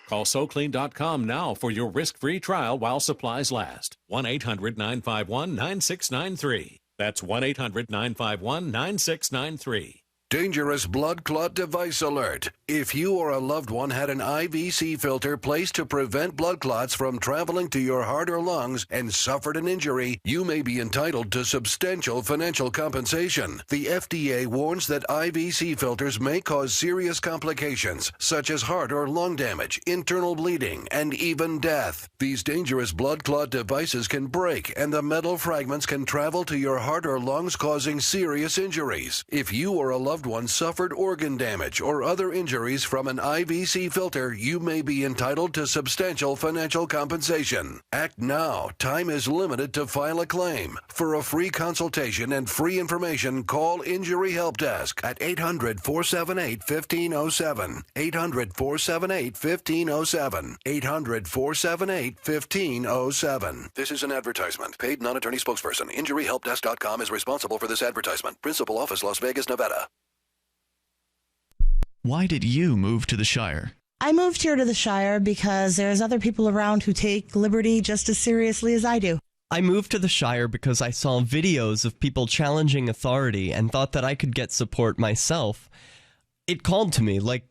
[SPEAKER 6] Call SoClean.com now for your risk-free trial while supplies last. 1-800-951-9693. That's 1-800-951-9693.
[SPEAKER 7] Dangerous blood clot device alert. If you or a loved one had an IVC filter placed to prevent blood clots from traveling to your heart or lungs and suffered an injury, you may be entitled to substantial financial compensation. The FDA warns that IVC filters may cause serious complications, such as heart or lung damage, internal bleeding, and even death. These dangerous blood clot devices can break, and the metal fragments can travel to your heart or lungs, causing serious injuries. If you or a loved one suffered organ damage or other injuries from an IVC filter, you may be entitled to substantial financial compensation. Act now. Time is limited to file a claim. For a free consultation and free information, call Injury Help Desk at 800-478-1507. 800-478-1507. 800-478-1507. This is an advertisement. Paid non-attorney spokesperson. InjuryHelpDesk.com is responsible for this advertisement. Principal office, Las Vegas, Nevada.
[SPEAKER 4] Why did you move to the Shire?
[SPEAKER 11] I moved here to the Shire because there's other people around who take liberty just as seriously as I do.
[SPEAKER 13] I moved to the Shire because I saw videos of people challenging authority and thought that I could get support myself. It called to me, like,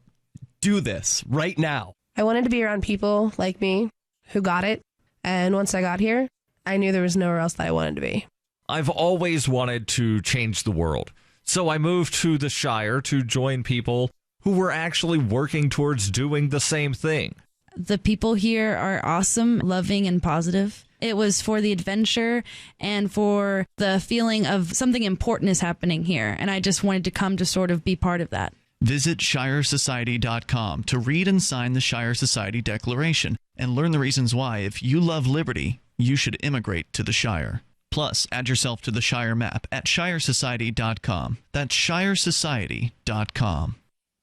[SPEAKER 13] do this right now.
[SPEAKER 14] I wanted to be around people like me who got it, and once I got here, I knew there was nowhere else that I wanted to be.
[SPEAKER 17] I've always wanted to change the world, so I moved to the Shire to join people who were actually working towards doing the same thing.
[SPEAKER 18] The people here are awesome, loving, and positive. It was for the adventure and for the feeling of something important is happening here, and I just wanted to come to sort of be part of that.
[SPEAKER 4] Visit ShireSociety.com to read and sign the Shire Society Declaration and learn the reasons why, if you love liberty, you should immigrate to the Shire. Plus, add yourself to the Shire map at ShireSociety.com. That's ShireSociety.com.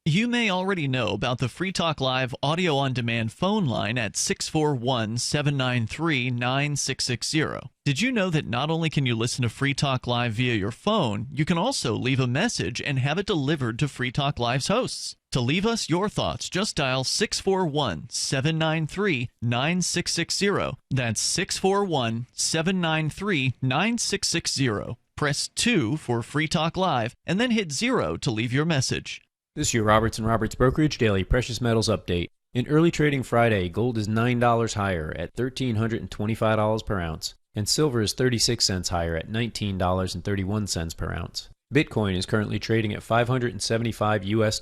[SPEAKER 4] You may already know about the Free Talk Live audio-on-demand phone line at 641-793-9660. Did you know that not only can you listen to Free Talk Live via your phone, you can also leave a message and have it delivered to Free Talk Live's hosts? To leave us your thoughts, just dial 641-793-9660. That's 641-793-9660. Press 2 for Free Talk Live, and then hit 0 to leave your message.
[SPEAKER 19] This is your Roberts & Roberts Brokerage Daily Precious Metals Update. In early trading Friday, gold is $9 higher at $1,325 per ounce, and silver is 36 cents higher at $19.31 per ounce. Bitcoin is currently trading at $575 US.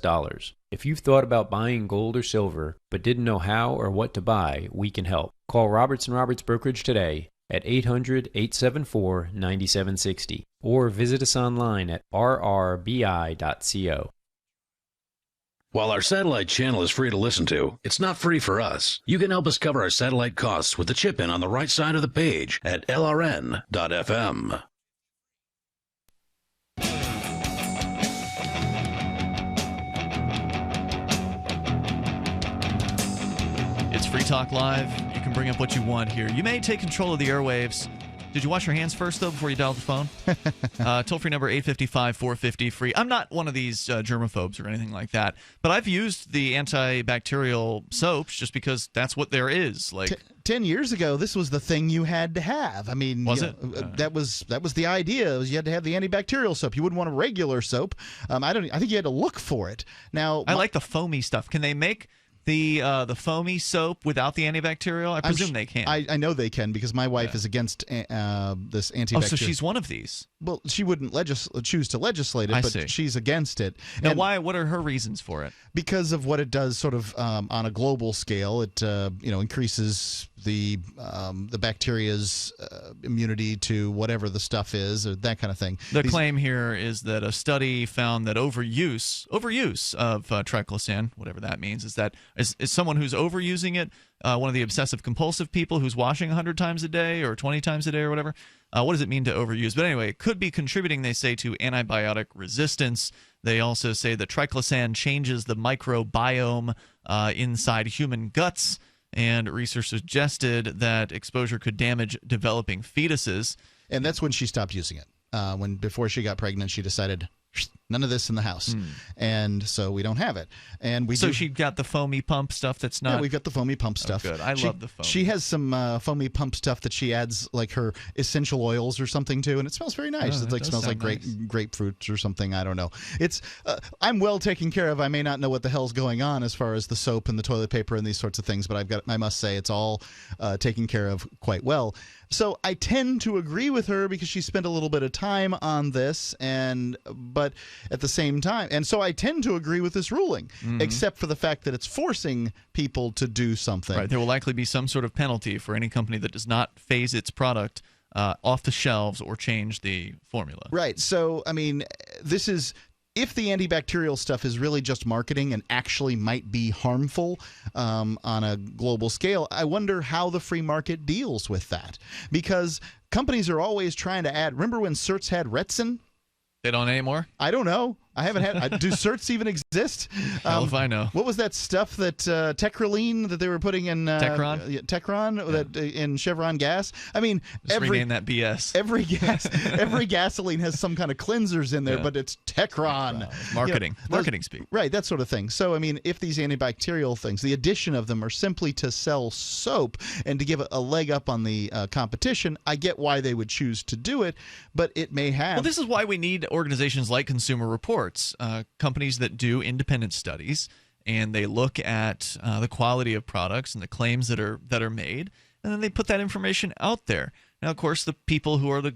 [SPEAKER 19] If you've thought about buying gold or silver, but didn't know how or what to buy, we can help. Call Roberts & Roberts Brokerage today at 800-874-9760, or visit us online at rrbi.co.
[SPEAKER 9] While our satellite channel is free to listen to, it's not free for us. You can help us cover our satellite costs with the chip-in on the right side of the page at lrn.fm.
[SPEAKER 4] It's Free Talk Live. You can bring up what you want here. You may take control of the airwaves. Did you wash your hands first, though, before you dialed the phone? Toll-free number 855-450-FREE. I'm not one of these germaphobes or anything like that, but I've used the antibacterial soaps just because that's what there is. Like
[SPEAKER 5] 10 years ago, this was the thing you had to have. I mean,
[SPEAKER 4] was it?
[SPEAKER 5] That was the idea. Was you had to have the antibacterial soap. You wouldn't want a regular soap. I think you had to look for it. Now,
[SPEAKER 4] I like the foamy stuff. Can they make the foamy soap without the antibacterial? I presume they can.
[SPEAKER 5] I know they can because my wife is against this antibacterial.
[SPEAKER 4] Oh, so she's one of these.
[SPEAKER 5] Well, she wouldn't choose to legislate it, but she's against it.
[SPEAKER 4] Now, why? What are her reasons for it?
[SPEAKER 5] Because of what it does, sort of on a global scale. It increases the bacteria's immunity to whatever the stuff is, or that kind of thing.
[SPEAKER 4] The claim here is that a study found that overuse of triclosan, whatever that means, is someone who's overusing it, one of the obsessive compulsive people who's washing 100 times a day or 20 times a day or whatever. What does it mean to overuse? But anyway, it could be contributing, they say, to antibiotic resistance. They also say that triclosan changes the microbiome inside human guts, and research suggested that exposure could damage developing fetuses.
[SPEAKER 5] And that's when she stopped using it. Before she got pregnant, she decided, none of this in the house, and so we don't have it. And
[SPEAKER 4] she got the foamy pump stuff that's not.
[SPEAKER 5] Yeah, we've got the foamy pump stuff.
[SPEAKER 4] Oh, good. I love the foam.
[SPEAKER 5] She has some foamy pump stuff that she adds, like her essential oils or something to, and it smells very nice. It smells like grapefruit or something. I don't know. It's I'm well taken care of. I may not know what the hell's going on as far as the soap and the toilet paper and these sorts of things, but I must say it's all taken care of quite well. So I tend to agree with her because she spent a little bit of time on this, but at the same time, and so I tend to agree with this ruling, except for the fact that it's forcing people to do something.
[SPEAKER 4] Right. There will likely be some sort of penalty for any company that does not phase its product off the shelves or change the formula.
[SPEAKER 5] Right. So, I mean, this is... If the antibacterial stuff is really just marketing and actually might be harmful on a global scale, I wonder how the free market deals with that. Because companies are always trying to add... Remember when certs had Retsin?
[SPEAKER 4] They don't anymore?
[SPEAKER 5] I don't know. I haven't had... Do certs even exist?
[SPEAKER 4] Hell if I know.
[SPEAKER 5] What was that stuff that Tetraline that they were putting in...
[SPEAKER 4] Techron?
[SPEAKER 5] That in Chevron gas? I mean...
[SPEAKER 4] Just rename that BS.
[SPEAKER 5] Every gasoline has some kind of cleansers in there, but it's Techron.
[SPEAKER 4] Marketing. Marketing speak.
[SPEAKER 5] Right, that sort of thing. So, I mean, if these antibacterial things, the addition of them are simply to sell soap and to give a leg up on the competition, I get why they would choose to do it, but it may have...
[SPEAKER 4] Well, this is why we need organizations like Consumer Reports. Companies that do independent studies, and they look at the quality of products and the claims that are made, and then they put that information out there. Now, of course, the people who are the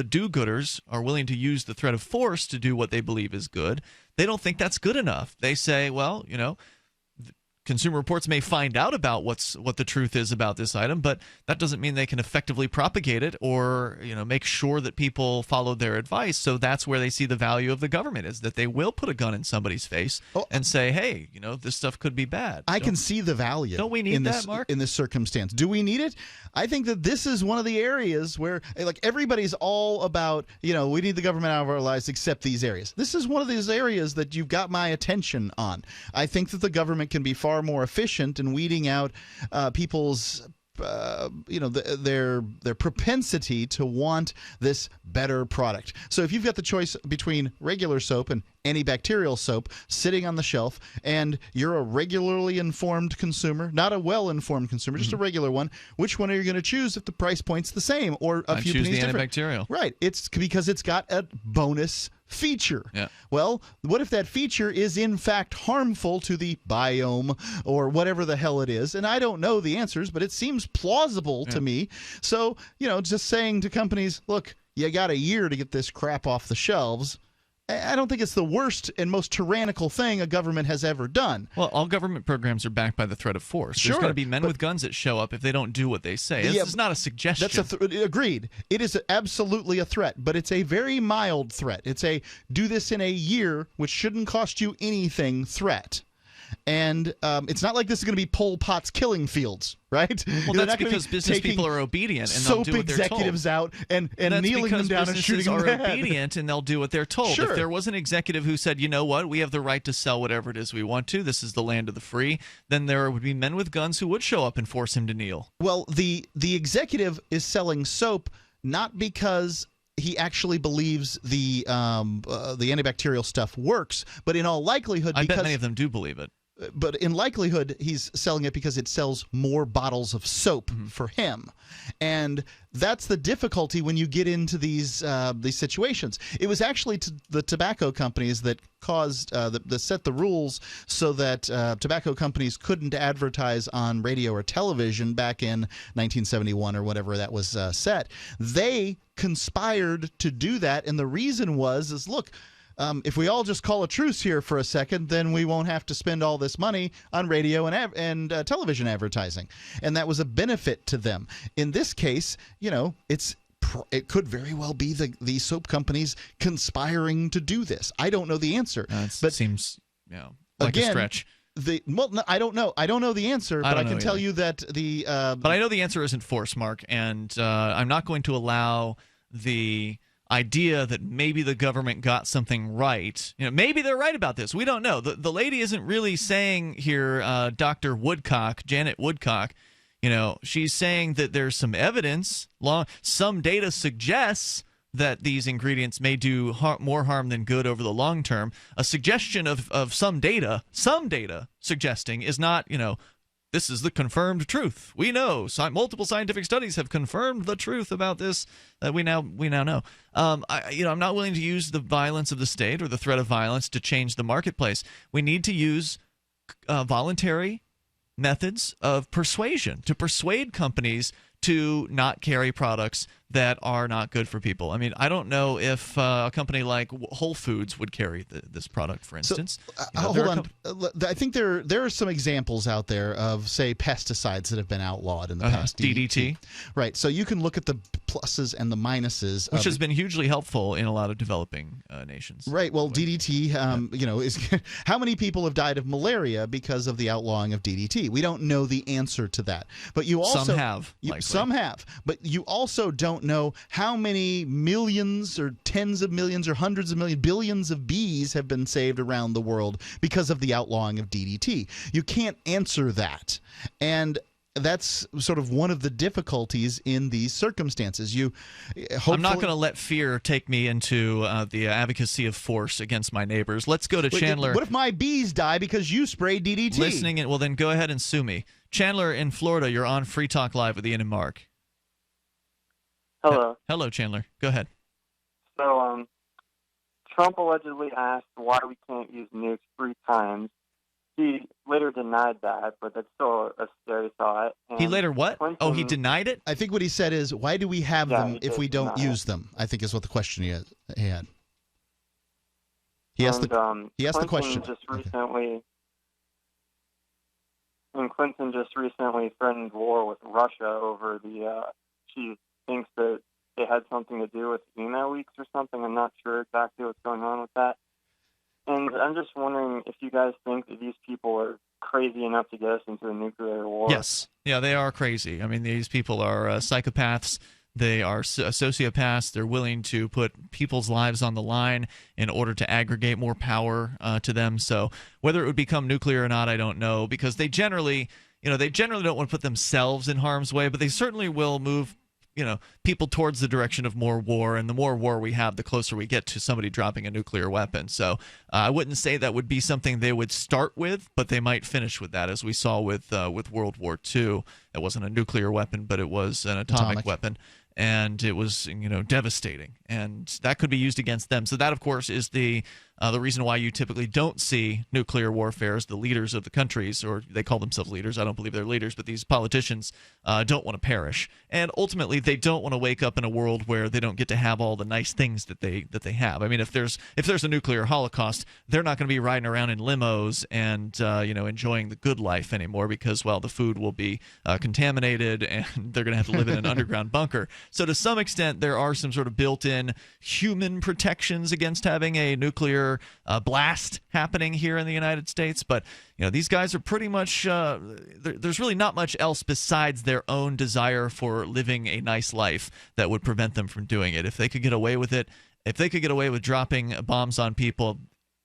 [SPEAKER 4] do-gooders are willing to use the threat of force to do what they believe is good. They don't think that's good enough. They say, well, Consumer Reports may find out about what the truth is about this item, but that doesn't mean they can effectively propagate it or make sure that people follow their advice. So that's where they see the value of the government, is that they will put a gun in somebody's face and say, hey, this stuff could be bad.
[SPEAKER 5] I can see the value.
[SPEAKER 4] Don't we need that, Mark?
[SPEAKER 5] In this circumstance? Do we need it? I think that this is one of the areas where everybody's all about, we need the government out of our lives except these areas. This is one of these areas that you've got my attention on. I think that the government can be far more efficient in weeding out people's their propensity to want this better product. So if you've got the choice between regular soap and antibacterial soap sitting on the shelf, and you're a regularly informed consumer, not a well-informed consumer, just a regular one, which one are you going to choose if the price point's the same or a few pennies different?
[SPEAKER 4] Choose the antibacterial.
[SPEAKER 5] Right. It's because it's got a bonus feature.
[SPEAKER 4] Yeah.
[SPEAKER 5] Well, what if that feature is in fact harmful to the biome or whatever the hell it is? And I don't know the answers, but it seems plausible to me. So, just saying to companies, look, you got a year to get this crap off the shelves. I don't think it's the worst and most tyrannical thing a government has ever done.
[SPEAKER 4] Well, all government programs are backed by the threat of force.
[SPEAKER 5] Sure,
[SPEAKER 4] there's going to be men with guns that show up if they don't do what they say. This is not a suggestion.
[SPEAKER 5] That's agreed. It is absolutely a threat, but it's a very mild threat. It's a do this in a year, which shouldn't cost you anything threat. And it's not like this is going to be Pol Pot's killing fields, right?
[SPEAKER 4] Well, that's because business people are obedient and they'll do what they're told.
[SPEAKER 5] Soap executives out and kneeling them down and shooting them in the head.
[SPEAKER 4] Are obedient and they'll do what they're told.
[SPEAKER 5] Sure.
[SPEAKER 4] If there was an executive who said, you know what, we have the right to sell whatever it is we want to, this is the land of the free, then there would be men with guns who would show up and force him to kneel.
[SPEAKER 5] Well, the executive is selling soap not because he actually believes the antibacterial stuff works, but in all likelihood,
[SPEAKER 4] I bet many of them do believe it.
[SPEAKER 5] But in likelihood, he's selling it because it sells more bottles of soap for him. And that's the difficulty when you get into these situations. It was actually the tobacco companies that caused that set the rules so that tobacco companies couldn't advertise on radio or television back in 1971 or whatever that was set. They conspired to do that, and the reason was look, if we all just call a truce here for a second, then we won't have to spend all this money on radio and television advertising. And that was a benefit to them. In this case, it could very well be the soap companies conspiring to do this. I don't know the answer.
[SPEAKER 4] But seems like a stretch.
[SPEAKER 5] I don't know. I don't know the answer, but I can tell you that
[SPEAKER 4] but I know the answer isn't force, Mark, and I'm not going to allow the idea that maybe the government got something right. Maybe they're right about this. We don't know. The lady isn't really saying here, Dr. Woodcock, Janet Woodcock, she's saying that there's some evidence, some data suggests that these ingredients may do more harm than good over the long term. A suggestion of some data suggesting is not, this is the confirmed truth. We know multiple scientific studies have confirmed the truth about this that we now know. I'm not willing to use the violence of the state or the threat of violence to change the marketplace. We need to use voluntary methods of persuasion to persuade companies to not carry products that are not good for people. I mean, I don't know if a company like Whole Foods would carry this product, for instance.
[SPEAKER 5] Hold on. I think there are some examples out there of, say, pesticides that have been outlawed in the past.
[SPEAKER 4] DDT.
[SPEAKER 5] Right. So you can look at the pluses and the minuses.
[SPEAKER 4] Which has been hugely helpful in a lot of developing nations.
[SPEAKER 5] Right. Well, DDT, is how many people have died of malaria because of the outlawing of DDT? We don't know the answer to that. But you also
[SPEAKER 4] some have.
[SPEAKER 5] Some have. But you also don't know how many millions or tens of millions or hundreds of millions, billions of bees have been saved around the world because of the outlawing of DDT. You can't answer that. And that's sort of one of the difficulties in these circumstances.
[SPEAKER 4] I'm not going to let fear take me into the advocacy of force against my neighbors. Let's go to Chandler.
[SPEAKER 5] What if my bees die because you sprayed DDT?
[SPEAKER 4] Listening, well, then go ahead and sue me. Chandler in Florida, you're on Free Talk Live with Ian and Mark.
[SPEAKER 2] Hello.
[SPEAKER 4] Hello, Chandler. Go ahead.
[SPEAKER 2] So, Trump allegedly asked why we can't use nukes 3 times. He later denied that, but that's still a scary thought. And
[SPEAKER 4] he later what?
[SPEAKER 2] Clinton,
[SPEAKER 4] he denied it?
[SPEAKER 5] I think what he said is, why do we have them if we don't use them? I think is what the question he had. He asked the question.
[SPEAKER 2] Clinton just recently threatened war with Russia over she thinks that it had something to do with email leaks or something. I'm not sure exactly what's going on with that. And I'm just wondering if you guys think that these people are crazy enough to get us into a nuclear war.
[SPEAKER 4] Yes. Yeah, they are crazy. I mean, these people are psychopaths. They are sociopaths. They're willing to put people's lives on the line in order to aggregate more power to them. So whether it would become nuclear or not, I don't know, because they generally don't want to put themselves in harm's way, but they certainly will move people towards the direction of more war, and the more war we have, the closer we get to somebody dropping a nuclear weapon. So I wouldn't say that would be something they would start with, but they might finish with that, as we saw with World War II. It wasn't a nuclear weapon, but it was an atomic weapon. And it was, devastating, and that could be used against them. So that, of course, is the reason why you typically don't see nuclear warfare. Is the leaders of the countries, or they call themselves leaders. I don't believe they're leaders, but these politicians don't want to perish, and ultimately they don't want to wake up in a world where they don't get to have all the nice things that they have. I mean, if there's a nuclear holocaust, they're not going to be riding around in limos and enjoying the good life anymore, because the food will be contaminated, and they're going to have to live in an underground bunker. So to some extent, there are some sort of built-in human protections against having a nuclear blast happening here in the United States. But these guys are pretty much there's really not much else besides their own desire for living a nice life that would prevent them from doing it. If they could get away with it, if they could get away with dropping bombs on people,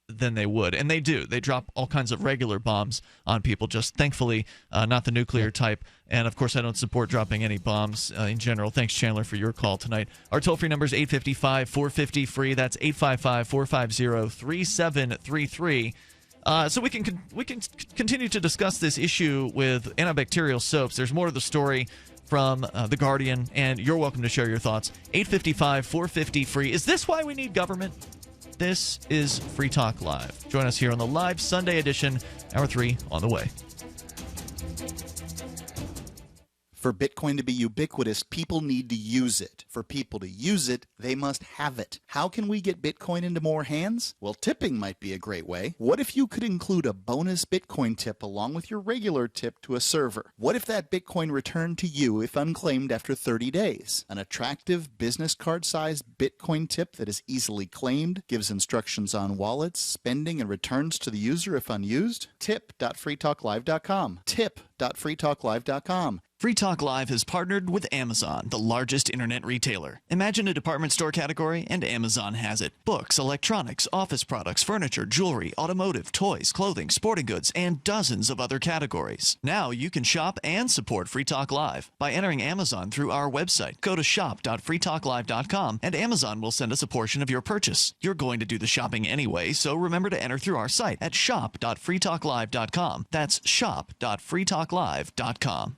[SPEAKER 4] then they would. And they do. They drop all kinds of regular bombs on people, just thankfully not the nuclear type. And, of course, I don't support dropping any bombs in general. Thanks, Chandler, for your call tonight. Our toll-free number is 855-450-FREE. That's 855-450-3733. So we can continue to discuss this issue with antibacterial soaps. There's more to the story from The Guardian, and you're welcome to share your thoughts. 855-450-FREE. Is this why we need government? This is Free Talk Live. Join us here on the live Sunday edition, Hour 3 on the way.
[SPEAKER 5] For Bitcoin to be ubiquitous, people need to use it. For people to use it, they must have it. How can we get Bitcoin into more hands? Well, tipping might be a great way. What if you could include a bonus Bitcoin tip along with your regular tip to a server? What if that Bitcoin returned to you if unclaimed after 30 days? An attractive business card-sized Bitcoin tip that is easily claimed, gives instructions on wallets, spending, and returns to the user if unused? Tip.freetalklive.com. Tip.freetalklive.com.
[SPEAKER 4] Free Talk Live has partnered with Amazon, the largest internet retailer. Imagine a department store category, and Amazon has it. Books, electronics, office products, furniture, jewelry, automotive, toys, clothing, sporting goods, and dozens of other categories. Now you can shop and support Free Talk Live by entering Amazon through our website. Go to shop.freetalklive.com, and Amazon will send us a portion of your purchase. You're going to do the shopping anyway, so remember to enter through our site at shop.freetalklive.com. That's shop.freetalklive.com.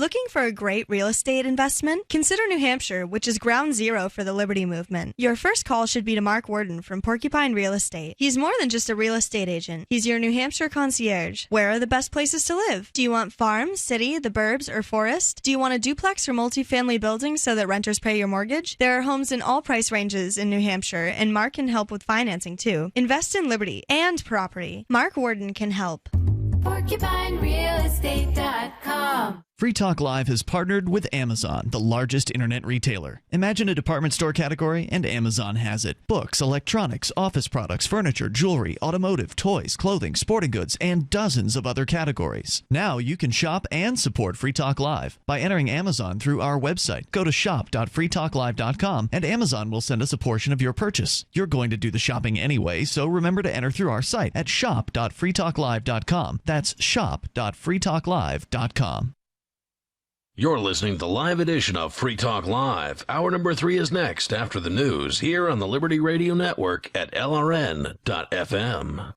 [SPEAKER 29] Looking for a great real estate investment? Consider New Hampshire, which is ground zero for the Liberty Movement. Your first call should be to Mark Worden from Porcupine Real Estate. He's more than just a real estate agent. He's your New Hampshire concierge. Where are the best places to live? Do you want farm, city, the burbs, or forest? Do you want a duplex or multifamily building so that renters pay your mortgage? There are homes in all price ranges in New Hampshire, and Mark can help with financing too. Invest in Liberty and property. Mark Worden can help.
[SPEAKER 3] PorcupineRealEstate.com.
[SPEAKER 4] Free Talk Live has partnered with Amazon, the largest internet retailer. Imagine a department store category, and Amazon has it. Books, electronics, office products, furniture, jewelry, automotive, toys, clothing, sporting goods, and dozens of other categories. Now you can shop and support Free Talk Live by entering Amazon through our website. Go to shop.freetalklive.com, and Amazon will send us a portion of your purchase. You're going to do the shopping anyway, so remember to enter through our site at shop.freetalklive.com. That's shop.freetalklive.com.
[SPEAKER 9] You're listening to the live edition of Free Talk Live. Hour number 3 is next after the news here on the Liberty Radio Network at LRN.FM.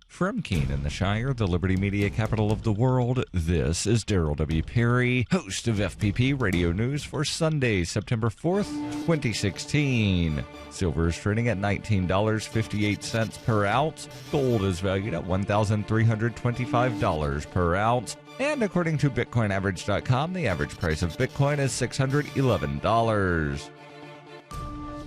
[SPEAKER 17] From Keene in the Shire, the Liberty Media capital of the world, this is Daryl W. Perry, host of FPP Radio News for Sunday, September 4th, 2016. Silver is trading at $19.58 per ounce. Gold is valued at $1,325 per ounce. And according to BitcoinAverage.com, the average price of Bitcoin is $611.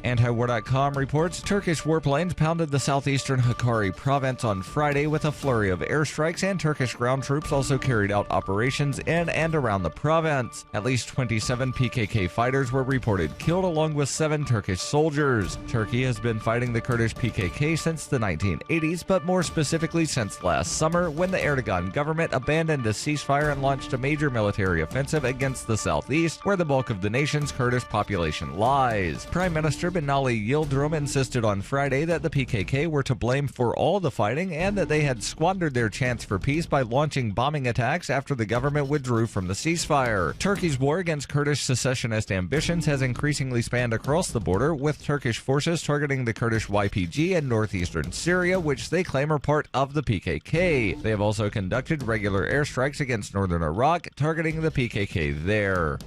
[SPEAKER 17] Antiwar.com reports Turkish warplanes pounded the southeastern Hakkari province on Friday with a flurry of airstrikes, and Turkish ground troops also carried out operations in and around the province. At least 27 PKK fighters were reported killed, along with 7 Turkish soldiers. Turkey has been fighting the Kurdish PKK since the 1980s, but more specifically since last summer, when the Erdogan government abandoned a ceasefire and launched a major military offensive against the southeast, where the bulk of the nation's Kurdish population lies. Prime Minister Binali Yildirim insisted on Friday that the PKK were to blame for all the fighting and that they had squandered their chance for peace by launching bombing attacks after the government withdrew from the ceasefire. Turkey's war against Kurdish secessionist ambitions has increasingly spanned across the border, with Turkish forces targeting the Kurdish YPG in northeastern Syria, which they claim are part of the PKK. They have also conducted regular airstrikes against northern Iraq, targeting the PKK there.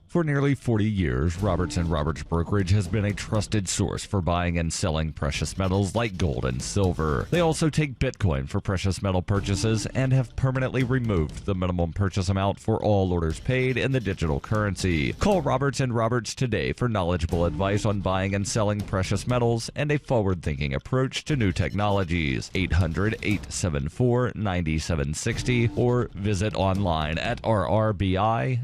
[SPEAKER 17] For nearly 40 years, Roberts & Roberts Brokerage has been a trusted source for buying and selling precious metals like gold and silver. They also take Bitcoin for precious metal purchases and have permanently removed the minimum purchase amount for all orders paid in the digital currency. Call Roberts & Roberts today for knowledgeable advice on buying and selling precious metals and a forward-thinking approach to new technologies. 800-874-9760 or visit online at rrbi.co.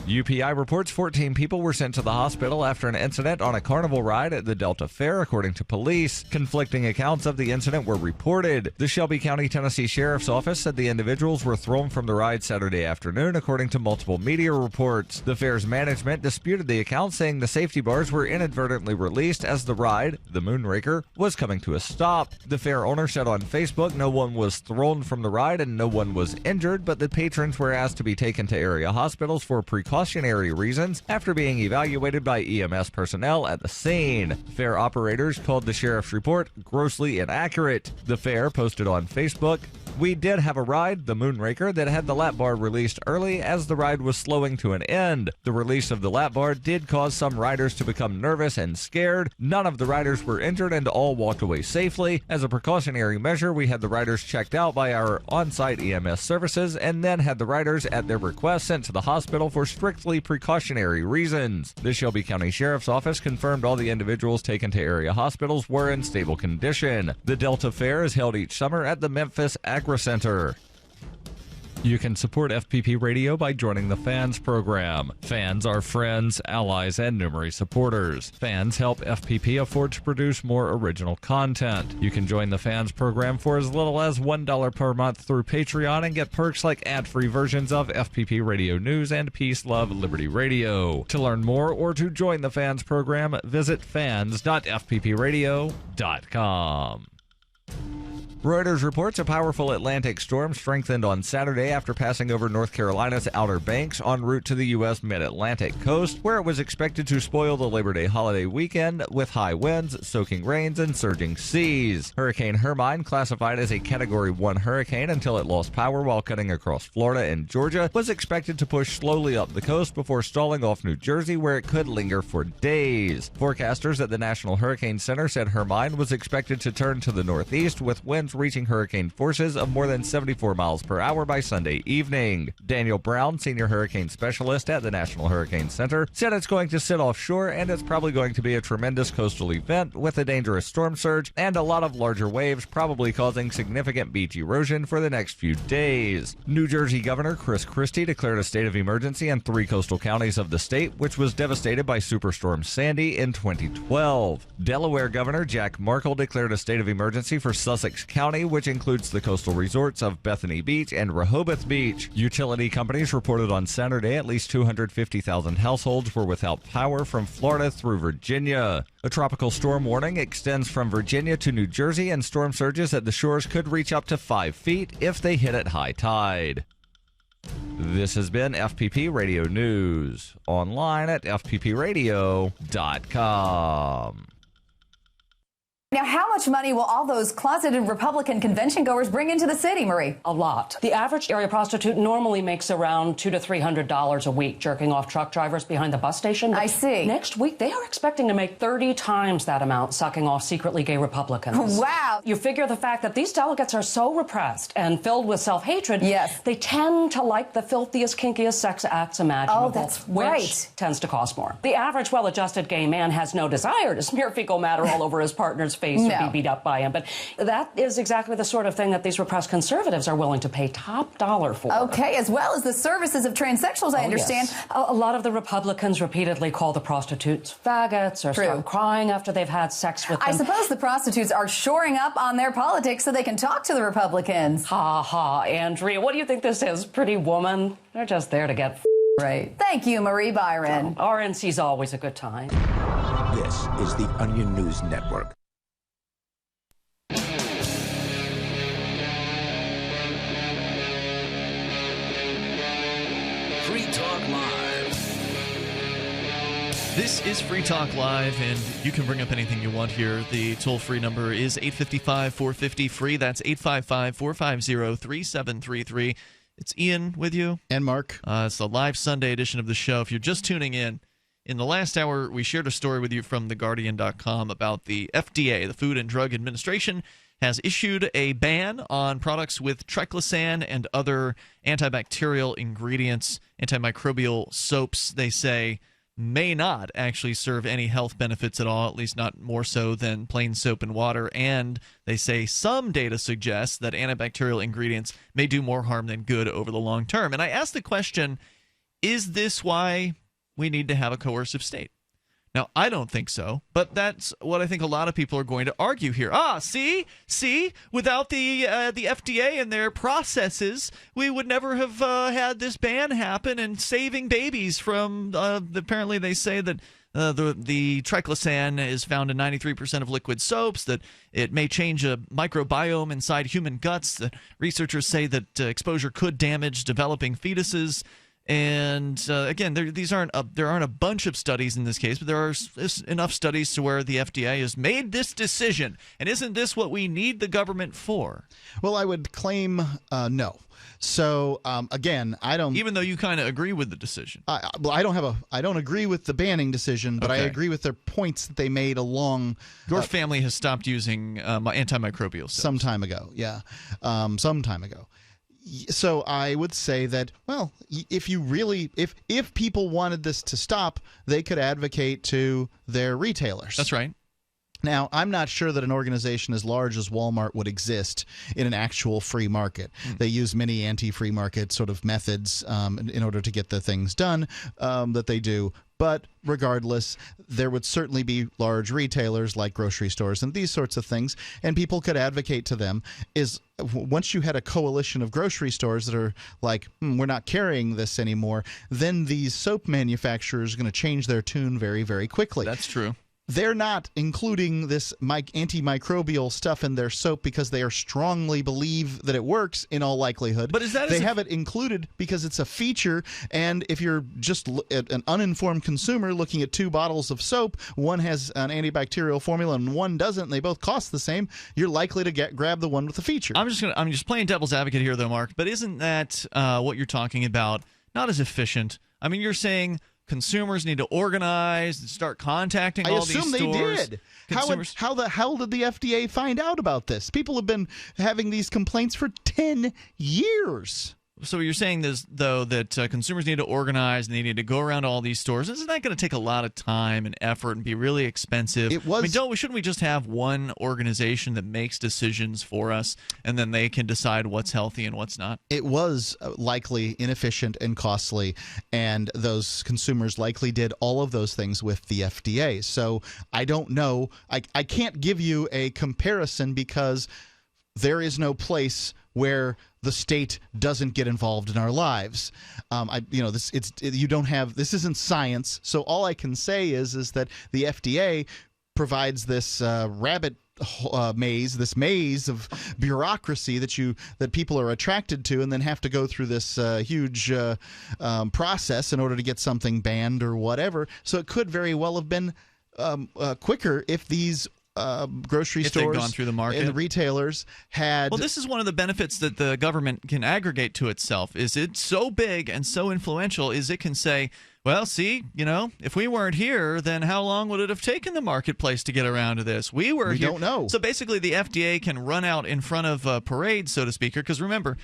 [SPEAKER 17] UPI reports 14 people were sent to the hospital after an incident on a carnival ride at the Delta Fair, according to police. Conflicting accounts of the incident were reported. The Shelby County, Tennessee Sheriff's Office said the individuals were thrown from the ride Saturday afternoon, according to multiple media reports. The fair's management disputed the account, saying the safety bars were inadvertently released as the ride, the Moonraker, was coming to a stop. The fair owner said on Facebook no one was thrown from the ride and no one was injured, but the patrons were asked to be taken to area hospitals for precautionary reasons after being evaluated by EMS personnel at the scene. Fair operators called the sheriff's report grossly inaccurate. The fair posted on Facebook, We did have a ride, the Moonraker, that had the lap bar released early as the ride was slowing to an end. The release of the lap bar did cause some riders to become nervous and scared. None of the riders were injured and all walked away safely. As a precautionary measure, we had the riders checked out by our on-site EMS services and then had the riders at their request sent to the hospital for strictly precautionary reasons. The Shelby County Sheriff's Office confirmed all the individuals taken to area hospitals were in stable condition. The Delta Fair is held each summer at the Memphis Agri Center. You can support FPP Radio by joining the Fans program. Fans are friends, allies, and numerous supporters. Fans help FPP afford to produce more original content. You can join the Fans program for as little as $1 per month through Patreon and get perks like ad-free versions of FPP Radio News and Peace, Love, Liberty Radio. To learn more or to join the Fans program, visit fans.fppradio.com. Reuters reports a powerful Atlantic storm strengthened on Saturday after passing over North Carolina's Outer Banks en route to the U.S. mid-Atlantic coast, where it was expected to spoil the Labor Day holiday weekend with high winds, soaking rains, and surging seas. Hurricane Hermine, classified as a Category 1 hurricane until it lost power while cutting across Florida and Georgia, was expected to push slowly up the coast before stalling off New Jersey, where it could linger for days. Forecasters at the National Hurricane Center said Hermine was expected to turn to the northeast with winds reaching hurricane forces of more than 74 miles per hour by Sunday evening. Daniel Brown, senior hurricane specialist at the National Hurricane Center, said it's going to sit offshore and it's probably going to be a tremendous coastal event with a dangerous storm surge and a lot of larger waves, probably causing significant beach erosion for the next few days. New Jersey Governor Chris Christie declared a state of emergency in 3 coastal counties of the state, which was devastated by Superstorm Sandy in 2012. Delaware Governor Jack Markle declared a state of emergency for Sussex County, which includes the coastal resorts of Bethany Beach and Rehoboth Beach. Utility companies reported on Saturday at least 250,000 households were without power from Florida through Virginia. A tropical storm warning extends from Virginia to New Jersey, and storm surges at the shores could reach up to 5 feet if they hit at high tide. This has been FPP Radio News, online at fppradio.com.
[SPEAKER 3] Now, how much money will all those closeted Republican convention goers bring into the city, Marie?
[SPEAKER 8] A lot. The average area prostitute normally makes around $200 to $300 a week jerking off truck drivers behind the bus station.
[SPEAKER 3] I see.
[SPEAKER 8] Next week, they are expecting to make 30 times that amount sucking off secretly gay Republicans.
[SPEAKER 3] Wow.
[SPEAKER 8] You figure the fact that these delegates are so repressed and filled with self-hatred,
[SPEAKER 3] yes,
[SPEAKER 8] they tend to like the filthiest, kinkiest sex acts imaginable.
[SPEAKER 3] Oh, that's
[SPEAKER 8] which
[SPEAKER 3] right.
[SPEAKER 8] tends to cost more. The average well-adjusted gay man has no desire to smear fecal matter all over his partner's face or be beat up by him. But that is exactly the sort of thing that these repressed conservatives are willing to pay top dollar for.
[SPEAKER 3] Okay, as well as the services of transsexuals, I understand.
[SPEAKER 8] Yes. A lot of the Republicans repeatedly call the prostitutes faggots or start crying after they've had sex with them.
[SPEAKER 3] I suppose the prostitutes are shoring up on their politics so they can talk to the Republicans.
[SPEAKER 8] Ha ha, Andrea, what do you think this is, Pretty Woman? They're just there to get
[SPEAKER 3] right. Thank you, Marie Byron.
[SPEAKER 8] RNC's always a good time.
[SPEAKER 10] This is the Onion News Network.
[SPEAKER 9] Free Talk Live.
[SPEAKER 4] This is Free Talk Live, and you can bring up anything you want here. The toll-free number is 855-450-FREE. That's 855-450-3733. It's Ian with you.
[SPEAKER 5] And Mark.
[SPEAKER 4] It's the live Sunday edition of the show. If you're just tuning in the last hour, we shared a story with you from TheGuardian.com about the FDA, the Food and Drug Administration, has issued a ban on products with triclosan and other antibacterial ingredients. Antimicrobial soaps, they say, may not actually serve any health benefits at all, at least not more so than plain soap and water. And they say some data suggests that antibacterial ingredients may do more harm than good over the long term. And I asked the question, is this why we need to have a coercive state? Now, I don't think so, but that's what I think a lot of people are going to argue here. See, without the FDA and their processes, we would never have had this ban happen and saving babies from. Apparently, they say that the triclosan is found in 93% of liquid soaps, that it may change a microbiome inside human guts. That researchers say that exposure could damage developing fetuses. And again, there aren't a bunch of studies in this case, but there are enough studies to where the FDA has made this decision. And isn't this what we need the government for?
[SPEAKER 5] Well, I would claim no. So again, I don't.
[SPEAKER 4] Even though you kind of agree with the decision.
[SPEAKER 5] I don't agree with the banning decision, but I agree with their points that they made along.
[SPEAKER 4] Your family has stopped using antimicrobial soaps.
[SPEAKER 5] Some time ago, yeah, some time ago. So I would say that, well, if people wanted this to stop, they could advocate to their retailers.
[SPEAKER 4] That's right.
[SPEAKER 5] Now, I'm not sure that an organization as large as Walmart would exist in an actual free market. They use many anti-free market sort of methods in order to get the things done that they do. But regardless, there would certainly be large retailers like grocery stores and these sorts of things, and people could advocate to them. Once you had a coalition of grocery stores that are like, we're not carrying this anymore, then these soap manufacturers are going to change their tune very, very quickly.
[SPEAKER 4] That's true.
[SPEAKER 5] They're not including this antimicrobial stuff in their soap because they strongly believe that it works in all likelihood.
[SPEAKER 4] But is that
[SPEAKER 5] they have it included because it's a feature, and if you're just an uninformed consumer looking at 2 bottles of soap, one has an antibacterial formula and one doesn't, and they both cost the same, you're likely to grab the one with the feature.
[SPEAKER 4] I'm just playing devil's advocate here, though, Mark. But isn't that what you're talking about? Not as efficient. I mean, you're saying consumers need to organize and start contacting all these stores.
[SPEAKER 5] I assume they did. How the hell did the FDA find out about this? People have been having these complaints for 10 years.
[SPEAKER 4] So you're saying this, though, that consumers need to organize and they need to go around all these stores. Isn't that going to take a lot of time and effort and be really expensive?
[SPEAKER 5] It was.
[SPEAKER 4] I mean, shouldn't we just have one organization that makes decisions for us, and then they can decide what's healthy and what's not?
[SPEAKER 5] It was likely inefficient and costly, and those consumers likely did all of those things with the FDA. So I don't know. I can't give you a comparison because there is no place where the state doesn't get involved in our lives. This isn't science. So all I can say is that the FDA provides this rabbit maze, this maze of bureaucracy that people are attracted to, and then have to go through this huge process in order to get something banned or whatever. So it could very well have been quicker if these grocery stores
[SPEAKER 4] gone through the market
[SPEAKER 5] and the retailers had.
[SPEAKER 4] Well, this is one of the benefits that the government can aggregate to itself. Is it's so big and so influential is it can say, well, see, if we weren't here, then how long would it have taken the marketplace to get around to this? We were here.
[SPEAKER 5] We don't know.
[SPEAKER 4] So basically the FDA can run out in front of a parade, so to speak, because remember,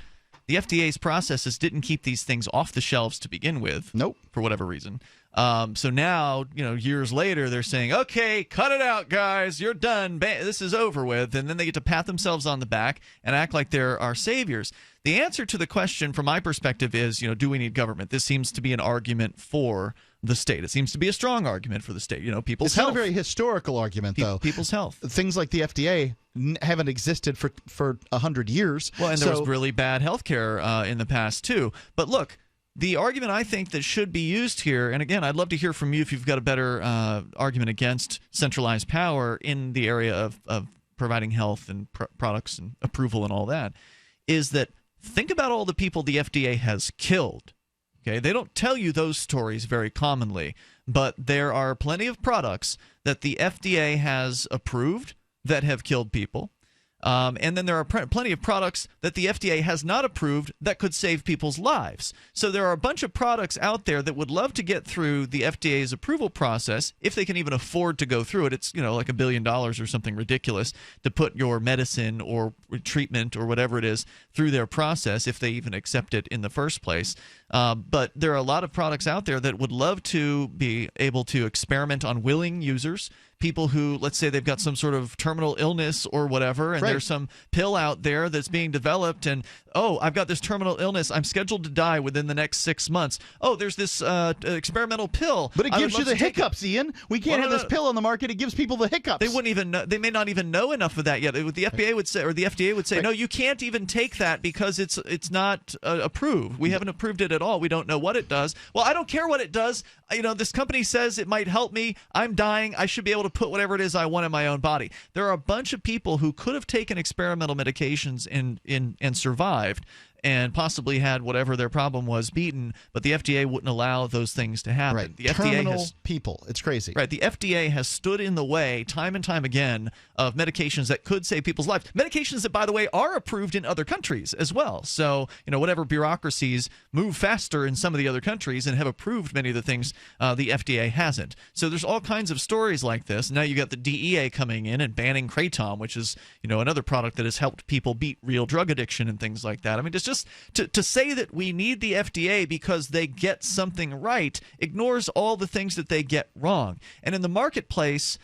[SPEAKER 4] the FDA's processes didn't keep these things off the shelves to begin with.
[SPEAKER 5] Nope.
[SPEAKER 4] For whatever reason. So now, years later, they're saying, okay, cut it out, guys. You're done. This is over with. And then they get to pat themselves on the back and act like they're our saviors. The answer to the question, from my perspective, is, do we need government? This seems to be an argument for the state. It seems to be a strong argument for the state. People's health.
[SPEAKER 5] It's not a very historical argument, though.
[SPEAKER 4] People's health.
[SPEAKER 5] Things like the FDA haven't existed for 100 years.
[SPEAKER 4] Well, and there was really bad health care in the past, too. But look, the argument I think that should be used here, and again, I'd love to hear from you if you've got a better argument against centralized power in the area of providing health and products and approval and all that, is that think about all the people the FDA has killed. Okay, they don't tell you those stories very commonly, but there are plenty of products that the FDA has approved that have killed people. And then there are plenty of products that the FDA has not approved that could save people's lives. So there are a bunch of products out there that would love to get through the FDA's approval process if they can even afford to go through it. It's like $1 billion or something ridiculous to put your medicine or treatment or whatever it is through their process if they even accept it in the first place. But there are a lot of products out there that would love to be able to experiment on willing users, people who, let's say they've got some sort of terminal illness or whatever, and there's some pill out there that's being developed, and, I've got this terminal illness. I'm scheduled to die within the next 6 months. There's this experimental pill.
[SPEAKER 5] But it gives you the hiccups, Ian. We can't have this pill on the market. It gives people the hiccups.
[SPEAKER 4] They wouldn't even know. They may not even know enough of that yet. The FDA would say, or the FDA would say, no, you can't even take that because it's not approved. We haven't approved it at all. We don't know what it does. Well, I don't care what it does. This company says it might help me. I'm dying. I should be able to put whatever it is I want in my own body. There are a bunch of people who could have taken experimental medications and survived and possibly had whatever their problem was beaten, but the FDA wouldn't allow those things to happen.
[SPEAKER 5] Right.
[SPEAKER 4] The
[SPEAKER 5] Terminal
[SPEAKER 4] FDA has
[SPEAKER 5] people. It's crazy.
[SPEAKER 4] Right. The FDA has stood in the way time and time again of medications that could save people's lives. Medications that, by the way, are approved in other countries as well. So, whatever bureaucracies move faster in some of the other countries and have approved many of the things the FDA hasn't. So there's all kinds of stories like this. Now you got the DEA coming in and banning Kratom, which is, another product that has helped people beat real drug addiction and things like that. I mean, it's just to say that we need the FDA because they get something right ignores all the things that they get wrong. And in the marketplace,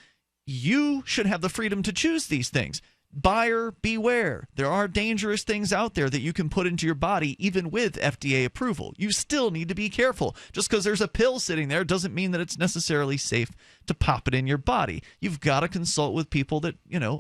[SPEAKER 4] you should have the freedom to choose these things. Buyer beware. There are dangerous things out there that you can put into your body even with FDA approval. You still need to be careful. Just because there's a pill sitting there doesn't mean that it's necessarily safe to pop it in your body. You've got to consult with people that,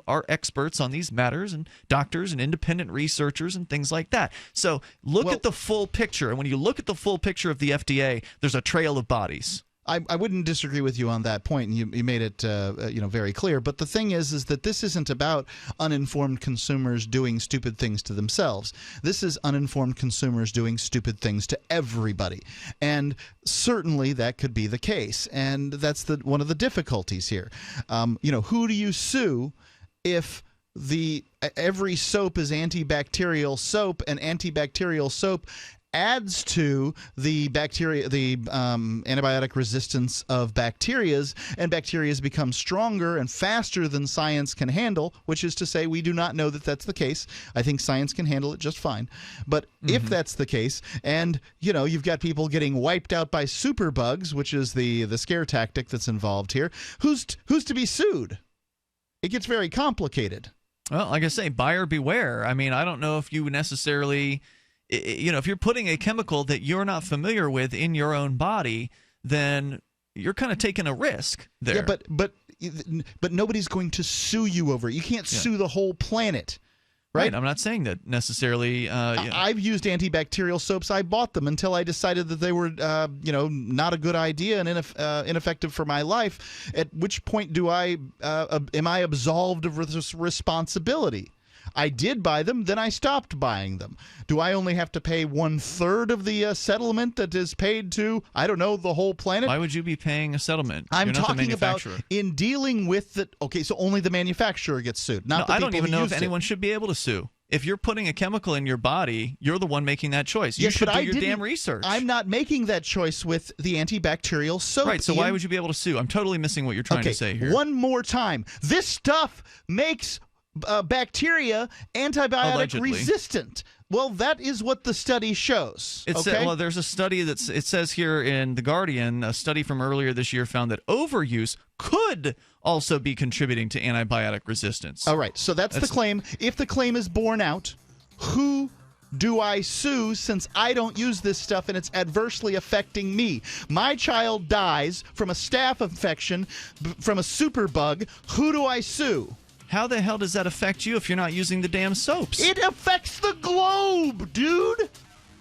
[SPEAKER 4] are experts on these matters, and doctors and independent researchers and things like that. So look at the full picture. And when you look at the full picture of the FDA, there's a trail of bodies.
[SPEAKER 5] I wouldn't disagree with you on that point, and you made it very clear. But the thing is that this isn't about uninformed consumers doing stupid things to themselves. This is uninformed consumers doing stupid things to everybody, and certainly that could be the case. And that's one of the difficulties here. Who do you sue if every soap is antibacterial soap, and antibacterial soap adds to the antibiotic resistance of bacterias, and bacterias become stronger and faster than science can handle, which is to say we do not know that that's the case. I think science can handle it just fine. But if that's the case, and you've got people getting wiped out by superbugs, which is the scare tactic that's involved here, who's to be sued? It gets very complicated.
[SPEAKER 4] Well, like I say, buyer beware. I mean, I don't know if you necessarily... if you're putting a chemical that you're not familiar with in your own body, then you're kind of taking a risk there.
[SPEAKER 5] Yeah, but nobody's going to sue you over it. You can't sue the whole planet, right?
[SPEAKER 4] I'm not saying that necessarily.
[SPEAKER 5] I've used antibacterial soaps. I bought them until I decided that they were, not a good idea and ineffective for my life. At which point am I absolved of this responsibility? I did buy them, then I stopped buying them. Do I only have to pay 1/3 of the settlement that is paid to, I don't know, the whole planet?
[SPEAKER 4] Why would you be paying a settlement?
[SPEAKER 5] I'm
[SPEAKER 4] You're not
[SPEAKER 5] talking
[SPEAKER 4] the manufacturer.
[SPEAKER 5] about in dealing with the... Okay, so only the manufacturer gets sued, not the people who
[SPEAKER 4] I don't even know if
[SPEAKER 5] used
[SPEAKER 4] anyone should be able to sue. If you're putting a chemical in your body, you're the one making that choice. You should do your damn research.
[SPEAKER 5] I'm not making that choice with the antibacterial soap.
[SPEAKER 4] Right, so why would you be able to sue? I'm totally missing what you're trying to say here.
[SPEAKER 5] One more time. This stuff makes... bacteria antibiotic resistant. Well, that is what the study shows.
[SPEAKER 4] Well, there's a study it says here in The Guardian, a study from earlier this year found that overuse could also be contributing to antibiotic resistance.
[SPEAKER 5] All right, so that's the claim. If the claim is borne out, who do I sue since I don't use this stuff and it's adversely affecting me? My child dies from a staph infection from a superbug. Who do I sue?
[SPEAKER 4] How the hell does that affect you if you're not using the damn soaps?
[SPEAKER 5] It affects the globe, dude!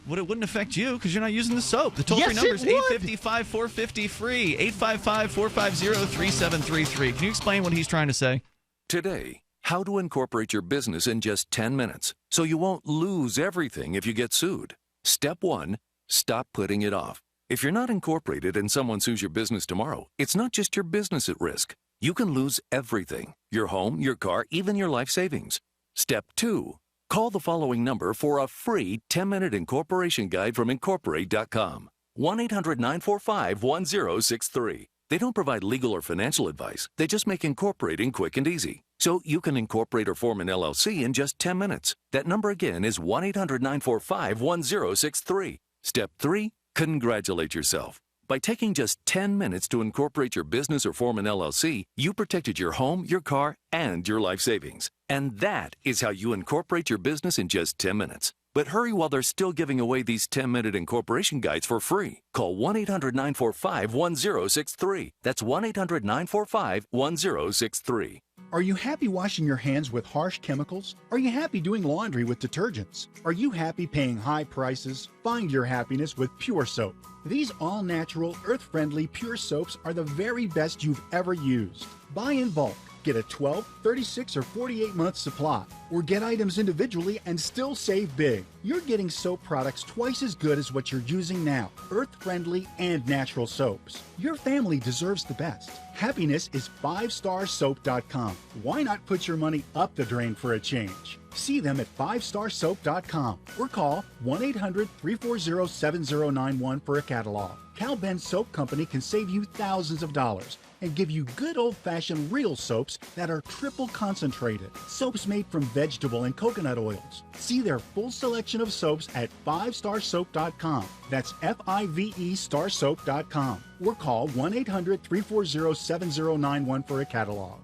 [SPEAKER 4] Well, it wouldn't affect you because you're not using the soap. The toll-free number is 855-450-FREE, 855-450-3733. Can you explain what he's trying to say?
[SPEAKER 12] Today, how to incorporate your business in just 10 minutes so you won't lose everything if you get sued. Step 1, stop putting it off. If you're not incorporated and someone sues your business tomorrow, it's not just your business at risk. You can lose everything: your home, your car, even your life savings. Step 2, call the following number for a free 10-minute incorporation guide from Incorporate.com. 1-800-945-1063. They don't provide legal or financial advice. They just make incorporating quick and easy. So you can incorporate or form an LLC in just 10 minutes. That number again is 1-800-945-1063. Step 3, congratulate yourself. By taking just 10 minutes to incorporate your business or form an LLC, you protected your home, your car, and your life savings. And that is how you incorporate your business in just 10 minutes. But hurry while they're still giving away these 10-minute incorporation guides for free. Call 1-800-945-1063. That's 1-800-945-1063.
[SPEAKER 15] Are you happy washing your hands with harsh chemicals? Are you happy doing laundry with detergents? Are you happy paying high prices? Find your happiness with Pure Soap. These all-natural, earth-friendly Pure Soaps are the very best you've ever used. Buy in bulk. Get a 12, 36, or 48-month supply. Or get items individually and still save big. You're getting soap products twice as good as what you're using now. Earth-friendly and natural soaps. Your family deserves the best. Happiness is 5starsoap.com. Why not put your money up the drain for a change? See them at 5starsoap.com or call 1-800-340-7091 for a catalog. Cal Ben Soap Company can save you thousands of dollars and give you good old-fashioned real soaps that are triple concentrated. Soaps made from vegetable and coconut oils. See their full selection of soaps at 5starsoap.com. That's F-I-V-E starsoap.com. Or call 1-800-340-7091 for a catalog.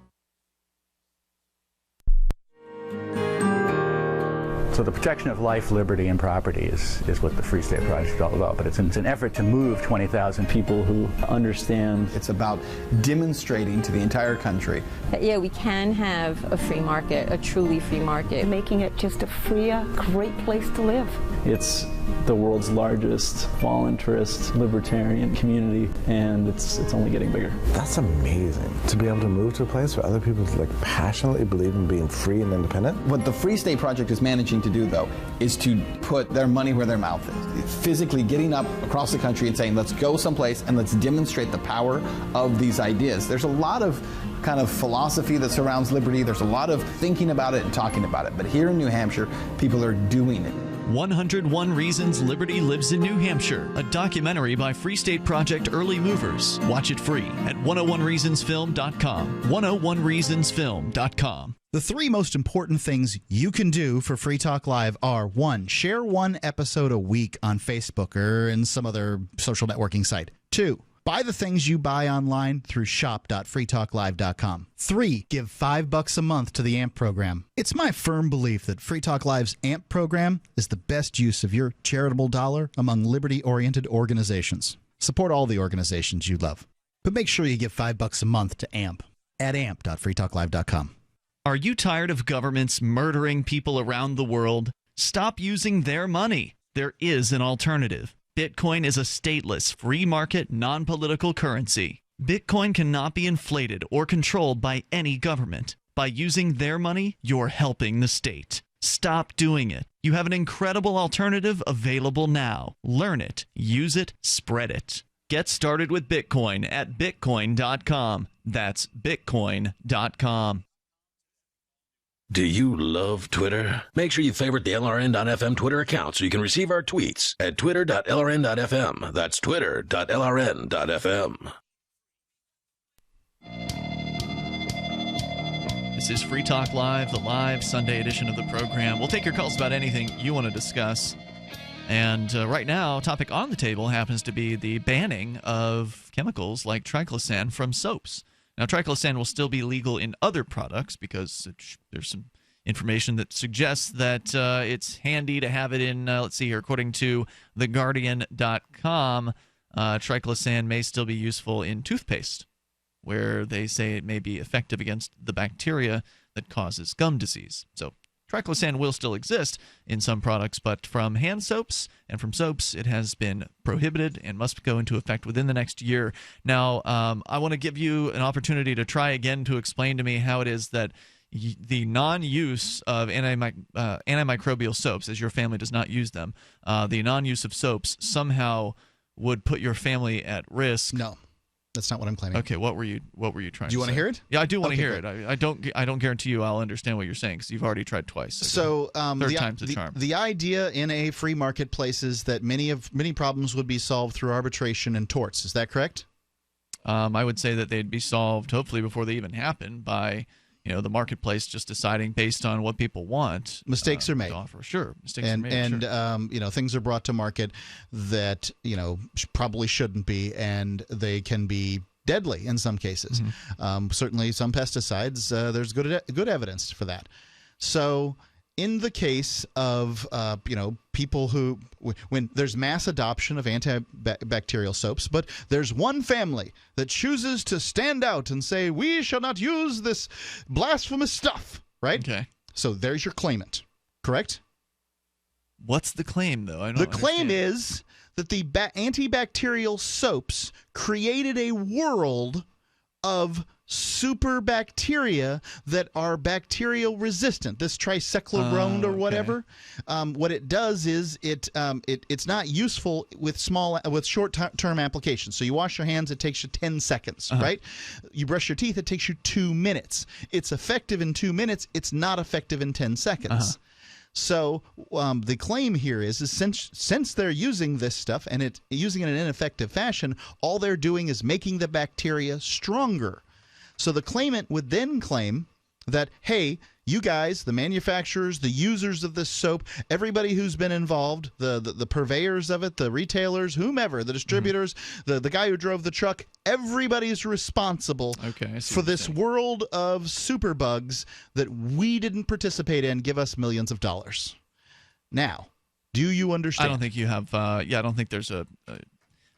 [SPEAKER 16] So the protection of life, liberty, and property is what the Free State Project is all about. But it's an effort to move 20,000 people who understand.
[SPEAKER 20] It's about demonstrating to the entire country.
[SPEAKER 21] Yeah, we can have a free market, a truly free market. Making it just a freer, great place to live.
[SPEAKER 16] It's the world's largest voluntarist libertarian community, and it's only getting bigger.
[SPEAKER 22] That's amazing, to be able to move to a place where other people passionately believe in being free and independent.
[SPEAKER 20] What the Free State Project is managing to do, though, is to put their money where their mouth is. Physically getting up across the country and saying, let's go someplace and let's demonstrate the power of these ideas. There's a lot of kind of philosophy that surrounds liberty. There's a lot of thinking about it and talking about it. But here in New Hampshire, people are doing it.
[SPEAKER 4] 101 Reasons Liberty Lives in New Hampshire, a documentary by Free State Project Early Movers. Watch it free at 101reasonsfilm.com. 101reasonsfilm.com.
[SPEAKER 5] The three most important things you can do for Free Talk Live are: 1, share one episode a week on Facebook or in some other social networking site. 2, buy the things you buy online through shop.freetalklive.com. 3, give $5 a month to the AMP program. It's my firm belief that Free Talk Live's AMP program is the best use of your charitable dollar among liberty-oriented organizations. Support all the organizations you love, but make sure you give $5 a month to AMP at amp.freetalklive.com.
[SPEAKER 4] Are you tired of governments murdering people around the world? Stop using their money. There is an alternative. Bitcoin is a stateless, free market, non-political currency. Bitcoin cannot be inflated or controlled by any government. By using their money, you're helping the state. Stop doing it. You have an incredible alternative available now. Learn it, use it, spread it. Get started with Bitcoin at bitcoin.com. That's bitcoin.com.
[SPEAKER 9] Do you love Twitter? Make sure you favorite the LRN.FM Twitter account so you can receive our tweets at twitter.lrn.fm. That's twitter.lrn.fm.
[SPEAKER 4] This is Free Talk Live, the live Sunday edition of the program. We'll take your calls about anything you want to discuss. And right now, topic on the table happens to be the banning of chemicals like triclosan from soaps. Now, triclosan will still be legal in other products because there's some information that suggests that it's handy to have it in, let's see here, according to theguardian.com, triclosan may still be useful in toothpaste, where they say it may be effective against the bacteria that causes gum disease. So triclosan will still exist in some products, but from hand soaps and from soaps, it has been prohibited and must go into effect within the next year. Now, I want to give you an opportunity to try again to explain to me how it is that the non-use of antimicrobial soaps, as your family does not use them, the non-use of soaps somehow would put your family at risk.
[SPEAKER 5] No. That's not what I'm claiming.
[SPEAKER 4] Okay, what were you trying to say?
[SPEAKER 5] Do you want to hear it?
[SPEAKER 4] Yeah, I do want to hear it. I don't guarantee you I'll understand what you're saying because you've already tried twice.
[SPEAKER 5] So
[SPEAKER 4] third time's the charm.
[SPEAKER 5] The idea in a free marketplace is that many problems would be solved through arbitration and torts. Is that correct?
[SPEAKER 4] I would say that they'd be solved hopefully before they even happen by the marketplace just deciding based on what people want.
[SPEAKER 5] Mistakes are made.
[SPEAKER 4] Sure, mistakes are made.
[SPEAKER 5] And
[SPEAKER 4] sure.
[SPEAKER 5] Things are brought to market that probably shouldn't be, and they can be deadly in some cases. Mm-hmm. Certainly, some pesticides. There's good evidence for that. So, in the case of people who, when there's mass adoption of antibacterial soaps, but there's one family that chooses to stand out and say, we shall not use this blasphemous stuff, right?
[SPEAKER 4] Okay.
[SPEAKER 5] So there's your claimant, correct?
[SPEAKER 4] What's the claim, though?
[SPEAKER 5] The claim is that the antibacterial soaps created a world of super bacteria that are bacterial resistant. This tricyclorone or whatever. What it does is it's not useful with short-term applications. So you wash your hands, it takes you 10 seconds, right? You brush your teeth, it takes you 2 minutes. It's effective in 2 minutes. It's not effective in 10 seconds. So the claim here is since they're using this stuff and it's using it in an ineffective fashion, all they're doing is making the bacteria stronger. So the claimant would then claim that, hey, you guys, the manufacturers, the users of this soap, everybody who's been involved, the purveyors of it, the retailers, whomever, the distributors, the guy who drove the truck, everybody's responsible for this world of superbugs that we didn't participate in, give us millions of dollars. Now, do you understand?
[SPEAKER 4] I don't think you have I don't think there's a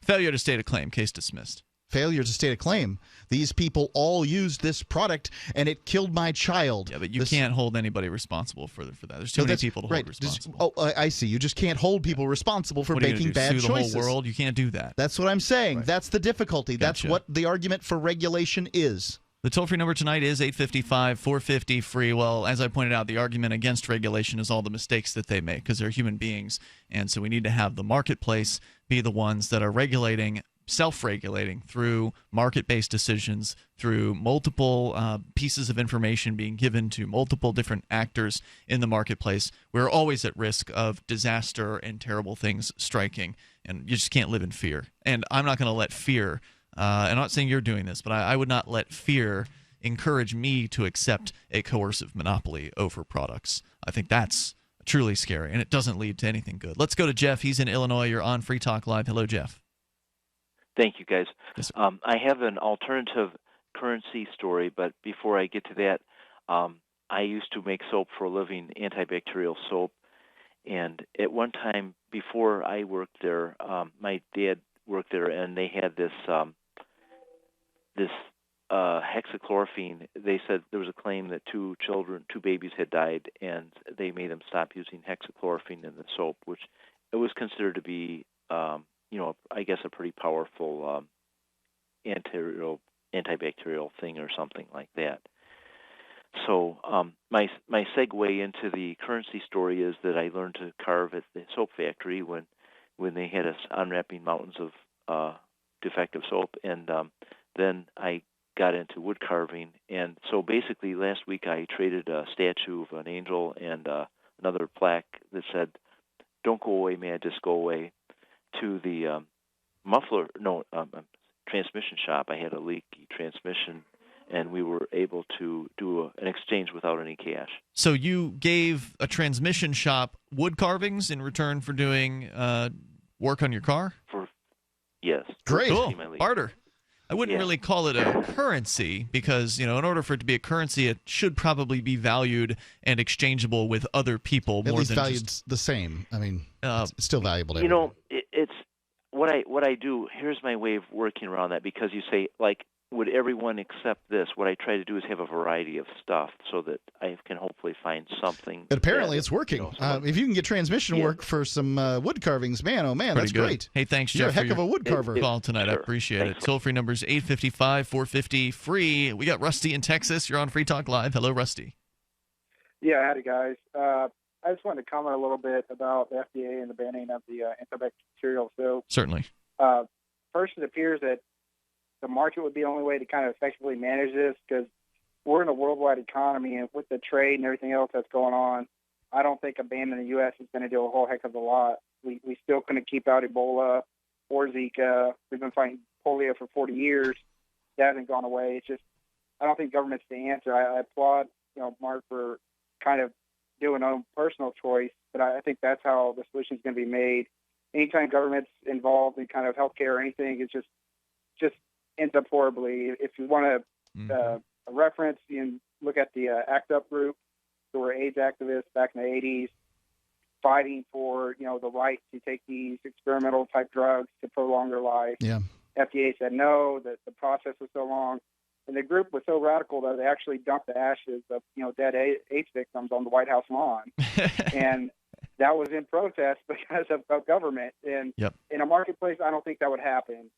[SPEAKER 4] failure to state a claim, case dismissed.
[SPEAKER 5] Failure to state a claim. These people all used this product, and it killed my child.
[SPEAKER 4] Yeah, but you can't hold anybody responsible for that. There's too many people to hold responsible.
[SPEAKER 5] I see. You just can't hold people responsible for making bad choices.
[SPEAKER 4] Sue the whole world? You can't do that.
[SPEAKER 5] That's what I'm saying. Right. That's the difficulty.
[SPEAKER 4] Gotcha.
[SPEAKER 5] That's what the argument for regulation is.
[SPEAKER 4] The toll-free number tonight is 855-450-FREE. Well, as I pointed out, the argument against regulation is all the mistakes that they make because they're human beings. And so we need to have the marketplace be the ones that are regulating, self-regulating through market-based decisions, through multiple pieces of information being given to multiple different actors in the marketplace. We're always at risk of disaster and terrible things striking, and you just can't live in fear. And I'm not going to let fear, I'm not saying you're doing this, but I would not let fear encourage me to accept a coercive monopoly over products. I think that's truly scary, and it doesn't lead to anything good. Let's go to Jeff. He's in Illinois. You're on Free Talk Live. Hello, Jeff.
[SPEAKER 1] Thank you, guys. I have an alternative currency story, but before I get to that, I used to make soap for a living, antibacterial soap, and at one time before I worked there, my dad worked there, and they had this hexachlorophene. They said there was a claim that two babies had died, and they made them stop using hexachlorophene in the soap, which it was considered to be I guess a pretty powerful antibacterial thing or something like that. So my segue into the currency story is that I learned to carve at the soap factory when they had us unwrapping mountains of defective soap, and then I got into wood carving. And so basically last week I traded a statue of an angel and another plaque that said, "Don't go away, may I just go away," to the transmission shop. I had a leaky transmission, and we were able to do an exchange without any cash.
[SPEAKER 4] So you gave a transmission shop wood carvings in return for doing work on your car?
[SPEAKER 1] Yes.
[SPEAKER 4] Great. Cool. Barter. I wouldn't really call it a currency because, in order for it to be a currency, it should probably be valued and exchangeable with other people.
[SPEAKER 5] At
[SPEAKER 4] more
[SPEAKER 5] least
[SPEAKER 4] than
[SPEAKER 5] valued
[SPEAKER 4] just
[SPEAKER 5] the same. I mean, it's still valuable to everyone.
[SPEAKER 1] It's what I do. Here's my way of working around that, because you say, like, would everyone accept this? What I try to do is have a variety of stuff so that I can hopefully find something.
[SPEAKER 5] But apparently it's working. If you can get transmission work for some wood carvings, man, oh man, that's great.
[SPEAKER 4] Hey, thanks, Jeff.
[SPEAKER 5] You're a heck of a wood carver.
[SPEAKER 4] Call tonight. I appreciate it. Toll-free number is 855-450-FREE. We got Rusty in Texas. You're on Free Talk Live. Hello, Rusty.
[SPEAKER 6] Yeah, howdy, guys. I just wanted to comment a little bit about the FDA and the banning of the antibacterial soap.
[SPEAKER 4] Certainly.
[SPEAKER 6] First, it appears that the market would be the only way to kind of effectively manage this, because we're in a worldwide economy, and with the trade and everything else that's going on, I don't think a ban in the U.S. is going to do a whole heck of a lot. We still couldn't keep out Ebola or Zika. We've been fighting polio for 40 years. That hasn't gone away. It's just, I don't think government's the answer. I applaud, Mark, for kind of doing own personal choice, but I think that's how the solution is going to be made. Anytime government's involved in kind of healthcare or anything, it's just ends up horribly. If you want a reference, you can look at the ACT UP group, who were AIDS activists back in the 80s, fighting for the right to take these experimental type drugs to prolong their life.
[SPEAKER 5] Yeah.
[SPEAKER 6] FDA said no, that the process was so long. And the group was so radical that they actually dumped the ashes of dead AIDS victims on the White House lawn. And that was in protest because of government. And in a marketplace, I don't think that would happen.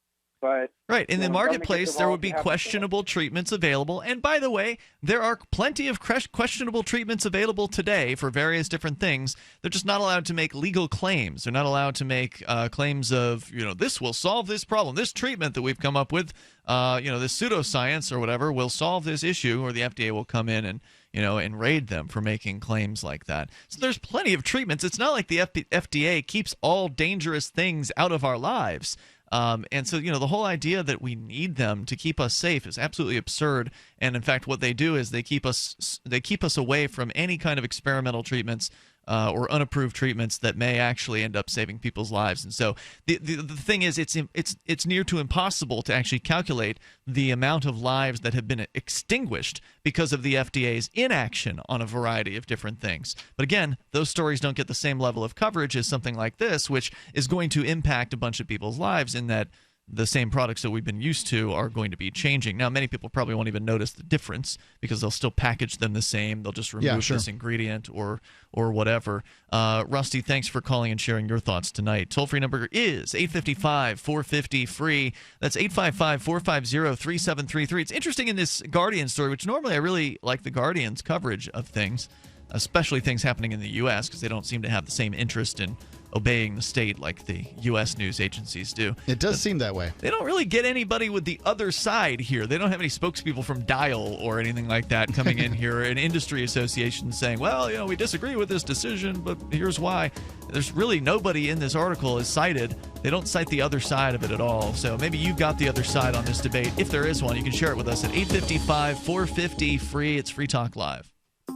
[SPEAKER 6] But
[SPEAKER 4] right, in the marketplace, there would be
[SPEAKER 6] involved,
[SPEAKER 4] questionable treatments available. And by the way, there are plenty of questionable treatments available today for various different things. They're just not allowed to make legal claims. They're not allowed to make claims of, this will solve this problem. This treatment that we've come up with, this pseudoscience or whatever will solve this issue, or the FDA will come in and and raid them for making claims like that. So there's plenty of treatments. It's not like the FDA keeps all dangerous things out of our lives. And so, the whole idea that we need them to keep us safe is absolutely absurd. And in fact, what they do is they keep us away from any kind of experimental treatments or unapproved treatments that may actually end up saving people's lives. And so the thing is, it's near to impossible to actually calculate the amount of lives that have been extinguished because of the FDA's inaction on a variety of different things. But again, those stories don't get the same level of coverage as something like this, which is going to impact a bunch of people's lives in that the same products that we've been used to are going to be changing. Now, many people probably won't even notice the difference because they'll still package them the same. They'll just remove this ingredient or whatever. Rusty, thanks for calling and sharing your thoughts tonight. Toll-free number is 855-450-FREE. That's 855-450-3733. It's interesting in this Guardian story, which normally I really like the Guardian's coverage of things, especially things happening in the U.S., because they don't seem to have the same interest in obeying the state like the U.S. news agencies do.
[SPEAKER 5] It does seem that way.
[SPEAKER 4] They don't really get anybody with the other side here. They don't have any spokespeople from Dial or anything like that coming in here, an industry association saying, well, we disagree with this decision, but here's why. There's really nobody in this article is cited. They don't cite the other side of it at all. So maybe you've got the other side on this debate. If there is one, you can share it with us at 855-450-FREE. It's Free Talk Live.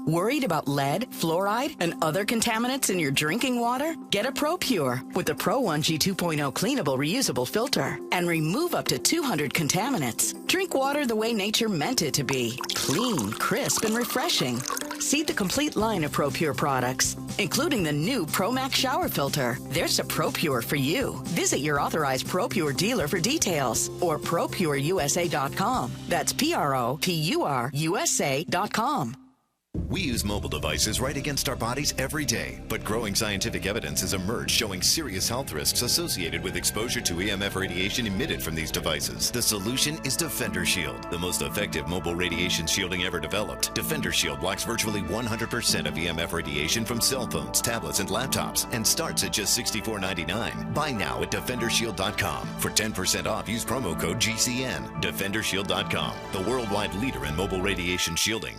[SPEAKER 7] Worried about lead, fluoride, and other contaminants in your drinking water? Get a ProPure with the Pro 1G 2.0 cleanable reusable filter and remove up to 200 contaminants. Drink water the way nature meant it to be. Clean, crisp, and refreshing. See the complete line of ProPure products, including the new ProMax shower filter. There's a ProPure for you. Visit your authorized ProPure dealer for details or ProPureUSA.com. That's ProPureUSA.com.
[SPEAKER 11] We use mobile devices right against our bodies every day, but growing scientific evidence has emerged showing serious health risks associated with exposure to EMF radiation emitted from these devices. The solution is Defender Shield, the most effective mobile radiation shielding ever developed. Defender Shield blocks virtually 100% of EMF radiation from cell phones, tablets, and laptops, and starts at just $64.99. Buy now at DefenderShield.com. For 10% off, use promo code GCN. DefenderShield.com, the worldwide leader in mobile radiation shielding.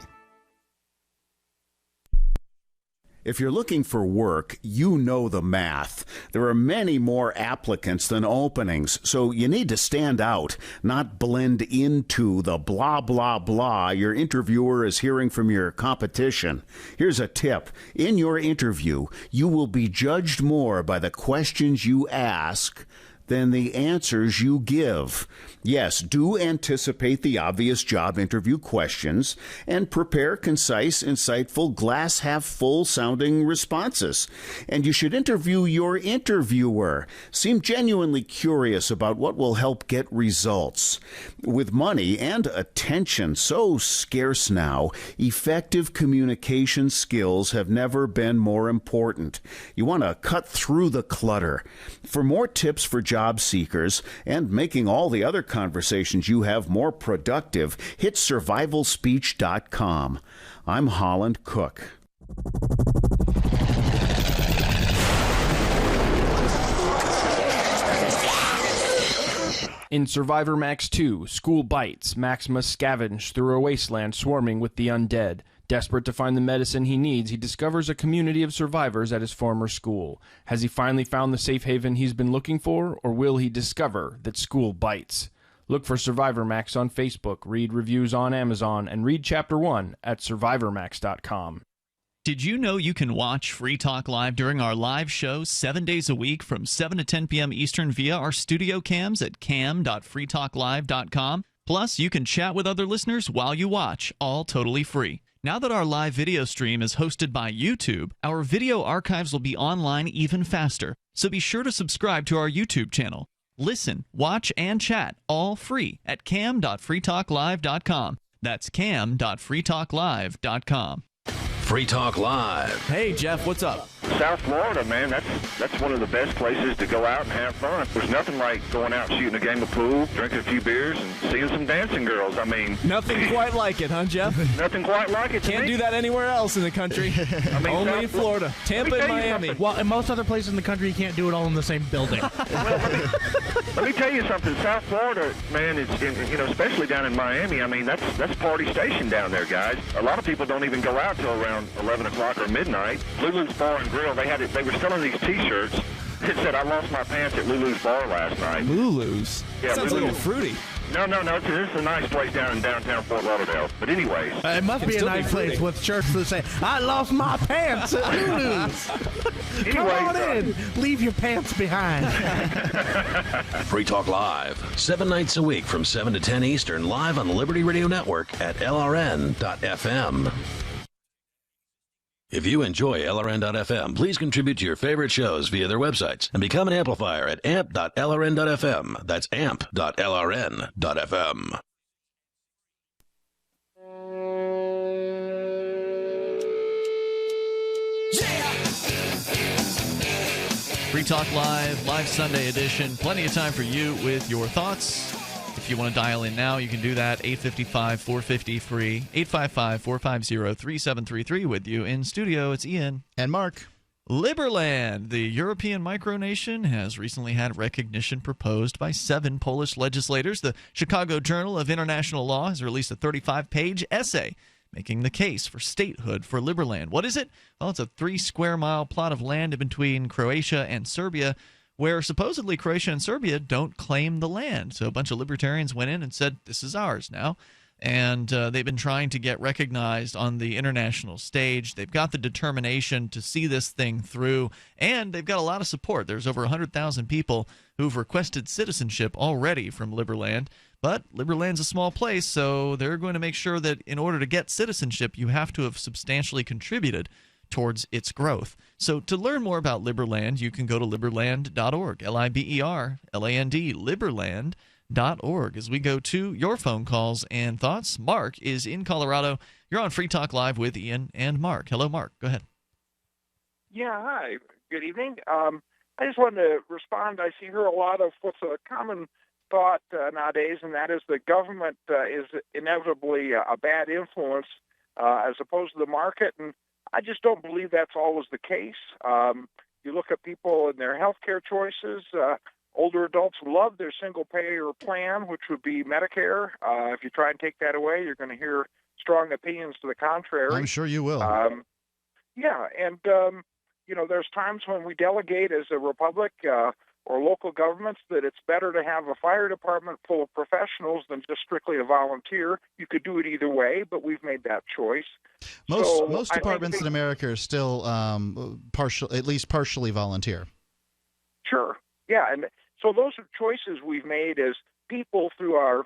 [SPEAKER 13] If you're looking for work, you know the math. There are many more applicants than openings, so you need to stand out, not blend into the blah, blah, blah your interviewer is hearing from your competition. Here's a tip. In your interview, you will be judged more by the questions you ask than the answers you give. Yes, do anticipate the obvious job interview questions and prepare concise, insightful, glass-half-full sounding responses. And you should interview your interviewer. Seem genuinely curious about what will help get results. With money and attention so scarce now, effective communication skills have never been more important. You want to cut through the clutter. For more tips for job seekers and making all the other conversations you have more productive, hit survivalspeech.com. I'm Holland Cook.
[SPEAKER 23] In Survivor Max 2, School Bites, Max must scavenge through a wasteland swarming with the undead. Desperate to find the medicine he needs, he discovers a community of survivors at his former school. Has he finally found the safe haven he's been looking for, or will he discover that school bites? Look for Survivor Max on Facebook, read reviews on Amazon, and read Chapter 1 at SurvivorMax.com.
[SPEAKER 4] Did you know you can watch Free Talk Live during our live shows 7 days a week from 7 to 10 p.m. Eastern via our studio cams at cam.freetalklive.com? Plus, you can chat with other listeners while you watch, all totally free. Now that our live video stream is hosted by YouTube, our video archives will be online even faster. So be sure to subscribe to our YouTube channel. Listen, watch, and chat all free at cam.freetalklive.com. That's cam.freetalklive.com.
[SPEAKER 9] Free Talk Live.
[SPEAKER 24] Hey, Jeff, what's up?
[SPEAKER 2] South Florida, man, that's one of the best places to go out and have fun. There's nothing like going out and shooting a game of pool, drinking a few beers, and seeing some dancing girls. I mean,
[SPEAKER 23] nothing quite like it, huh, Jeff?
[SPEAKER 2] Nothing quite like it.
[SPEAKER 23] Can't do that anywhere else in the country.
[SPEAKER 2] I mean,
[SPEAKER 23] only in Florida, Tampa, and Miami.
[SPEAKER 14] Well, in most other places in the country, you can't do it all in the same building.
[SPEAKER 2] Let me tell you something. South Florida, man, it's especially down in Miami. I mean, that's party station down there, guys. A lot of people don't even go out till around 11 o'clock or midnight. Lulu's Bar and Grill, they were selling these T-shirts. It said, "I lost my pants at Lulu's Bar last night."
[SPEAKER 23] Lulu's?
[SPEAKER 2] Yeah,
[SPEAKER 23] sounds
[SPEAKER 2] Lulu's.
[SPEAKER 23] a little fruity.
[SPEAKER 2] No. This is a nice place down in downtown Fort Lauderdale. But anyways.
[SPEAKER 14] It must be a nice place with shirts that say, "I lost my pants at Lulu's." Come on in. Leave your pants behind.
[SPEAKER 9] Free Talk Live, 7 nights a week from 7 to 10 Eastern, live on the Liberty Radio Network at LRN.FM. If you enjoy LRN.FM, please contribute to your favorite shows via their websites and become an amplifier at amp.lrn.fm. That's amp.lrn.fm.
[SPEAKER 4] Free Talk Live Sunday edition. Plenty of time for you with your thoughts. If you want to dial in now, you can do that. 855-450-FREE. 855-450-3733 with you in studio. It's Ian.
[SPEAKER 5] And Mark.
[SPEAKER 4] Liberland, the European micronation, has recently had recognition proposed by 7 Polish legislators. The Chicago Journal of International Law has released a 35-page essay making the case for statehood for Liberland. What is it? Well, it's a 3-square-mile plot of land in between Croatia and Serbia, where supposedly Croatia and Serbia don't claim the land. So a bunch of libertarians went in and said, this is ours now. And they've been trying to get recognized on the international stage. They've got the determination to see this thing through, and they've got a lot of support. There's over 100,000 people who've requested citizenship already from Liberland. But Liberland's a small place, so they're going to make sure that in order to get citizenship, you have to have substantially contributed towards its growth. So to learn more about Liberland, you can go to liberland.org, Liberland, liberland.org. As we go to your phone calls and thoughts, Mark is in Colorado. You're on Free Talk Live with Ian and Mark. Hello, Mark. Go ahead.
[SPEAKER 18] Yeah, hi. Good evening. I just wanted to respond. I hear a lot of what's a common thought nowadays, and that is the government is inevitably a bad influence as opposed to the market, and I just don't believe that's always the case. You look at people and their healthcare choices. Older adults love their single-payer plan, which would be Medicare. If you try and take that away, you're going to hear strong opinions to the contrary.
[SPEAKER 5] I'm sure you will.
[SPEAKER 18] Yeah, and, there's times when we delegate as a republic or local governments that it's better to have a fire department full of professionals than just strictly a volunteer. You could do it either way, but we've made that choice.
[SPEAKER 5] Most departments in America are still at least partially volunteer.
[SPEAKER 18] Sure. Yeah, and so those are choices we've made as people through our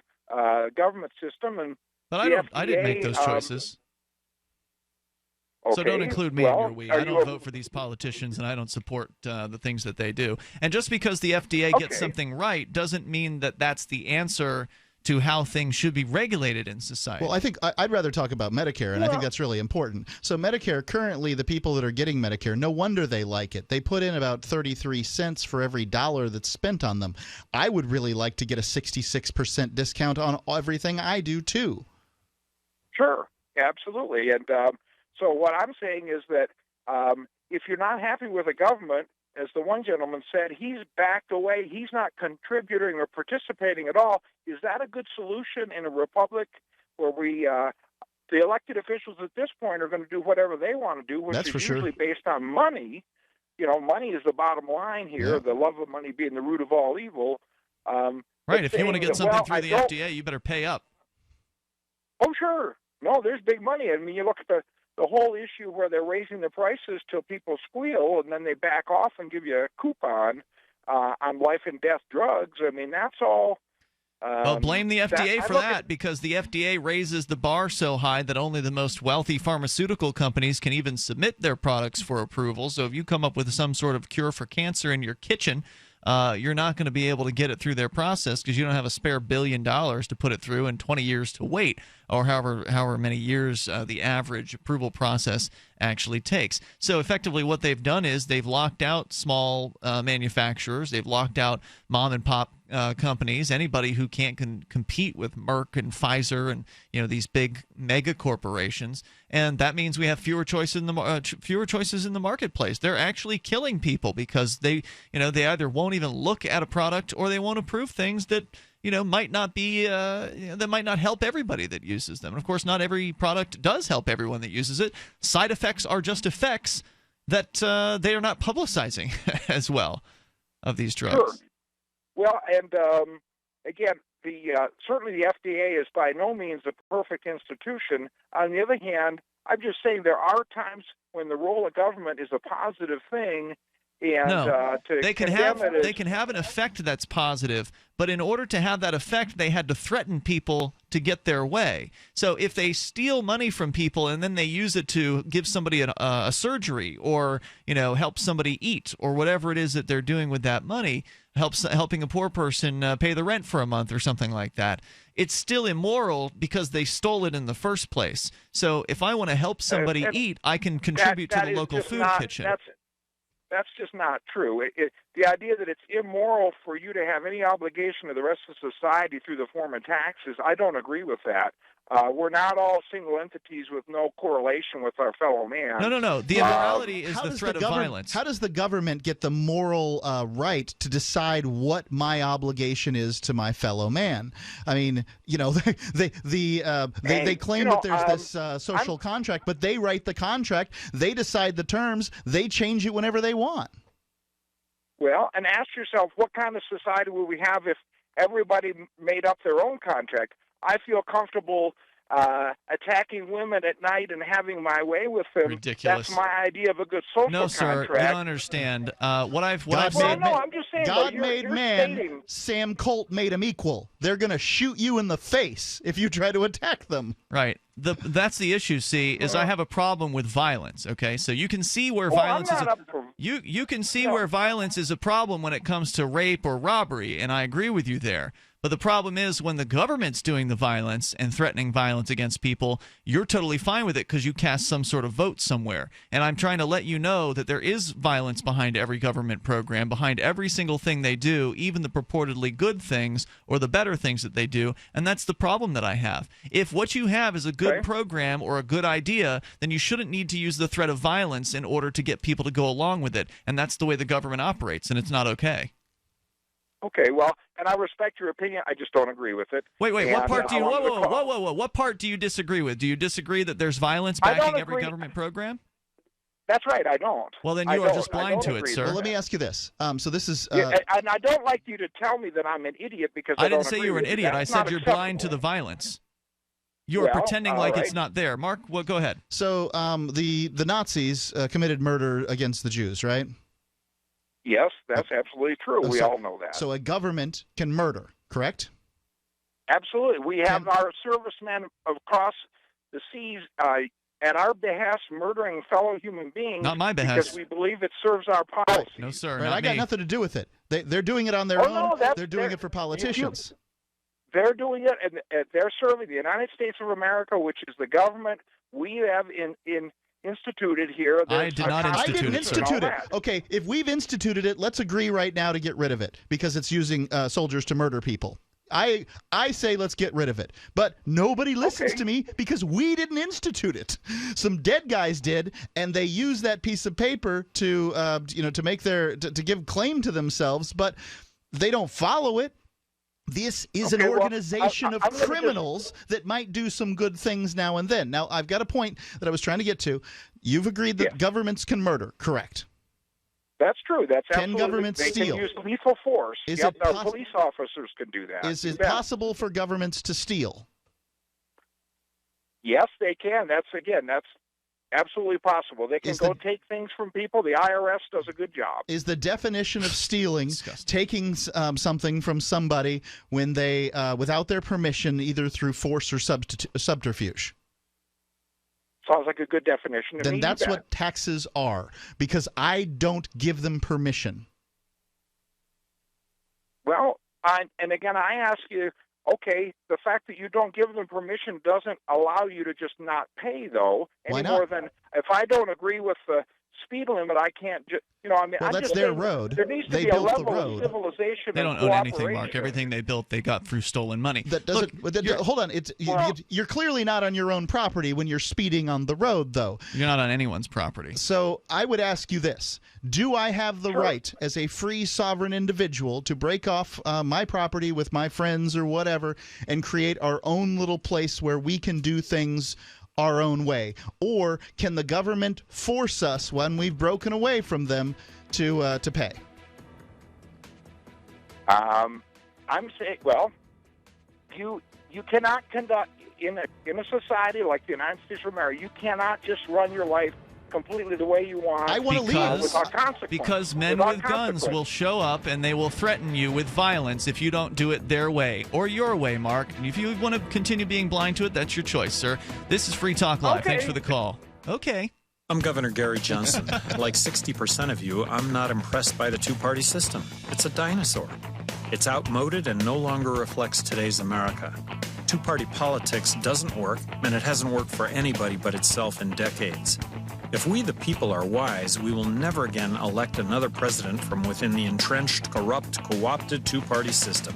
[SPEAKER 18] government system.
[SPEAKER 4] But I didn't make those choices.
[SPEAKER 18] Okay.
[SPEAKER 4] So don't include me in your we. I don't vote for these politicians, and I don't support the things that they do. And just because the FDA gets something right doesn't mean that that's the answer to how things should be regulated in society.
[SPEAKER 5] Well, I think I'd rather talk about Medicare, and I think that's really important. So Medicare, currently the people that are getting Medicare, no wonder they like it. They put in about 33 cents for every dollar that's spent on them. I would really like to get a 66% discount on everything I do, too.
[SPEAKER 18] Sure, absolutely. And so what I'm saying is that if you're not happy with a government, as the one gentleman said, he's backed away. He's not contributing or participating at all. Is that a good solution in a republic where the elected officials at this point are going to do whatever they want to do, which is usually based on money? Money is the bottom line here, the love of money being the root of all evil.
[SPEAKER 4] Right, if you want to get something through the FDA, you better pay up.
[SPEAKER 18] Oh, sure. No, there's big money. I mean, you look at the whole issue where they're raising the prices till people squeal, and then they back off and give you a coupon on life and death drugs. I mean, that's all.
[SPEAKER 4] Well, blame the FDA for that, because the FDA raises the bar so high that only the most wealthy pharmaceutical companies can even submit their products for approval. So if you come up with some sort of cure for cancer in your kitchen, you're not going to be able to get it through their process because you don't have a spare $1 billion to put it through and 20 years to wait, or however many years the average approval process actually takes. So effectively what they've done is they've locked out small manufacturers. They've locked out mom-and-pop companies, anybody who can't compete with Merck and Pfizer and these big mega corporations, and that means we have fewer choices in the marketplace. They're actually killing people because they either won't even look at a product or they won't approve things that might not be that might not help everybody that uses them. And of course, not every product does help everyone that uses it. Side effects are just effects that they are not publicizing as well of these drugs.
[SPEAKER 18] Sure. Well, and again, certainly the FDA is by no means a perfect institution. On the other hand, I'm just saying there are times when the role of government is a positive thing. And
[SPEAKER 4] they can have an effect that's positive, but in order to have that effect, they had to threaten people to get their way. So if they steal money from people and then they use it to give somebody a surgery or help somebody eat or whatever it is that they're doing with that money, helping a poor person pay the rent for a month or something like that, it's still immoral because they stole it in the first place. So if I want to help somebody eat, I can contribute to the local food kitchen.
[SPEAKER 18] That's just not true. The idea that it's immoral for you to have any obligation to the rest of society through the form of taxes, I don't agree with that. We're not all single entities with no correlation with our fellow man.
[SPEAKER 4] No. The immorality is the threat of violence.
[SPEAKER 5] How does the government get the moral right to decide what my obligation is to my fellow man? I mean, they claim that there's this social contract, but they write the contract, they decide the terms, they change it whenever they want.
[SPEAKER 18] Well, and ask yourself, what kind of society would we have if everybody made up their own contract? I feel comfortable attacking women at night and having my way with them.
[SPEAKER 4] Ridiculous.
[SPEAKER 18] That's my idea of a good social
[SPEAKER 4] contract. No, sir,
[SPEAKER 18] contract.
[SPEAKER 4] you don't understand. I'm
[SPEAKER 18] just saying.
[SPEAKER 5] God
[SPEAKER 18] you're
[SPEAKER 5] made man.
[SPEAKER 18] Stating.
[SPEAKER 5] Sam Colt made him equal. They're going to shoot you in the face if you try to attack them.
[SPEAKER 4] Right. That's the issue. See, is I have a problem with violence. Okay, so you can see where violence is. You can see where violence is a problem when it comes to rape or robbery, and I agree with you there. But the problem is when the government's doing the violence and threatening violence against people, you're totally fine with it because you cast some sort of vote somewhere. And I'm trying to let you know that there is violence behind every government program, behind every single thing they do, even the purportedly good things or the better things that they do. And that's the problem that I have. If what you have is a good program or a good idea, then you shouldn't need to use the threat of violence in order to get people to go along with it. And that's the way the government operates, and it's not okay.
[SPEAKER 18] Okay, well, and I respect your opinion. I just don't agree with it.
[SPEAKER 4] Wait. What part do you? Whoa! What part do you disagree with? Do you disagree that there's violence backing every government program?
[SPEAKER 18] That's right. I don't.
[SPEAKER 4] Well, then you are just blind to it, sir.
[SPEAKER 5] Well, let me ask you this. So this is.
[SPEAKER 18] And I don't like you to tell me that I'm an idiot because I
[SPEAKER 4] didn't say you were an idiot. I said you're blind to the violence. You are pretending like it's not there. Mark, well, go ahead.
[SPEAKER 5] So the Nazis committed murder against the Jews, right?
[SPEAKER 18] Yes, that's absolutely true. We all know that.
[SPEAKER 5] So a government can murder, correct?
[SPEAKER 18] Absolutely. We have our servicemen across the seas at our behest murdering fellow human beings.
[SPEAKER 4] Not my behest.
[SPEAKER 18] Because we believe it serves our policy.
[SPEAKER 4] No, sir.
[SPEAKER 5] Right, I got nothing to do with it. They're doing it on their own.
[SPEAKER 18] No,
[SPEAKER 5] they're doing it for politicians.
[SPEAKER 18] They're doing it, and they're serving the United States of America, which is the government we have instituted here.
[SPEAKER 4] I did not institute it.
[SPEAKER 5] I didn't institute it. Okay, if we've instituted it, let's agree right now to get rid of it because it's using soldiers to murder people. I say let's get rid of it, but nobody listens to me because we didn't institute it. Some dead guys did, and they use that piece of paper to to make to give claim to themselves, but they don't follow it. This is an organization of criminals that might do some good things now and then. Now, I've got a point that I was trying to get to. You've agreed that governments can murder, correct?
[SPEAKER 18] That's true. That's
[SPEAKER 5] absolutely. Can governments steal?
[SPEAKER 18] They can use lethal force. Our police officers can do that.
[SPEAKER 5] Is it possible for governments to steal?
[SPEAKER 18] Yes, they can. That's absolutely possible. They can go take things from people. The IRS does a good job.
[SPEAKER 5] Is the definition of stealing taking something from somebody when they, without their permission, either through force or subterfuge?
[SPEAKER 18] Sounds like a good definition to me.
[SPEAKER 5] Then that's what taxes are, because I don't give them permission.
[SPEAKER 18] Well, and again, I ask you, Okay, the fact that you don't give them permission doesn't allow you to just not pay, though,
[SPEAKER 5] Why
[SPEAKER 18] any
[SPEAKER 5] not?
[SPEAKER 18] more than if I don't agree with the speed limit, I can't just, I mean,
[SPEAKER 5] Well,
[SPEAKER 18] I'm
[SPEAKER 5] that's
[SPEAKER 18] just
[SPEAKER 5] their
[SPEAKER 18] saying
[SPEAKER 5] road.
[SPEAKER 18] There needs to
[SPEAKER 5] They
[SPEAKER 18] be a
[SPEAKER 5] built the
[SPEAKER 18] level
[SPEAKER 5] road.
[SPEAKER 18] of civilization
[SPEAKER 4] They
[SPEAKER 18] and
[SPEAKER 4] don't own anything,
[SPEAKER 18] cooperation.
[SPEAKER 4] Mark. Everything they built, they got through stolen money.
[SPEAKER 5] That doesn't. Hold on. You're clearly not on your own property when you're speeding on the road, though.
[SPEAKER 4] You're not on anyone's property.
[SPEAKER 5] So I would ask you this: do I have the right, as a free, sovereign individual, to break off my property with my friends or whatever, and create our own little place where we can do things our own way? Or can the government force us, when we've broken away from them, to pay?
[SPEAKER 18] I'm saying, well, you cannot conduct in a society like the United States of America. You cannot just run your life completely the way you want.
[SPEAKER 5] I want to leave
[SPEAKER 18] without consequence.
[SPEAKER 4] Because men
[SPEAKER 18] Without
[SPEAKER 4] with guns will show up and they will threaten you with violence if you don't do it their way or your way, Mark. And if you want to continue being blind to it, that's your choice, sir. This is Free Talk Live.
[SPEAKER 18] Okay.
[SPEAKER 4] Thanks for the call. Okay.
[SPEAKER 3] I'm Governor Gary Johnson. Like 60% of you, I'm not impressed by the two-party system. It's a dinosaur. It's outmoded and no longer reflects today's America. Two-party politics doesn't work, and it hasn't worked for anybody but itself in decades. If we the people are wise, we will never again elect another president from within the entrenched, corrupt, co-opted two-party system.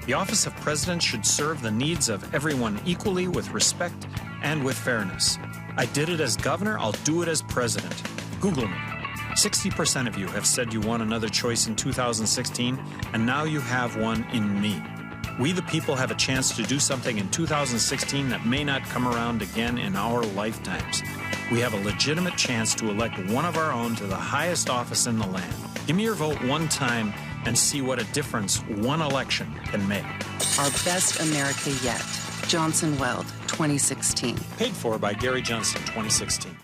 [SPEAKER 3] The office of president should serve the needs of everyone equally, with respect and with fairness. I did it as governor, I'll do it as president. Google me. 60% of you have said you want another choice in 2016, and now you have one in me. We the people have a chance to do something in 2016 that may not come around again in our lifetimes. We have a legitimate chance to elect one of our own to the highest office in the land. Give me your vote one time and see what a difference one election can make.
[SPEAKER 17] Our best America yet. Johnson Weld, 2016.
[SPEAKER 3] Paid for by Gary Johnson, 2016.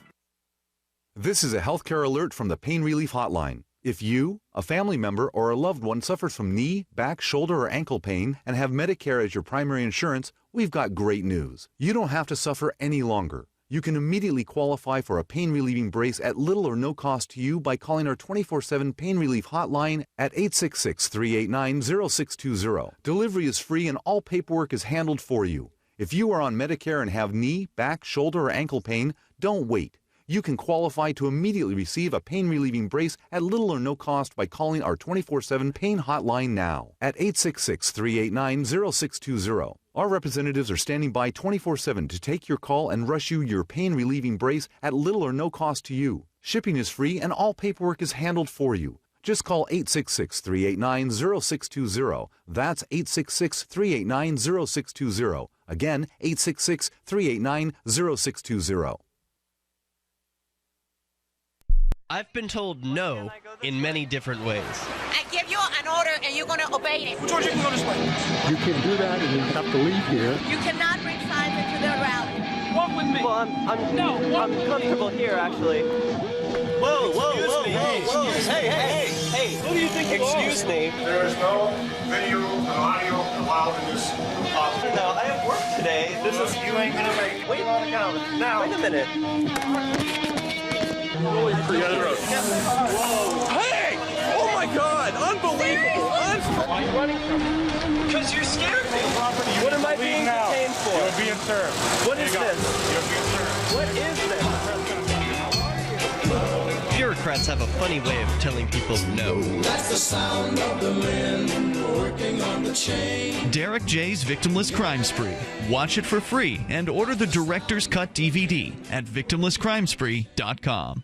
[SPEAKER 19] This is a healthcare alert from the Pain Relief Hotline. If you, a family member, or a loved one suffers from knee, back, shoulder, or ankle pain and have Medicare as your primary insurance, we've got great news. You don't have to suffer any longer. You can immediately qualify for a pain-relieving brace at little or no cost to you by calling our 24/7 Pain Relief Hotline at 866-389-0620. Delivery is free and all paperwork is handled for you. If you are on Medicare and have knee, back, shoulder, or ankle pain, don't wait. You can qualify to immediately receive a pain-relieving brace at little or no cost by calling our 24/7 Pain Hotline now at 866-389-0620. Our representatives are standing by 24/7 to take your call and rush you your pain-relieving brace at little or no cost to you. Shipping is free and all paperwork is handled for you. Just call 866-389-0620. That's 866-389-0620. Again, 866-389-0620.
[SPEAKER 24] I've been told no in many different ways.
[SPEAKER 25] I give you an order and you're going to obey it.
[SPEAKER 26] George, you can go this way. You can't do that and you have to leave here.
[SPEAKER 25] You cannot bring signs into the rally.
[SPEAKER 24] Walk with me. Well, I'm comfortable here, actually. Whoa, Hey, who do you think you are? Excuse me.
[SPEAKER 26] There is no video and audio allowed in this office.
[SPEAKER 24] No, I have work today. This is...
[SPEAKER 26] You ain't going to make it.
[SPEAKER 24] Wait on the counter. Now. Wait a minute.
[SPEAKER 26] Hey! Oh my God! Unbelievable!
[SPEAKER 24] Why are you running from me? Because you're scared me. What am I being detained for?
[SPEAKER 26] You're being served.
[SPEAKER 24] What is this?
[SPEAKER 26] You're being served.
[SPEAKER 24] What is this? Bureaucrats have a funny way of telling people no.
[SPEAKER 27] That's the sound of the men working on the chain.
[SPEAKER 4] Derek J's Victimless Crime Spree. Watch it for free and order the Director's Cut DVD at victimlesscrimespree.com.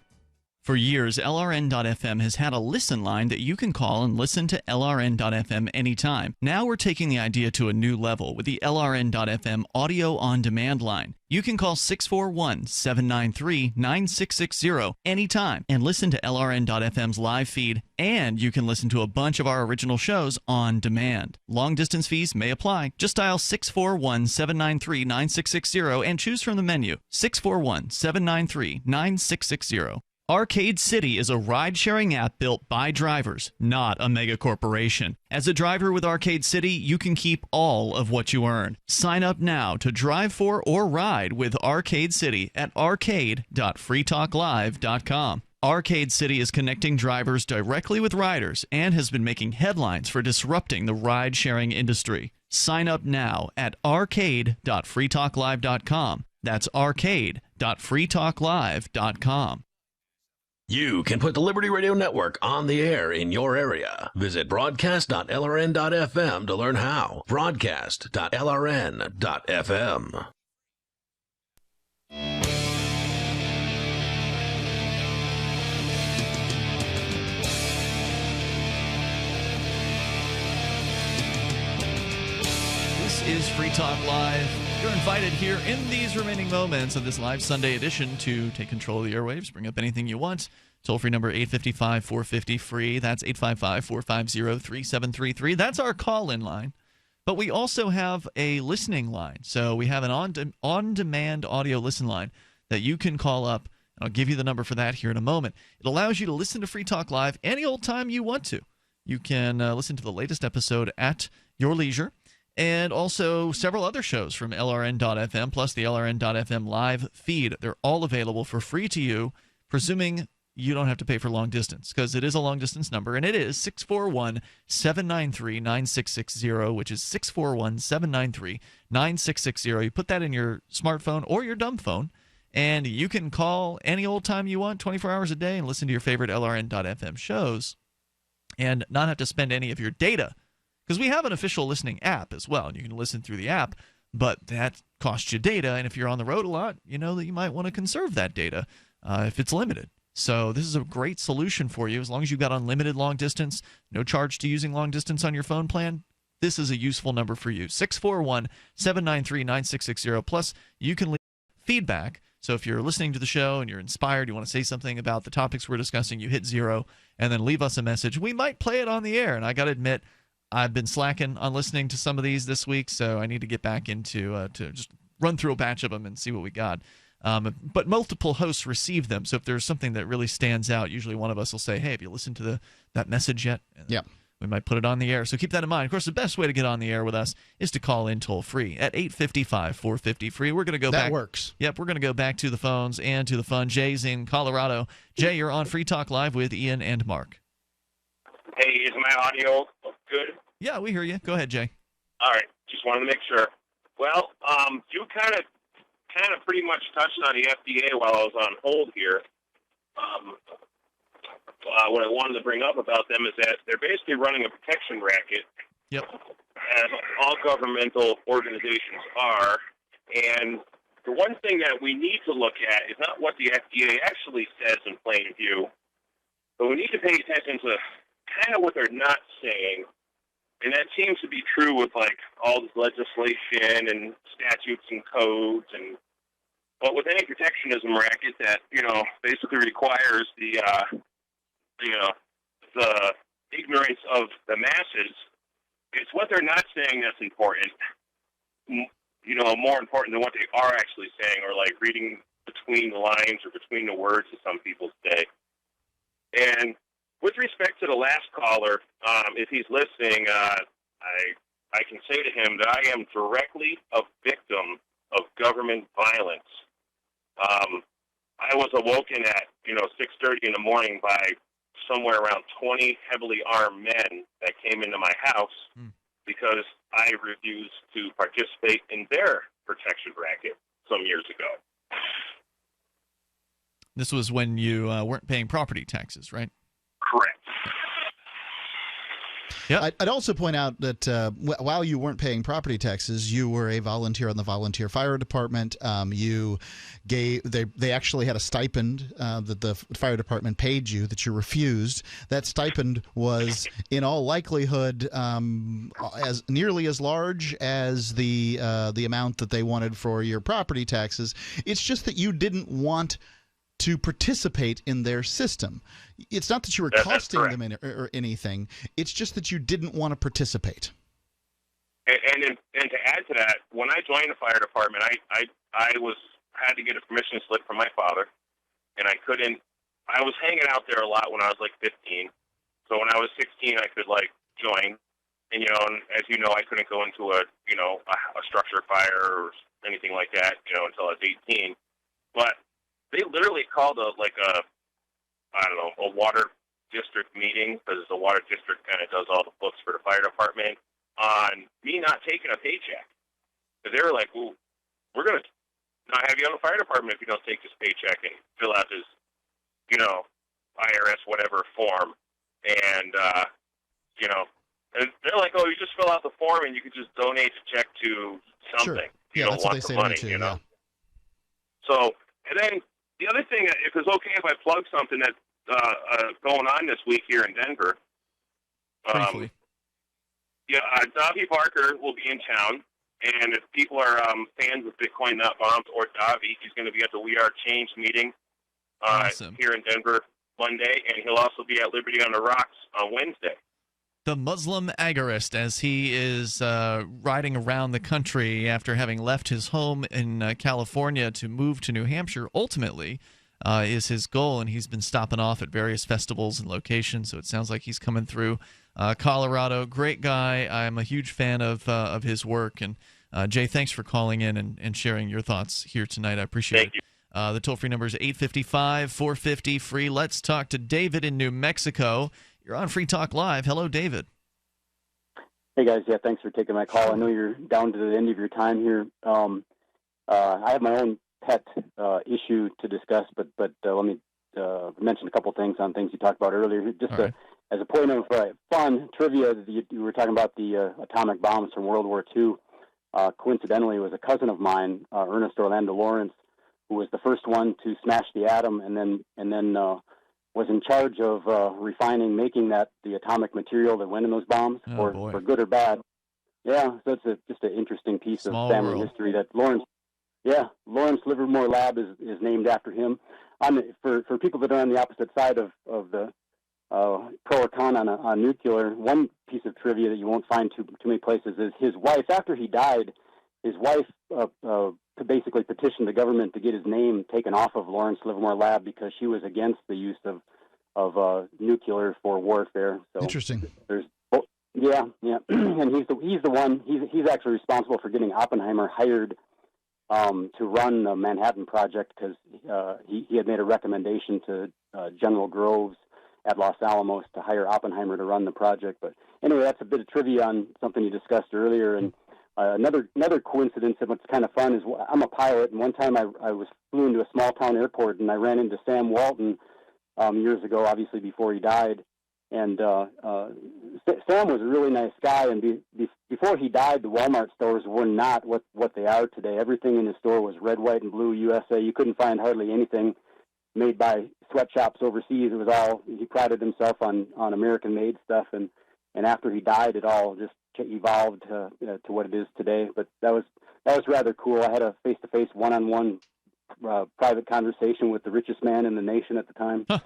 [SPEAKER 4] For years, LRN.FM has had a listen line that you can call and listen to LRN.FM anytime. Now we're taking the idea to a new level with the LRN.FM audio on demand line. You can call 641-793-9660 anytime and listen to LRN.FM's live feed, and you can listen to a bunch of our original shows on demand. Long distance fees may apply. Just dial 641-793-9660 and choose from the menu 641-793-9660. Arcade City is a ride-sharing app built by drivers, not a mega corporation. As a driver with Arcade City, you can keep all of what you earn. Sign up now to drive for or ride with Arcade City at arcade.freetalklive.com. Arcade City is connecting drivers directly with riders and has been making headlines for disrupting the ride-sharing industry. Sign up now at arcade.freetalklive.com. That's arcade.freetalklive.com.
[SPEAKER 9] You can put the Liberty Radio Network on the air in your area. Visit broadcast.lrn.fm to learn how. Broadcast.lrn.fm.
[SPEAKER 4] This is Free Talk Live. You're invited here in these remaining moments of this live Sunday edition to take control of the airwaves, bring up anything you want. Toll-free number 855-450-FREE. That's 855-450-3733. That's our call-in line. But we also have a listening line. So we have an on-demand audio listen line that you can call up. I'll give you the number for that here in a moment. It allows you to listen to Free Talk Live any old time you want to. You can listen to the latest episode at your leisure. And also several other shows from LRN.FM, plus the LRN.FM live feed. They're all available for free to you, presuming you don't have to pay for long distance, because it is a long-distance number, and it is 641-793-9660, which is 641-793-9660. You put that in your smartphone or your dumb phone, and you can call any old time you want, 24 hours a day, and listen to your favorite LRN.FM shows and not have to spend any of your data. Because we have an official listening app as well, and you can listen through the app, but that costs you data, and if you're on the road a lot, you know that you might want to conserve that data if it's limited. So this is a great solution for you. As long as you've got unlimited long distance, no charge to using long distance on your phone plan, this is a useful number for you. 641-793-9660. Plus, you can leave feedback. So if you're listening to the show and you're inspired, you want to say something about the topics we're discussing, you hit 0 and then leave us a message. We might play it on the air, and I got to admit, I've been slacking on listening to some of these this week, so I need to get back into to just run through a batch of them and see what we got. But multiple hosts receive them, so if there's something that really stands out, usually one of us will say, hey, have you listened to that message yet?
[SPEAKER 5] Yeah.
[SPEAKER 4] We might put it on the air, so keep that in mind. Of course, the best way to get on the air with us is to call in toll-free at 855-450-FREE. We're going to go back.
[SPEAKER 5] That works.
[SPEAKER 4] Yep, we're going to go back to the phones and to the fun. Jay's in Colorado. Jay, you're on Free Talk Live with Ian and Mark.
[SPEAKER 8] Hey, is my audio good?
[SPEAKER 4] Yeah, we hear you. Go ahead, Jay.
[SPEAKER 8] All right, just wanted to make sure. Well, you kind of pretty much touched on the FDA while I was on hold here. What I wanted to bring up about them is that they're basically running a protection racket.
[SPEAKER 4] Yep.
[SPEAKER 8] As all governmental organizations are. And the one thing that we need to look at is not what the FDA actually says in plain view, but we need to pay attention to kind of what they're not saying. And that seems to be true with, like, all this legislation and statutes and codes. But with any protectionism racket that, basically requires the ignorance of the masses, it's what they're not saying that's important. More important than what they are actually saying, or, like, reading between the lines or between the words, as some people say. And with respect to the last caller, if he's listening, I can say to him that I am directly a victim of government violence. I was awoken at 6:30 in the morning by somewhere around 20 heavily armed men that came into my house because I refused to participate in their protection racket some years ago.
[SPEAKER 4] This was when you weren't paying property taxes, right?
[SPEAKER 8] Correct.
[SPEAKER 4] Yep.
[SPEAKER 5] I'd also point out that while you weren't paying property taxes, you were a volunteer on the volunteer fire department. They actually had a stipend that the fire department paid you that you refused. That stipend was, in all likelihood, as nearly as large as the amount that they wanted for your property taxes. It's just that you didn't want to participate in their system. It's not that you were costing them or anything. It's just that you didn't want to participate.
[SPEAKER 8] And to add to that, when I joined the fire department, I had to get a permission slip from my father, and I was hanging out there a lot when I was like 15. So when I was 16, I could join, and as you know, I couldn't go into a structure fire or anything like that, until I was 18. But they literally called a water district meeting, because the water district kind of does all the books for the fire department, on me not taking a paycheck. Because they were like, well, we're going to not have you on the fire department if you don't take this paycheck and fill out this, IRS whatever form. And, and they're like, oh, you just fill out the form and you can just donate the check to something.
[SPEAKER 5] Sure.
[SPEAKER 8] You
[SPEAKER 5] Yeah,
[SPEAKER 8] don't
[SPEAKER 5] that's what
[SPEAKER 8] want
[SPEAKER 5] they say
[SPEAKER 8] the money,
[SPEAKER 5] to me too,
[SPEAKER 8] you know?
[SPEAKER 5] yeah.
[SPEAKER 8] So, and then the other thing, if it's okay if I plug something that's going on this week here in Denver.
[SPEAKER 4] Briefly.
[SPEAKER 8] Davi Barker will be in town, and if people are fans of Bitcoin Not Bombs or Davi, he's going to be at the We Are Change meeting
[SPEAKER 4] Awesome.
[SPEAKER 8] here in Denver Monday, and he'll also be at Liberty on the Rocks on Wednesday.
[SPEAKER 4] The Muslim agorist, as he is riding around the country after having left his home in California to move to New Hampshire, ultimately is his goal, and he's been stopping off at various festivals and locations, so it sounds like he's coming through Colorado. Great guy. I'm a huge fan of his work, and Jay, thanks for calling in and sharing your thoughts here tonight. I appreciate it. The toll-free number is 855-450-FREE. Let's talk to David in New Mexico. You're on Free Talk Live. Hello, David.
[SPEAKER 10] Hey, guys. Yeah, thanks for taking my call. I know you're down to the end of your time here. I have my own pet issue to discuss, but let me mention a couple things on things you talked about earlier. Just as a point of fun trivia, you were talking about the atomic bombs from World War II. Coincidentally, it was a cousin of mine, Ernest Orlando Lawrence, who was the first one to smash the atom, and then was in charge of refining, making the atomic material that went in those bombs, for good or bad. Yeah, so it's just an interesting piece of family history that Lawrence Livermore Lab is named after him. For people that are on the opposite side of the pro or con on nuclear, one piece of trivia that you won't find too many places is his wife. After he died, his wife basically petitioned the government to get his name taken off of Lawrence Livermore Lab because she was against the use of nuclear for warfare. So
[SPEAKER 5] interesting.
[SPEAKER 10] Yeah, and he's the one. He's actually responsible for getting Oppenheimer hired to run the Manhattan Project because he had made a recommendation to General Groves at Los Alamos to hire Oppenheimer to run the project. But anyway, that's a bit of trivia on something you discussed earlier. And another coincidence, and what's kind of fun, is I'm a pilot, and one time I flew into a small town airport, and I ran into Sam Walton years ago, obviously before he died. And Sam was a really nice guy, and before he died, the Walmart stores were not what they are today. Everything in his store was red, white, and blue USA. You couldn't find hardly anything made by sweatshops overseas. It was all, he prided himself on American-made stuff, and after he died, it all just evolved to what it is today. But that was rather cool. I had a face-to-face, one-on-one private conversation with the richest man in the nation at the time. So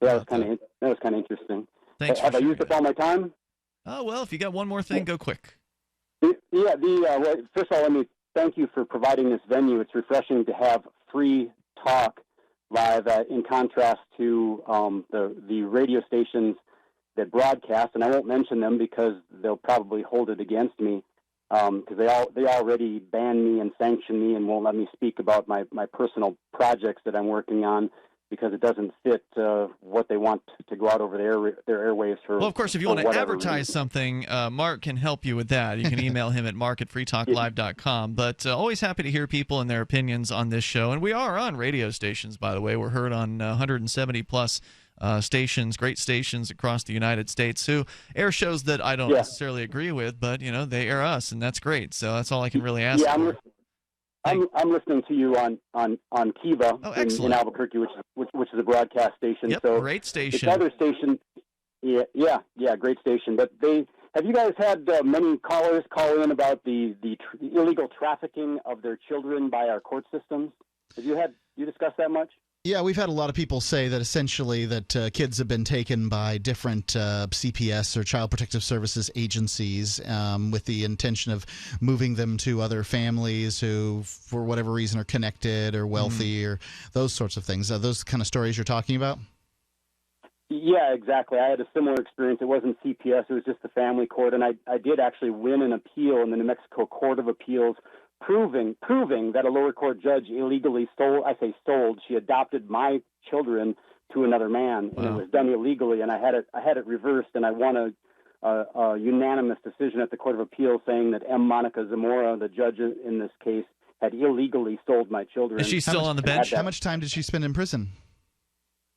[SPEAKER 10] that was kind of interesting.
[SPEAKER 4] Thanks.
[SPEAKER 10] Have I used up all my time?
[SPEAKER 4] Oh, well, if you got one more thing, go quick.
[SPEAKER 10] Well, first of all, let me thank you for providing this venue. It's refreshing to have free talk live in contrast to the radio stations that broadcast, and I won't mention them because they'll probably hold it against me because they already ban me and sanction me and won't let me speak about my personal projects that I'm working on, because it doesn't fit what they want to go out over their airwaves for.
[SPEAKER 4] Well, of course, if you want to advertise something, Mark can help you with that. You can email him at mark@freetalklive.com. But always happy to hear people and their opinions on this show. And we are on radio stations, by the way. We're heard on 170-plus stations, great stations across the United States, who air shows that I don't necessarily agree with, but, they air us, and that's great. So that's all I can really ask for.
[SPEAKER 10] I'm listening to you on Kiva in Albuquerque, which is a broadcast station.
[SPEAKER 4] Yep,
[SPEAKER 10] so
[SPEAKER 4] great station.
[SPEAKER 10] This other station, great station. But have you guys had many callers call in about the illegal trafficking of their children by our court systems? Have you discussed that much?
[SPEAKER 5] Yeah, we've had a lot of people say that essentially that kids have been taken by different CPS or Child Protective Services agencies with the intention of moving them to other families who, for whatever reason, are connected or wealthy or those sorts of things. Are those kind of stories you're talking about?
[SPEAKER 10] Yeah, exactly. I had a similar experience. It wasn't CPS. It was just the family court, and I did actually win an appeal in the New Mexico Court of Appeals proving that a lower court judge illegally sold. She adopted my children to another man, and it was done illegally. And I had it reversed, and I won a unanimous decision at the Court of Appeal saying that M. Monica Zamora, the judge in this case, had illegally sold my children.
[SPEAKER 4] Is she still on the bench?
[SPEAKER 5] How much time did she spend in prison?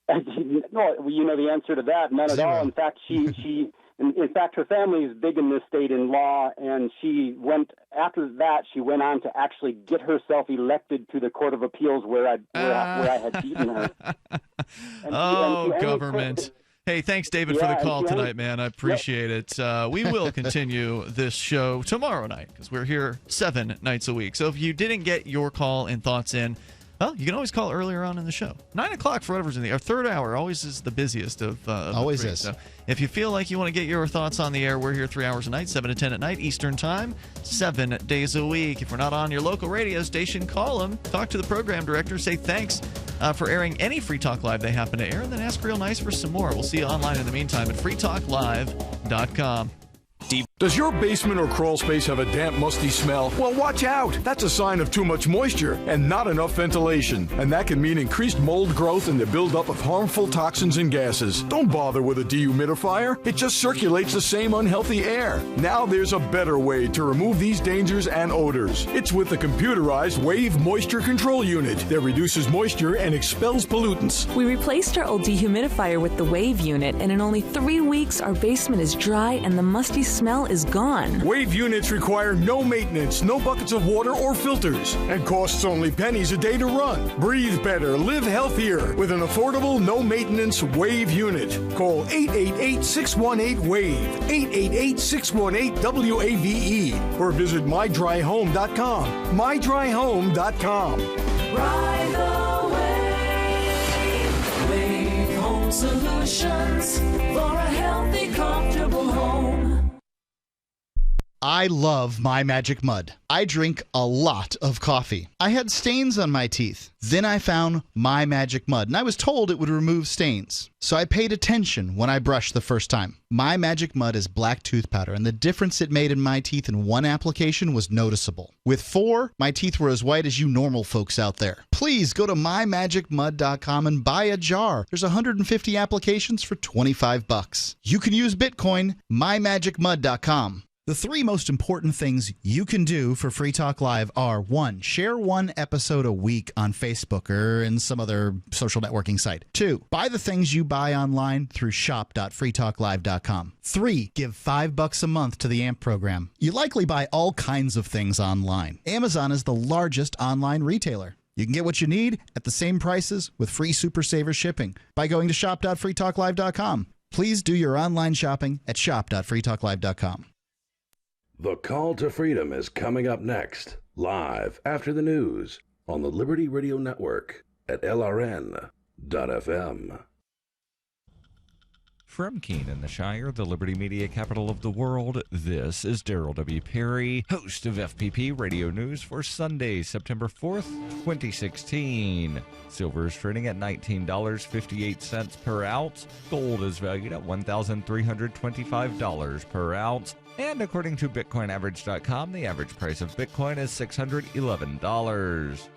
[SPEAKER 10] No, you know the answer to that. None at all. In fact, in fact, her family is big in this state in law, and after that, she went on to actually get herself elected to the Court of Appeals where I had beaten her.
[SPEAKER 4] Government. Hey, thanks, David, for the call tonight, man. I appreciate it. We will continue this show tomorrow night because we're here 7 nights a week. So if you didn't get your call and thoughts in, well, you can always call earlier on in the show. 9 o'clock for whatever's in our third hour always is the busiest of
[SPEAKER 5] always
[SPEAKER 4] the three.
[SPEAKER 5] is.
[SPEAKER 4] So if you feel like you want to get your thoughts on the air, we're here 3 hours a night, 7 to 10 at night, Eastern Time, 7 days a week. If we're not on your local radio station, call them, talk to the program director, say thanks for airing any Free Talk Live they happen to air, and then ask real nice for some more. We'll see you online in the meantime at freetalklive.com.
[SPEAKER 1] Does your basement or crawl space have a damp, musty smell? Well, watch out. That's a sign of too much moisture and not enough ventilation. And that can mean increased mold growth and the buildup of harmful toxins and gases. Don't bother with a dehumidifier. It just circulates the same unhealthy air. Now there's a better way to remove these dangers and odors. It's with the computerized Wave Moisture Control Unit that reduces moisture and expels pollutants.
[SPEAKER 12] We replaced our old dehumidifier with the Wave unit, and in only 3 weeks, our basement is dry and the musty smell is gone.
[SPEAKER 1] Wave units require no maintenance, no buckets of water or filters, and costs only pennies a day to run. Breathe better, live healthier with an affordable, no-maintenance Wave unit. Call 888-618-WAVE, 888-618-WAVE, or visit mydryhome.com. mydryhome.com.
[SPEAKER 27] Ride the wave. Wave Home Solutions for a healthy, comfortable home.
[SPEAKER 5] I love My Magic Mud. I drink a lot of coffee. I had stains on my teeth. Then I found My Magic Mud, and I was told it would remove stains. So I paid attention when I brushed the first time. My Magic Mud is black tooth powder, and the difference it made in my teeth in one application was noticeable. With 4, my teeth were as white as you normal folks out there. Please go to mymagicmud.com and buy a jar. There's 150 applications for $25. You can use Bitcoin, mymagicmud.com. The 3 most important things you can do for Free Talk Live are 1. Share 1 episode a week on Facebook or in some other social networking site. 2. Buy the things you buy online through shop.freetalklive.com. 3. Give $5 a month to the AMP program. You likely buy all kinds of things online. Amazon is the largest online retailer. You can get what you need at the same prices with free Super Saver shipping by going to shop.freetalklive.com. Please do your online shopping at shop.freetalklive.com.
[SPEAKER 9] The Call to Freedom is coming up next, live after the news on the Liberty Radio Network at LRN.FM.
[SPEAKER 15] From Keene in the Shire, the Liberty Media capital of the world, this is Daryl W. Perry, host of FPP Radio News for Sunday, September 4th, 2016. Silver is trading at $19.58 per ounce. Gold is valued at $1,325 per ounce. And according to BitcoinAverage.com, the average price of Bitcoin is $611.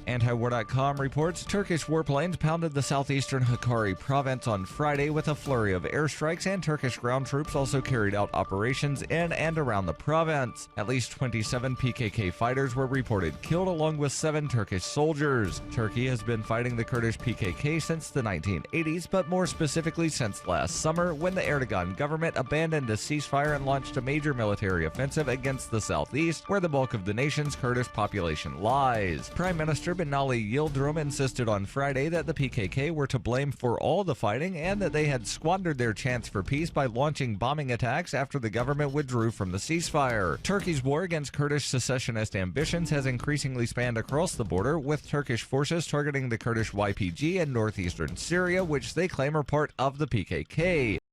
[SPEAKER 15] Antiwar.com reports Turkish warplanes pounded the southeastern Hakkari province on Friday with a flurry of airstrikes, and Turkish ground troops also carried out operations in and around the province. At least 27 PKK fighters were reported killed, along with 7 Turkish soldiers. Turkey has been fighting the Kurdish PKK since the 1980s, but more specifically since last summer, when the Erdogan government abandoned a ceasefire and launched a major military offensive against the southeast, where the bulk of the nation's Kurdish population lies. Prime Minister Binali Yildirim insisted on Friday that the PKK were to blame for all the fighting and that they had squandered their chance for peace by launching bombing attacks after the government withdrew from the ceasefire. Turkey's war against Kurdish secessionist ambitions has increasingly spanned across the border, with Turkish forces targeting the Kurdish YPG in northeastern Syria, which they claim are part of the PKK.